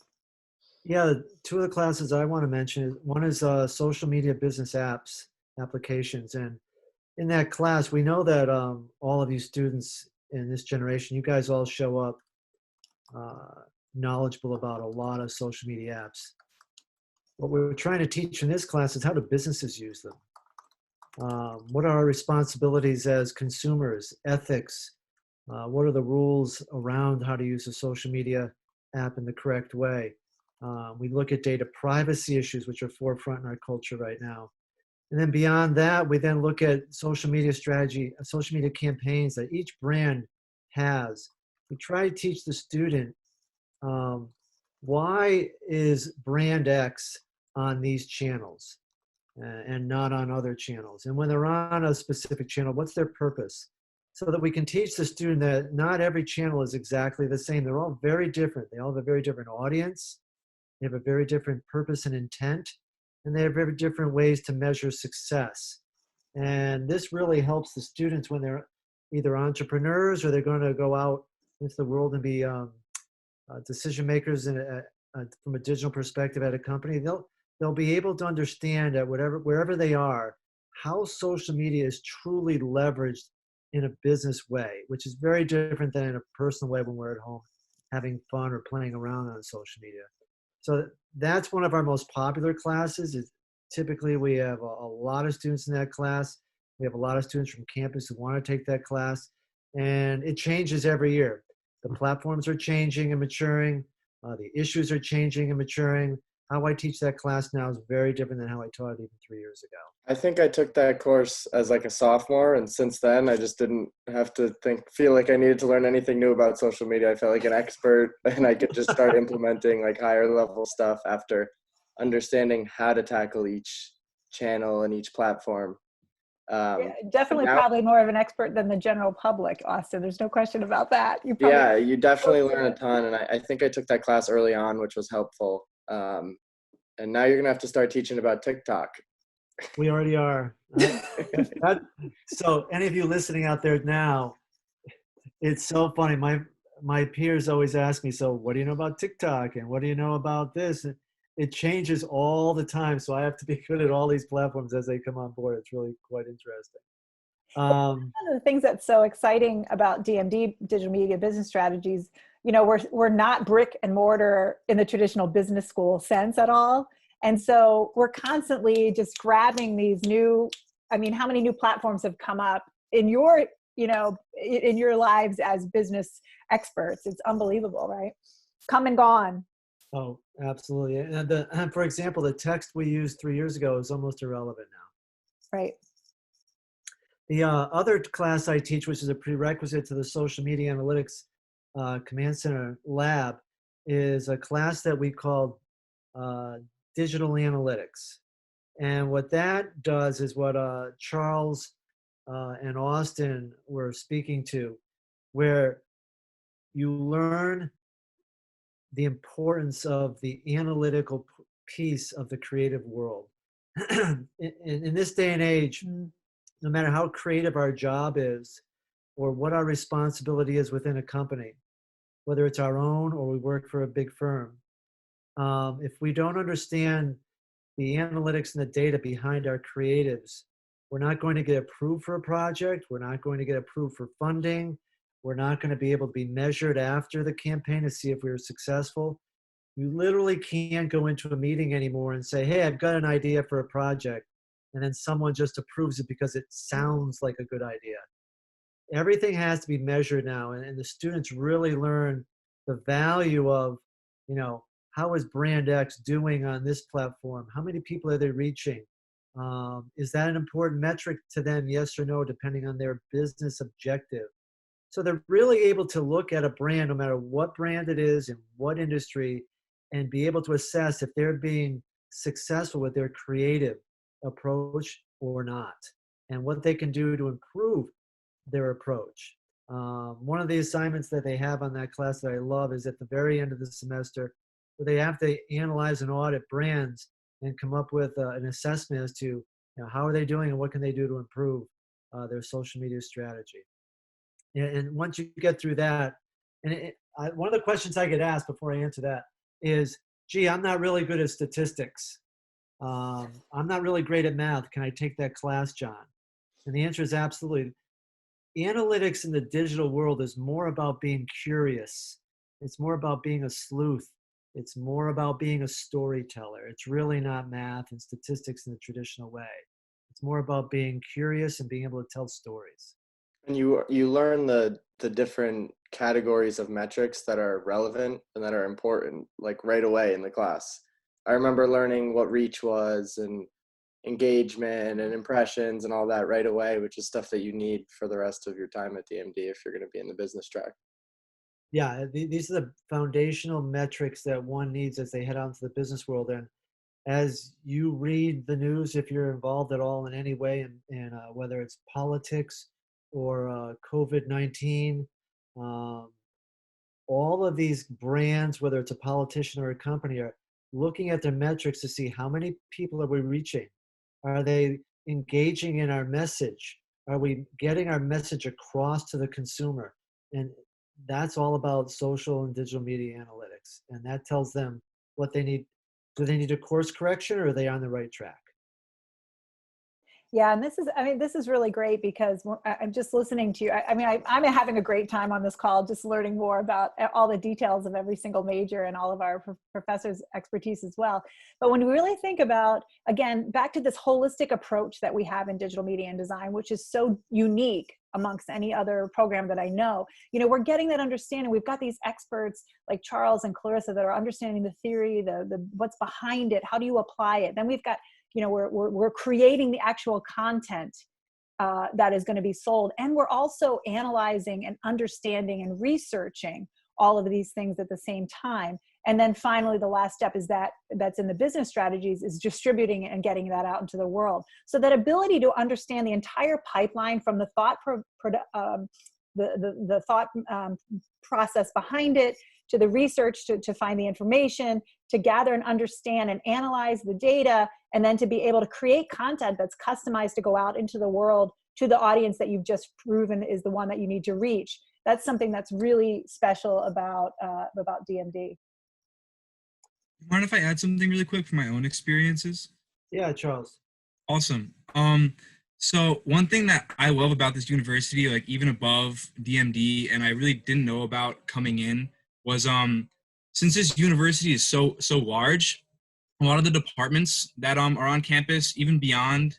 Yeah, 2 of the classes I want to mention, one is social media business apps applications. And in that class, we know that all of you students in this generation, you guys all show up knowledgeable about a lot of social media apps. What we're trying to teach in this class is how do businesses use them? What are our responsibilities as consumers, ethics? What are the rules around how to use a social media app in the correct way? We look at data privacy issues, which are forefront in our culture right now. And then beyond that, we then look at social media strategy, social media campaigns that each brand has. We try to teach the student why is brand X on these channels and not on other channels? And when they're on a specific channel, what's their purpose? So that we can teach the student that not every channel is exactly the same. They're all very different. They all have a very different audience. They have a very different purpose and intent. And they have very different ways to measure success. And this really helps the students when they're either entrepreneurs or they're going to go out into the world and be decision makers from a digital perspective at a company. They'll be able to understand that wherever they are, how social media is truly leveraged in a business way, which is very different than in a personal way when we're at home having fun or playing around on social media. So that's one of our most popular classes. Typically, we have a lot of students in that class. We have a lot of students from campus who want to take that class. And it changes every year. The platforms are changing and maturing. The issues are changing and maturing. How I teach that class now is very different than how I taught it even 3 years ago. I think I took that course as like a sophomore, and since then I just didn't have to feel like I needed to learn anything new about social media. I felt like an expert, and I could just start implementing like higher level stuff after understanding how to tackle each channel and each platform. Definitely probably more of an expert than the general public, Austin. There's no question about that. Yeah, you definitely learn a ton, and I think I took that class early on, which was helpful. And now you're gonna have to start teaching about TikTok. We already are. So any of you listening out there now, it's so funny. My peers always ask me, so what do you know about TikTok? And what do you know about this? And it changes all the time. So I have to be good at all these platforms as they come on board. It's really quite interesting. One of the things that's so exciting about DMD, Digital Media Business Strategies, you know, we're not brick and mortar in the traditional business school sense at all. And so we're constantly just grabbing these new, I mean, how many new platforms have come up in your, you know, in your lives as business experts? It's unbelievable, right? Come and gone. Oh, absolutely. And for example, the text we used 3 years ago is almost irrelevant now. Right. The other class I teach, which is a prerequisite to the social media analytics command center lab, is a class that we call digital analytics. And what that does is what Charles and Austin were speaking to, where you learn the importance of the analytical piece of the creative world. In this day and age, no matter how creative our job is or what our responsibility is within a company, whether it's our own or we work for a big firm, if we don't understand the analytics and the data behind our creatives, we're not going to get approved for a project. We're not going to get approved for funding. We're not going to be able to be measured after the campaign to see if we were successful. You literally can't go into a meeting anymore and say, hey, I've got an idea for a project, and then someone just approves it because it sounds like a good idea. Everything has to be measured now, and the students really learn the value of, you know, how is brand X doing on this platform? How many people are they reaching? Is that an important metric to them, yes or no, depending on their business objective? So they're really able to look at a brand, no matter what brand it is in what industry, and be able to assess if they're being successful with their creative approach or not, and what they can do to improve their approach. One of the assignments that they have on that class that I love is at the very end of the semester, where they have to analyze and audit brands and come up with an assessment as to, you know, how are they doing and what can they do to improve their social media strategy. And once you get through that, and one of the questions I get asked before I answer that is, gee, I'm not really good at statistics. I'm not really great at math. Can I take that class, John? And the answer is absolutely. Analytics in the digital world is more about being curious. It's more about being a sleuth. It's more about being a storyteller. It's really not math and statistics in the traditional way. It's more about being curious and being able to tell stories. And you learn the different categories of metrics that are relevant and that are important, like right away in the class. I remember learning what reach was and engagement and impressions and all that right away, which is stuff that you need for the rest of your time at DMD if you're going to be in the business track. Yeah, these are the foundational metrics that one needs as they head out into the business world. And as you read the news, if you're involved at all in any way, in whether it's politics or COVID-19, all of these brands, whether it's a politician or a company, are looking at their metrics to see how many people are we reaching. Are they engaging in our message? Are we getting our message across to the consumer? And that's all about social and digital media analytics. And that tells them what they need. Do they need a course correction, or are they on the right track? Yeah, and this is really great because I'm just listening to you. I'm having a great time on this call, just learning more about all the details of every single major and all of our professors' expertise as well. But when we really think about, again, back to this holistic approach that we have in digital media and design, which is so unique amongst any other program that I know, you know, we're getting that understanding. We've got these experts like Charles and Clarissa that are understanding the theory, the what's behind it, how do you apply it? Then we've got, you know, we're creating the actual content that is going to be sold. And we're also analyzing and understanding and researching all of these things at the same time. And then finally, the last step is that's in the business strategies is distributing it and getting that out into the world. So that ability to understand the entire pipeline from the thought, the thought process behind it, to the research to find the information, to gather and understand and analyze the data, and then to be able to create content that's customized to go out into the world to the audience that you've just proven is the one that you need to reach. That's something that's really special about DMD. Mind if I add something really quick from my own experiences? Yeah, Charles. Awesome. So one thing that I love about this university, like even above DMD, and I really didn't know about coming in, was since this university is so large, a lot of the departments that are on campus, even beyond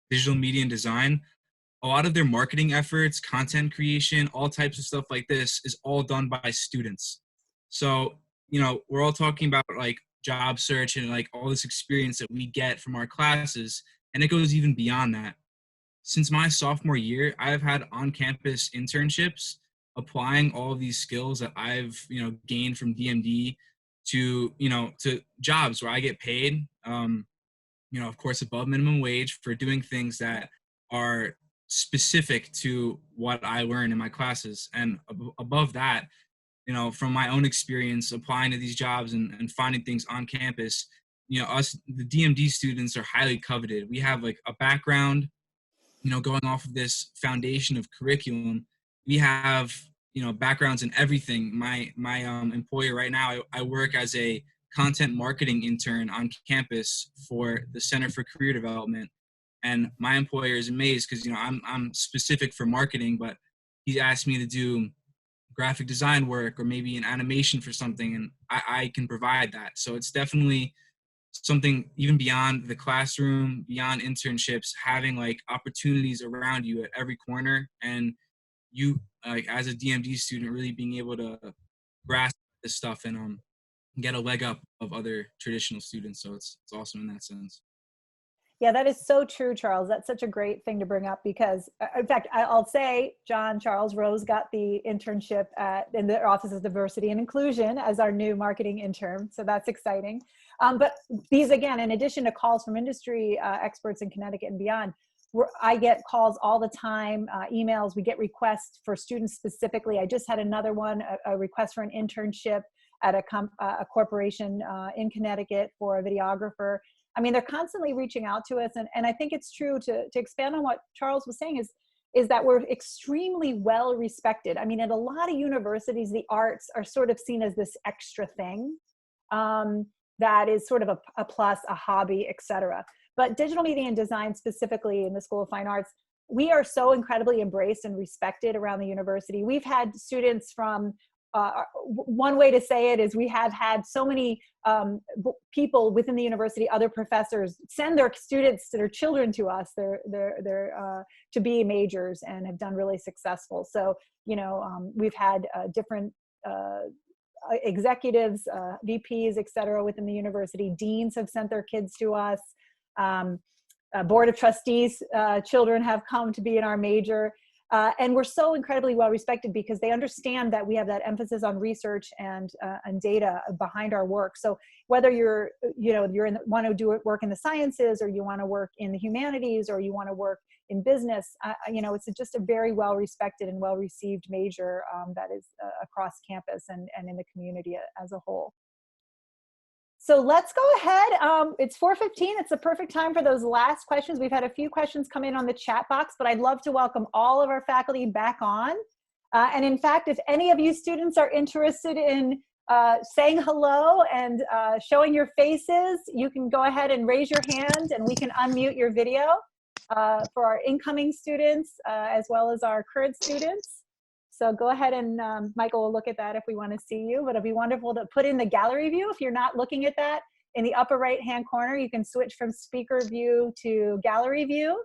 digital media and design, a lot of their marketing efforts, content creation, all types of stuff like this is all done by students. So, you know, we're all talking about like job search and like all this experience that we get from our classes, and it goes even beyond that. Since my sophomore year, I've had on-campus internships applying all of these skills that I've, you know, gained from DMD to, you know, to jobs where I get paid, you know, of course, above minimum wage for doing things that are specific to what I learn in my classes. And above that, you know, from my own experience applying to these jobs and finding things on campus, you know, us, the DMD students are highly coveted. We have like a background, you know, going off of this foundation of curriculum. We have, you know, backgrounds in everything. My employer right now, I work as a content marketing intern on campus for the Center for Career Development. And my employer is amazed because, you know, I'm specific for marketing, but he's asked me to do graphic design work or maybe an animation for something, and I can provide that. So it's definitely something even beyond the classroom, beyond internships, having like opportunities around you at every corner, and you like as a DMD student really being able to grasp this stuff and get a leg up of other traditional students. So it's awesome in that sense. Yeah, that is so true, Charles. That's such a great thing to bring up because, in fact, I'll say Charles Rose got the internship in the Office of Diversity and Inclusion as our new marketing intern. So that's exciting. But these, again, in addition to calls from industry experts in Connecticut and beyond, I get calls all the time, emails. We get requests for students specifically. I just had another one, a request for an internship at a corporation in Connecticut for a videographer. I mean, they're constantly reaching out to us. And I think it's true to expand on what Charles was saying is that we're extremely well respected. I mean, at a lot of universities, the arts are sort of seen as this extra thing that is sort of a plus, a hobby, et cetera. But digital media and design, specifically in the School of Fine Arts, we are so incredibly embraced and respected around the university. We've had students from one way to say it is we have had so many people within the university, other professors, send their students, their children to us, to be majors and have done really successful. So, you know, we've had different executives, VPs, et cetera, within the university. Deans have sent their kids to us. Board of trustees, children have come to be in our major. And we're so incredibly well respected because they understand that we have that emphasis on research and data behind our work. So whether you're want to do work in the sciences, or you want to work in the humanities, or you want to work in business, you know, it's just a very well respected and well received major that is across campus and in the community as a whole. So let's go ahead. It's 4:15. It's the perfect time for those last questions. We've had a few questions come in on the chat box, but I'd love to welcome all of our faculty back on. And in fact, if any of you students are interested in saying hello and showing your faces, you can go ahead and raise your hand and we can unmute your video for our incoming students as well as our current students. So go ahead and Michael will look at that if we want to see you, but it'd be wonderful to put in the gallery view. If you're not looking at that, in the upper right-hand corner, you can switch from speaker view to gallery view.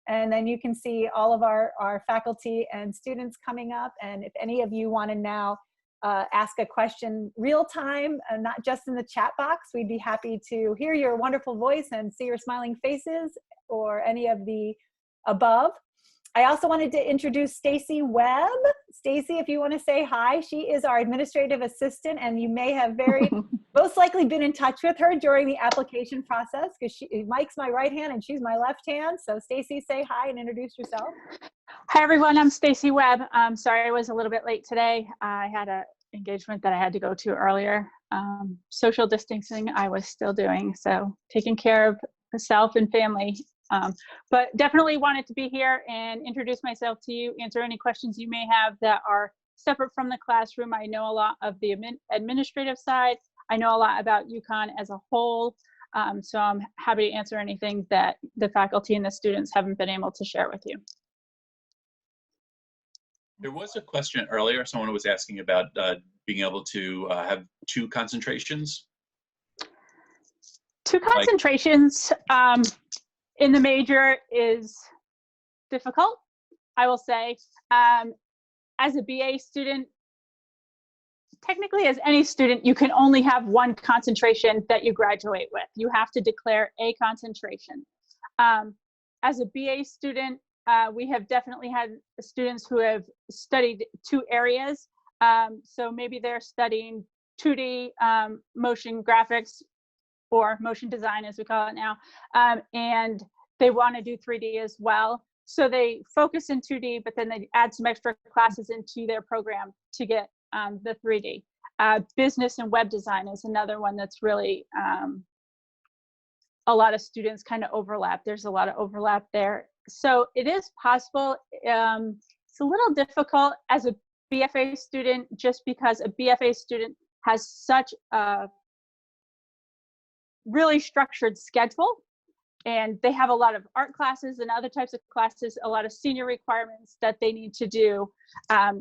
And then you can see all of our faculty and students coming up. And if any of you want to now ask a question real time, not just in the chat box, we'd be happy to hear your wonderful voice and see your smiling faces or any of the above. I also wanted to introduce Stacy Webb. Stacy, if you want to say hi, she is our administrative assistant, and you may have most likely been in touch with her during the application process because Mike's my right hand and she's my left hand. So Stacy, say hi and introduce yourself. Hi everyone, I'm Stacy Webb. Sorry I was a little bit late today. I had an engagement that I had to go to earlier. Social distancing I was still doing, so taking care of myself and family. But definitely wanted to be here and introduce myself to you, answer any questions you may have that are separate from the classroom. I know a lot of the administrative side. I know a lot about UConn as a whole. So I'm happy to answer anything that the faculty and the students haven't been able to share with you. There was a question earlier. Someone was asking about being able to have 2 concentrations? 2 concentrations in the major is difficult, I will say. As a BA student, technically as any student, you can only have 1 concentration that you graduate with. You have to declare a concentration. As a BA student, we have definitely had students who have studied 2 areas. So maybe they're studying 2D motion graphics or motion design, as we call it now, and they want to do 3D as well. So they focus in 2D, but then they add some extra classes into their program to get the 3D. Business and web design is another one that's really a lot of students kind of overlap. There's a lot of overlap there. So it is possible. It's a little difficult as a BFA student, just because a BFA student has such a really structured schedule, and they have a lot of art classes and other types of classes, a lot of senior requirements that they need to do.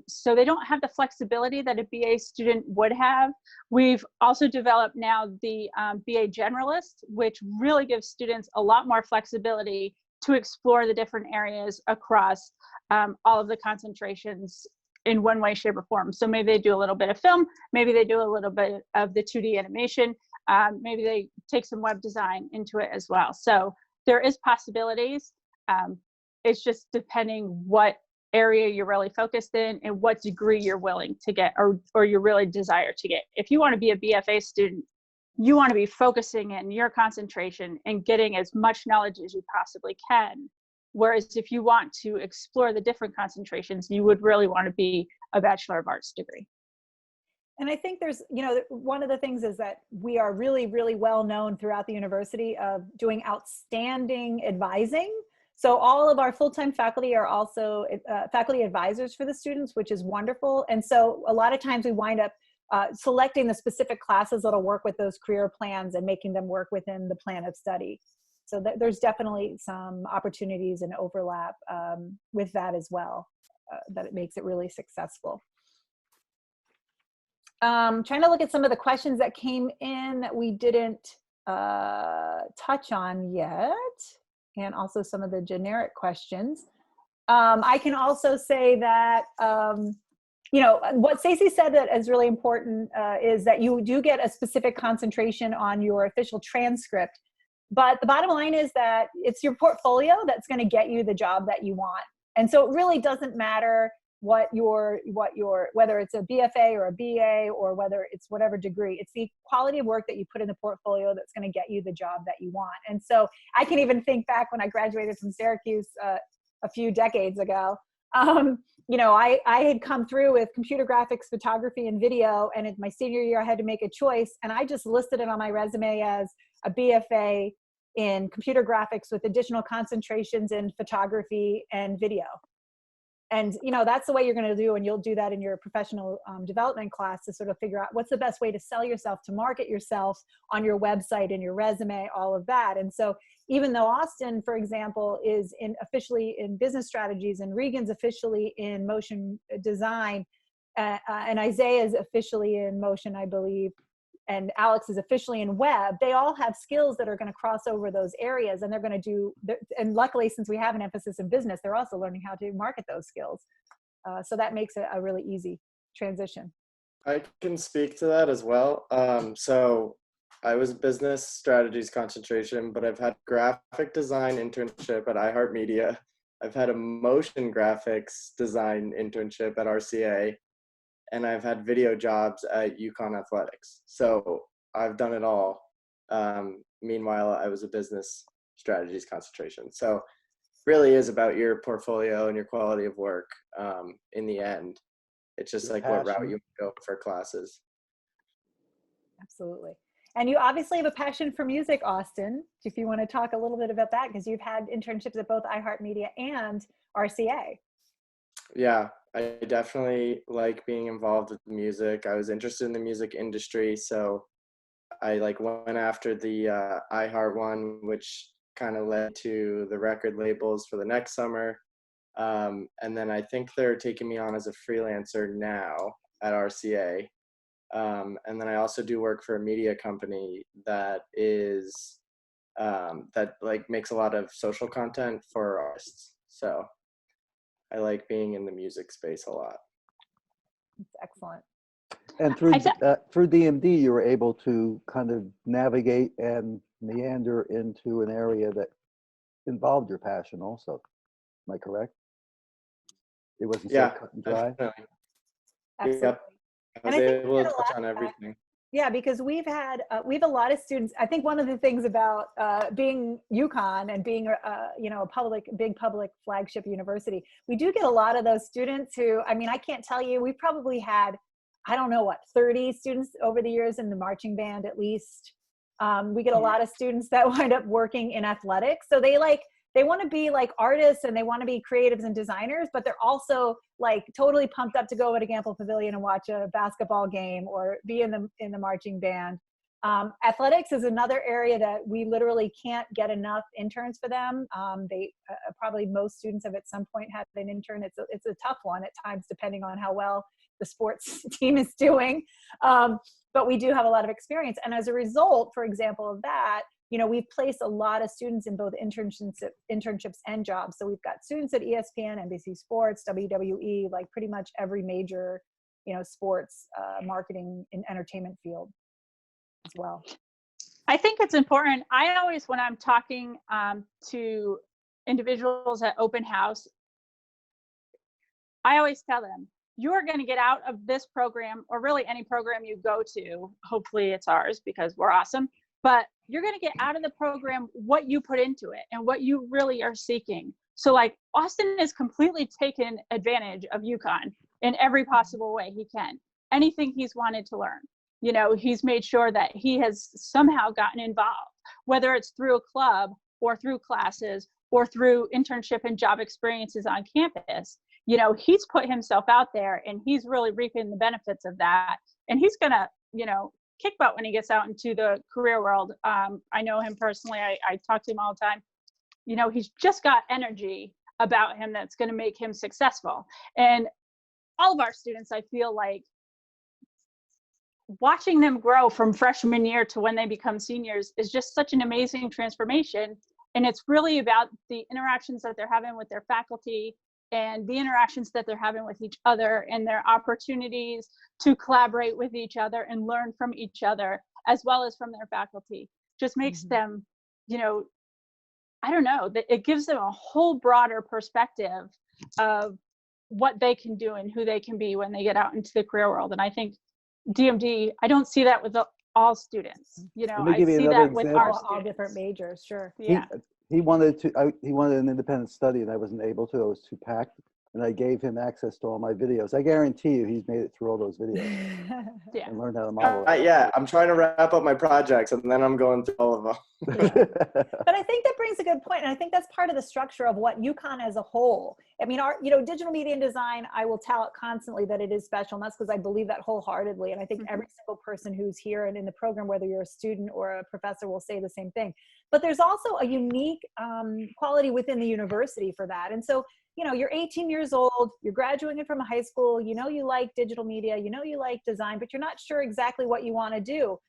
So they don't have the flexibility that a BA student would have. We've also developed now the BA Generalist, which really gives students a lot more flexibility to explore the different areas across all of the concentrations in one way, shape, or form. So maybe they do a little bit of film, maybe they do a little bit of the 2D animation, maybe they take some web design into it as well. So there is possibilities. It's just depending what area you're really focused in and what degree you're willing to get, or you really desire to get. If you want to be a BFA student, you want to be focusing in your concentration and getting as much knowledge as you possibly can. Whereas if you want to explore the different concentrations, you would really want to be a Bachelor of Arts degree. And I think there's, one of the things is that we are really, really well known throughout the university of doing outstanding advising. So all of our full-time faculty are also faculty advisors for the students, which is wonderful. And so a lot of times we wind up selecting the specific classes that'll work with those career plans and making them work within the plan of study. So there's definitely some opportunities and overlap with that as well, that it makes it really successful. Trying to look at some of the questions that came in that we didn't touch on yet, and also some of the generic questions. I can also say that, what Stacey said that is really important is that you do get a specific concentration on your official transcript. But the bottom line is that it's your portfolio that's going to get you the job that you want. And so it really doesn't matter whether it's a BFA or a BA or whether it's whatever degree. It's the quality of work that you put in the portfolio that's going to get you the job that you want. And so I can even think back when I graduated from Syracuse a few decades ago. I had come through with computer graphics, photography, and video, and in my senior year I had to make a choice, and I just listed it on my resume as a BFA in computer graphics with additional concentrations in photography and video. And that's the way you're going to do, and you'll do that in your professional development class to sort of figure out what's the best way to sell yourself, to market yourself on your website and your resume, all of that. And so even though Austin, for example, is officially in business strategies, and Regan's officially in motion design, and Isaiah is officially in motion, I believe, and Alex is officially in web, they all have skills that are going to cross over those areas, and they're going to do, and luckily, since we have an emphasis in business, they're also learning how to market those skills. So that makes it a really easy transition. I can speak to that as well. So I was business strategies concentration, but I've had graphic design internship at iHeartMedia. I've had a motion graphics design internship at RCA, and I've had video jobs at UConn Athletics. So I've done it all. Meanwhile, I was a business strategies concentration. So really is about your portfolio and your quality of work in the end. It's just like what route you go for classes. Absolutely. And you obviously have a passion for music, Austin, if you want to talk a little bit about that, because you've had internships at both iHeartMedia and RCA. Yeah, I definitely like being involved with music. I was interested in the music industry, so I went after the iHeart one, which kind of led to the record labels for the next summer. And then I think they're taking me on as a freelancer now at RCA. And then I also do work for a media company that is that like makes a lot of social content for artists. So I like being in the music space a lot. That's excellent. And through DMD, you were able to kind of navigate and meander into an area that involved your passion also. Am I correct? It wasn't so cut and dry? Definitely. Absolutely. Yep. I was And I think able to touch on everything. Yeah, because we have a lot of students. I think one of the things about being UConn and being a big public flagship university, we do get a lot of those students who, I mean, I can't tell you, we probably had, I don't know what, 30 students over the years in the marching band at least. We get a lot of students that wind up working in athletics. So they want to be like artists and they want to be creatives and designers, but they're also like totally pumped up to go to Gamble Pavilion and watch a basketball game or be in the marching band. Athletics is another area that we literally can't get enough interns for them. Probably most students have at some point had an intern. It's a tough one at times, depending on how well the sports team is doing. But we do have a lot of experience. And as a result, for example, of that, we've placed a lot of students in both internships and jobs. So we've got students at ESPN, NBC Sports, WWE, like pretty much every major, sports, marketing, and entertainment field as well. I think it's important. I always, when I'm talking to individuals at open house, I always tell them, you're going to get out of this program, or really any program you go to, hopefully it's ours because we're awesome, but you're going to get out of the program what you put into it and what you really are seeking. So like Austin has completely taken advantage of UConn in every possible way he can. Anything he's wanted to learn, he's made sure that he has somehow gotten involved, whether it's through a club or through classes or through internship and job experiences on campus. He's put himself out there and he's really reaping the benefits of that. And he's going to, kick butt when he gets out into the career world. I know him personally. I talk to him all the time. He's just got energy about him that's going to make him successful. And all of our students, I feel like watching them grow from freshman year to when they become seniors is just such an amazing transformation. And it's really about the interactions that they're having with their faculty and the interactions that they're having with each other and their opportunities to collaborate with each other and learn from each other, as well as from their faculty. Just makes them, I don't know, it gives them a whole broader perspective of what they can do and who they can be when they get out into the career world. And I think DMD, I don't see that with all students. I see that with all different majors. Sure. Yeah. He wanted an independent study, and I wasn't able to. I was too packed, and I gave him access to all my videos. I guarantee you, he's made it through all those videos and learned how to model. I'm trying to wrap up my projects, and then I'm going through all of them. But I think that brings a good point, and I think that's part of the structure of what UConn as a whole. I mean, our digital media and design, I will tout constantly that it is special, and that's because I believe that wholeheartedly. And I think every single person who's here and in the program, whether you're a student or a professor, will say the same thing. But there's also a unique quality within the university for that. And so, you're 18 years old, you're graduating from high school, you like digital media, you like design, but you're not sure exactly what you want to do.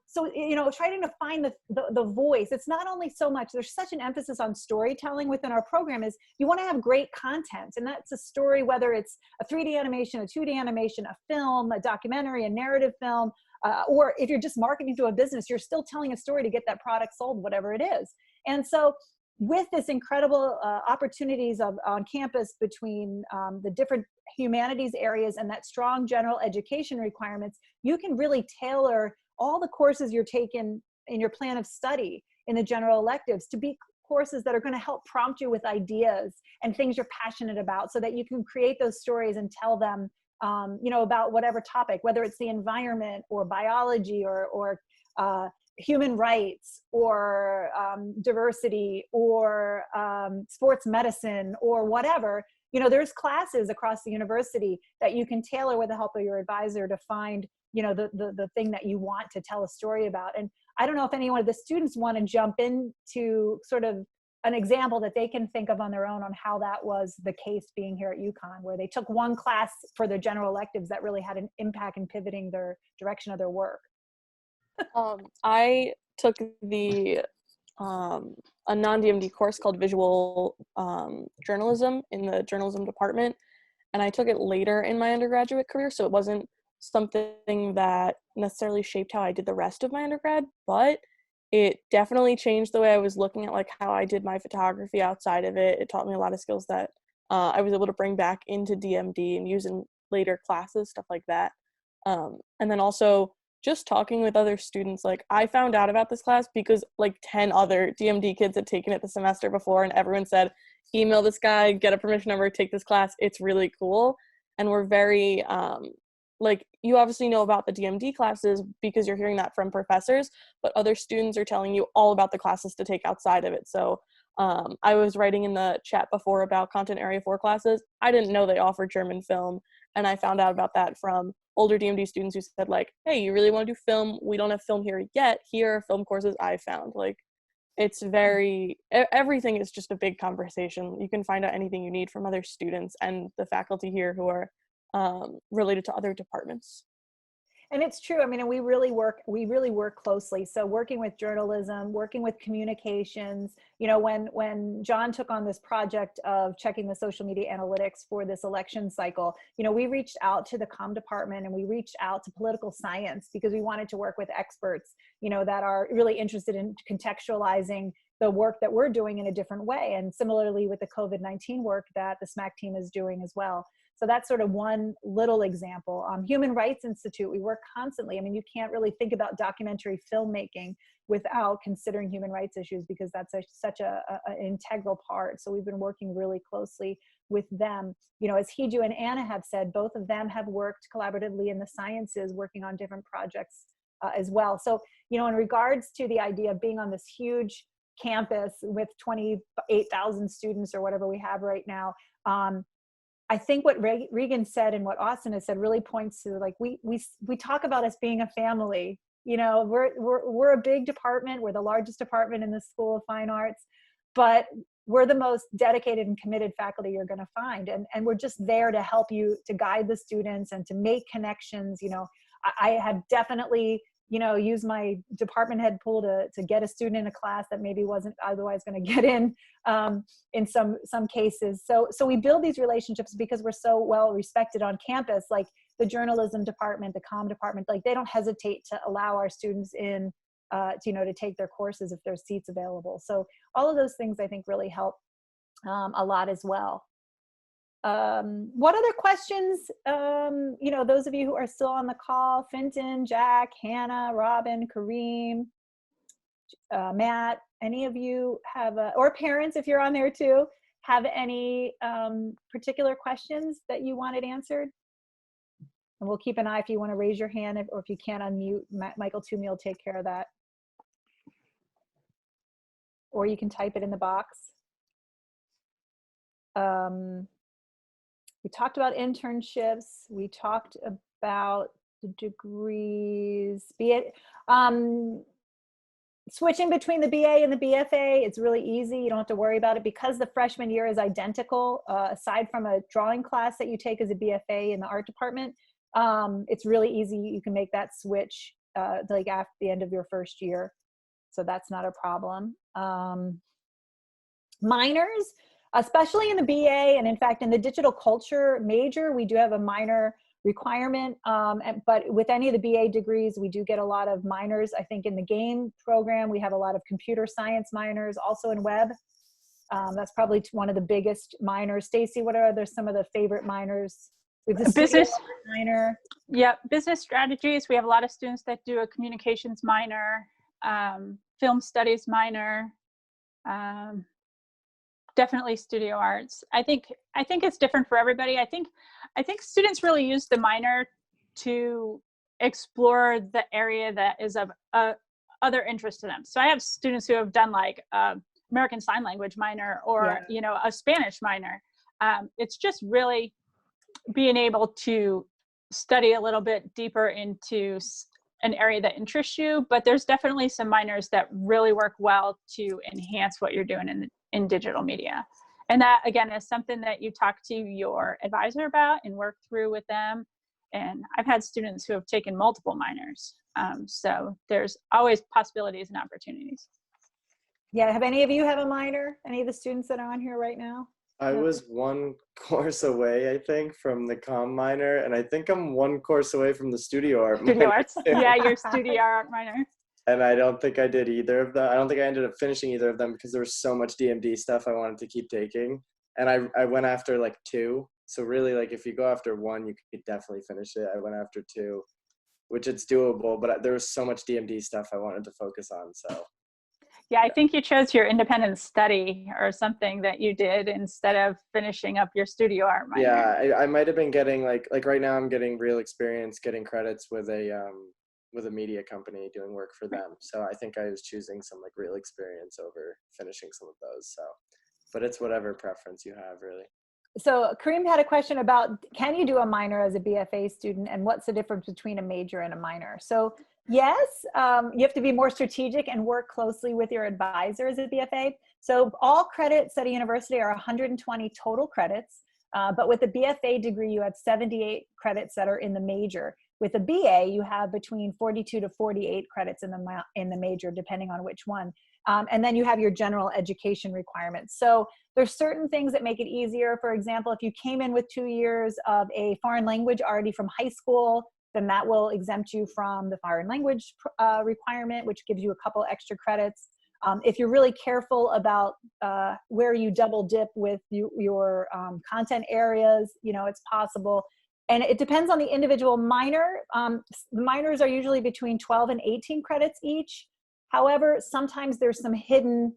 So, trying to find the voice. It's not only so much, there's such an emphasis on storytelling within our program, is you want to have great content. And that's a story, whether it's a 3D animation, a 2D animation, a film, a documentary, a narrative film, or if you're just marketing to a business, you're still telling a story to get that product sold, whatever it is. And so with this incredible opportunities on campus between the different humanities areas and that strong general education requirements, you can really tailor all the courses you're taking in your plan of study in the general electives to be courses that are going to help prompt you with ideas and things you're passionate about, so that you can create those stories and tell them about whatever topic, whether it's the environment or biology or human rights or diversity or sports medicine or whatever. There's classes across the university that you can tailor with the help of your advisor to find the thing that you want to tell a story about. And I don't know if any one of the students want to jump into sort of an example that they can think of on their own on how that was the case being here at UConn, where they took one class for their general electives that really had an impact in pivoting their direction of their work. I took the a non-DMD course called visual journalism in the journalism department, and I took it later in my undergraduate career, so it wasn't something that necessarily shaped how I did the rest of my undergrad, but it definitely changed the way I was looking at like how I did my photography outside of it. It taught me a lot of skills that I was able to bring back into DMD and use in later classes, stuff like that. And then also just talking with other students, like I found out about this class because like 10 other DMD kids had taken it the semester before, and everyone said, email this guy, get a permission number, take this class. It's really cool. And we're very, like, you obviously know about the DMD classes because you're hearing that from professors, but other students are telling you all about the classes to take outside of it. So I was writing in the chat before about Content Area 4 classes. I didn't know they offered German film, and I found out about that from older DMD students who said like, hey, you really want to do film? We don't have film here yet. Here are film courses I found. Like, it's very, everything is just a big conversation. You can find out anything you need from other students and the faculty here who are related to other departments. And it's true. I mean, and we really work closely. So working with journalism, working with communications, you know, when John took on this project of checking the social media analytics for this election cycle, you know, we reached out to the comm department and we reached out to political science because we wanted to work with experts, you know, that are really interested in contextualizing the work that we're doing in a different way. And similarly with the COVID-19 work that the SMAC team is doing as well. So that's sort of one little example. Human Rights Institute, we work constantly. I mean, you can't really think about documentary filmmaking without considering human rights issues because that's such an integral part. So we've been working really closely with them. You know, as Hiju and Anna have said, both of them have worked collaboratively in the sciences, working on different projects as well. So, you know, in regards to the idea of being on this huge campus with 28,000 students or whatever we have right now, I think what Regan said and what Austin has said really points to, like, we talk about us being a family. You know, we're a big department. We're the largest department in the School of Fine Arts, but we're the most dedicated and committed faculty you're going to find. And we're just there to help you, to guide the students and to make connections. You know, I have definitely, you know, use my department head pool to get a student in a class that maybe wasn't otherwise going to get in some cases. So we build these relationships because we're so well respected on campus. Like the journalism department, the comm department, like they don't hesitate to allow our students in, you know, to take their courses if there's seats available. So all of those things I think really help a lot as well. What other questions, you know, those of you who are still on the call, Finton, Jack, Hannah, Robin, Kareem, Matt, any of you have, or parents, if you're on there too, have any particular questions that you wanted answered? And we'll keep an eye if you want to raise your hand, or if you can't unmute, Michael Toomey will take care of that. Or you can type it in the box. We talked about internships. We talked about the degrees. Be it switching between the BA and the BFA, it's really easy. You don't have to worry about it because the freshman year is identical. Aside from a drawing class that you take as a BFA in the art department, it's really easy. You can make that switch like after the end of your first year. So that's not a problem. Minors, especially in the BA, and in fact in the digital culture major, we do have a minor requirement, but with any of the BA degrees, we do get a lot of minors. I think in the game program, we have a lot of computer science minors, also in web. That's probably one of the biggest minors. Stacy, what are some of the favorite minors? Business minor. Yeah, business strategies. We have a lot of students that do a communications minor, film studies minor, definitely studio arts. I think it's different for everybody. I think students really use the minor to explore the area that is of other interest to them. So I have students who have done like American Sign Language minor or you know, a Spanish minor. It's just really being able to study a little bit deeper into an area that interests you, but there's definitely some minors that really work well to enhance what you're doing in digital media. And that, again, is something that you talk to your advisor about and work through with them. And I've had students who have taken multiple minors. So there's always possibilities and opportunities. Yeah, have any of you have a minor? Any of the students that are on here right now? I No. was one course away, I think, from the comm minor, and I think I'm one course away from the studio art Studio minor, arts, too. yeah, your studio art minor. And I don't think I did either of them. I don't think I ended up finishing either of them because there was so much DMD stuff I wanted to keep taking. And I went after like 2. So really, like, if you go after 1, you could definitely finish it. I went after 2, which it's doable, but there was so much DMD stuff I wanted to focus on, so. Yeah, I think you chose your independent study or something that you did instead of finishing up your studio art minor. Yeah, I might have been getting like right now I'm getting real experience getting credits with a media company doing work for them. So I think I was choosing some like real experience over finishing some of those. So, but it's whatever preference you have, really. So Kareem had a question about, can you do a minor as a BFA student, and what's the difference between a major and a minor? So yes, you have to be more strategic and work closely with your advisor as a BFA. So all credits at a university are 120 total credits, but with a BFA degree, you have 78 credits that are in the major. With a BA, you have between 42 to 48 credits in the major, depending on which one. And then you have your general education requirements. So there's certain things that make it easier. For example, if you came in with 2 years of a foreign language already from high school, then that will exempt you from the foreign language requirement, which gives you a couple extra credits. If you're really careful about where you double dip with your content areas, you know, it's possible. And it depends on the individual minor. The minors are usually between 12 and 18 credits each. However, sometimes there's some hidden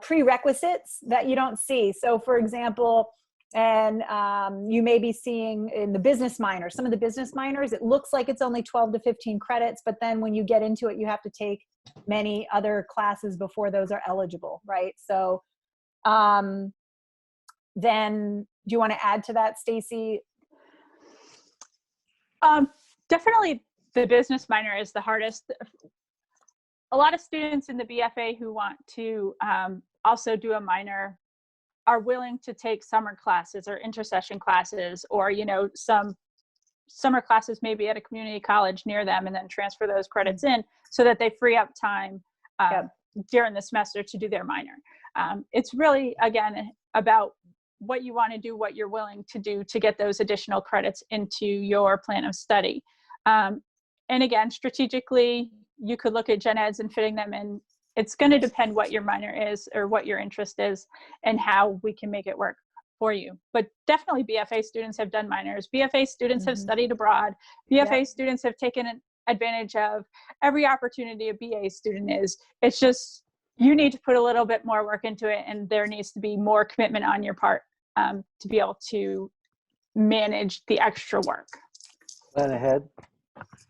prerequisites that you don't see. So for example, and you may be seeing in the business minor, some of the business minors, it looks like it's only 12 to 15 credits, but then when you get into it, you have to take many other classes before those are eligible, right? So then do you want to add to that, Stacy? Definitely the business minor is the hardest. A lot of students in the BFA who want to also do a minor are willing to take summer classes or intersession classes, or, you know, some summer classes maybe at a community college near them, and then transfer those credits in so that they free up time during the semester to do their minor. It's really, again, about what you want to do, what you're willing to do to get those additional credits into your plan of study. And again, strategically, you could look at gen eds and fitting them in. It's going to depend what your minor is or what your interest is and how we can make it work for you. But definitely BFA students have done minors. BFA students have studied abroad. BFA students have taken advantage of every opportunity a BA student is. It's just, you need to put a little bit more work into it, and there needs to be more commitment on your part to be able to manage the extra work. Plan ahead.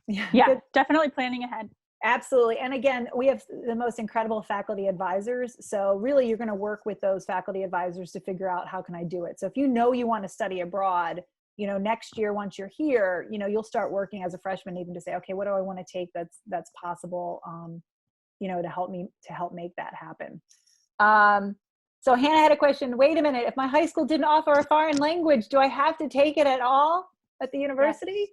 Yeah, definitely planning ahead. Absolutely. And again, we have the most incredible faculty advisors. So really, you're going to work with those faculty advisors to figure out, how can I do it? So if you know you want to study abroad, you know, next year, once you're here, you know, you'll start working as a freshman even to say, okay, what do I want to take that's possible, you know, to help make that happen. So Hannah had a question. Wait a minute, if my high school didn't offer a foreign language, do I have to take it at all at the university?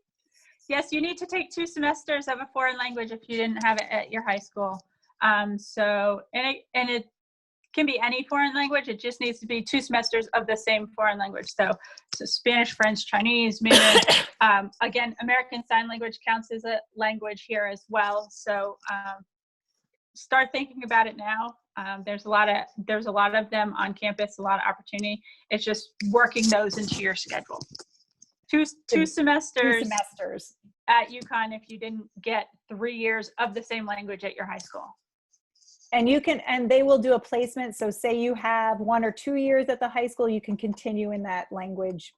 Yes, you need to take 2 semesters of a foreign language if you didn't have it at your high school. So it can be any foreign language. It just needs to be 2 semesters of the same foreign language. So Spanish, French, Chinese, Mandarin. Again, American Sign Language counts as a language here as well. So start thinking about it now. There's a lot of them on campus, a lot of opportunity. It's just working those into your schedule. Two semesters at UConn if you didn't get 3 years of the same language at your high school. And they will do a placement. So say you have 1 or 2 years at the high school, you can continue in that language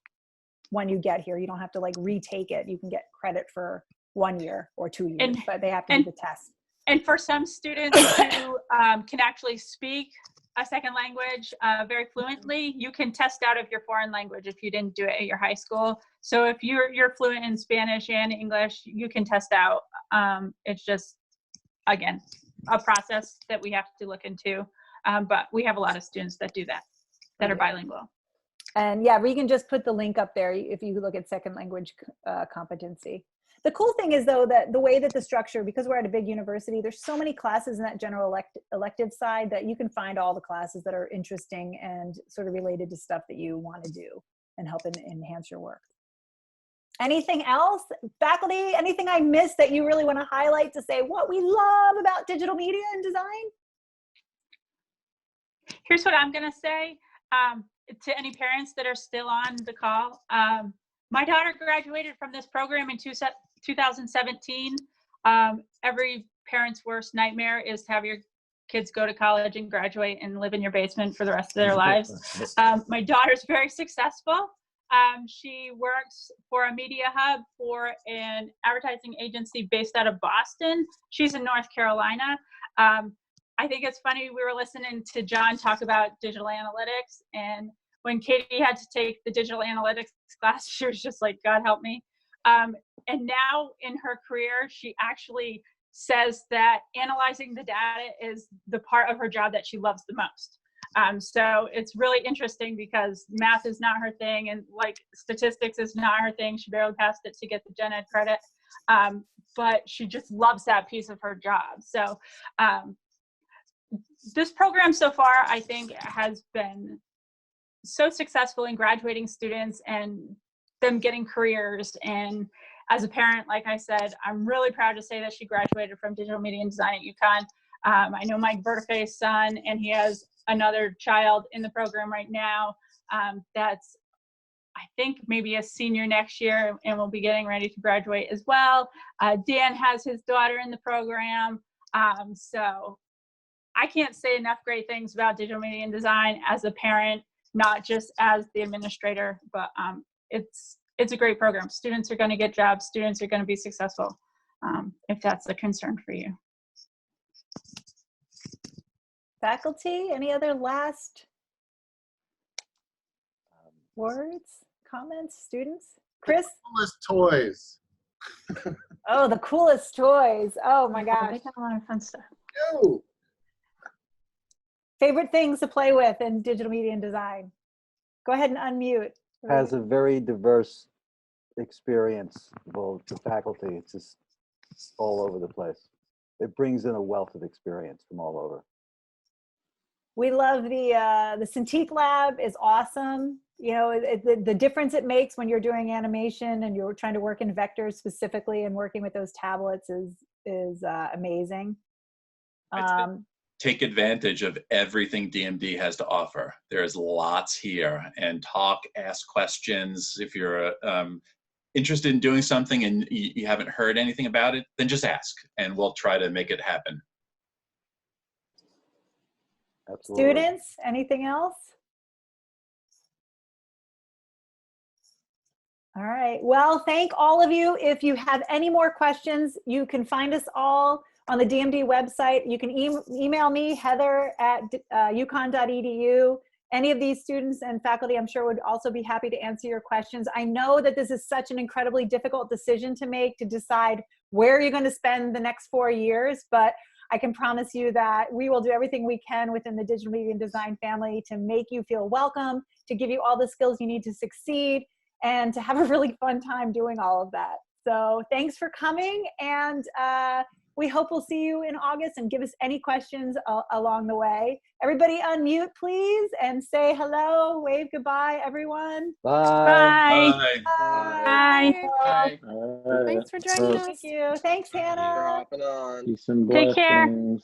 when you get here. You don't have to like retake it. You can get credit for 1 year or 2 years, but they have to do the test. And for some students who can actually speak a second language very fluently, you can test out of your foreign language if you didn't do it at your high school. So if you're fluent in Spanish and English, you can test out. It's just, again, a process that we have to look into. But we have a lot of students that do that, that are bilingual. And yeah, Regan just put the link up there if you look at second language competency. The cool thing is though that the way that the structure, because we're at a big university, there's so many classes in that general elective side that you can find all the classes that are interesting and sort of related to stuff that you want to do and help enhance your work. Anything else? Faculty, anything I missed that you really want to highlight to say what we love about digital media and design? Here's what I'm going to say to any parents that are still on the call. My daughter graduated from this program in 2017. Every parent's worst nightmare is to have your kids go to college and graduate and live in your basement for the rest of their lives. My daughter's very successful. She works for a media hub for an advertising agency based out of Boston. She's in North Carolina. I think it's funny, we were listening to John talk about digital analytics, and when Katie had to take the digital analytics class, she was just like, God help me. And now in her career, she actually says that analyzing the data is the part of her job that she loves the most. So it's really interesting because math is not her thing, and like statistics is not her thing. She barely passed it to get the gen ed credit, but she just loves that piece of her job. So this program so far, I think, has been so successful in graduating students and them getting careers. And as a parent, like I said, I'm really proud to say that she graduated from digital media and design at UConn. I know Mike Vertife's son, and he has another child in the program right now that's, I think, maybe a senior next year and will be getting ready to graduate as well. Dan has his daughter in the program. So I can't say enough great things about digital media and design as a parent, not just as the administrator, but it's a great program. Students are going to get jobs. Students are going to be successful, if that's a concern for you. Faculty, any other last words, comments, students? Chris? Coolest toys. Oh, the coolest toys. Oh my gosh. They got a lot of fun stuff. Yo. Favorite things to play with in digital media and design? Go ahead and unmute. Has a very diverse experience, well, the faculty, it's just all over the place. It brings in a wealth of experience from all over. We love the Cintiq Lab is awesome. You know, the difference it makes when you're doing animation and you're trying to work in vectors specifically and working with those tablets is amazing. Take advantage of everything DMD has to offer. There's lots here, and talk, ask questions. If you're interested in doing something and you haven't heard anything about it, then just ask and we'll try to make it happen. Absolutely. Students, anything else? All right. Well, thank all of you. If you have any more questions, you can find us all on the DMD website. You can email me, heather@uconn.edu. Any of these students and faculty, I'm sure, would also be happy to answer your questions. I know that this is such an incredibly difficult decision to make, to decide where you're going to spend the next 4 years, but I can promise you that we will do everything we can within the digital media and design family to make you feel welcome, to give you all the skills you need to succeed, and to have a really fun time doing all of that. So thanks for coming, and we hope we'll see you in August, and give us any questions along the way. Everybody unmute, please, and say hello, wave goodbye, everyone. Bye. Bye. Bye. Bye. Bye. Thanks for joining us. Thank you. Thanks, Hannah. Dropping on. Peace and Take care. blessings.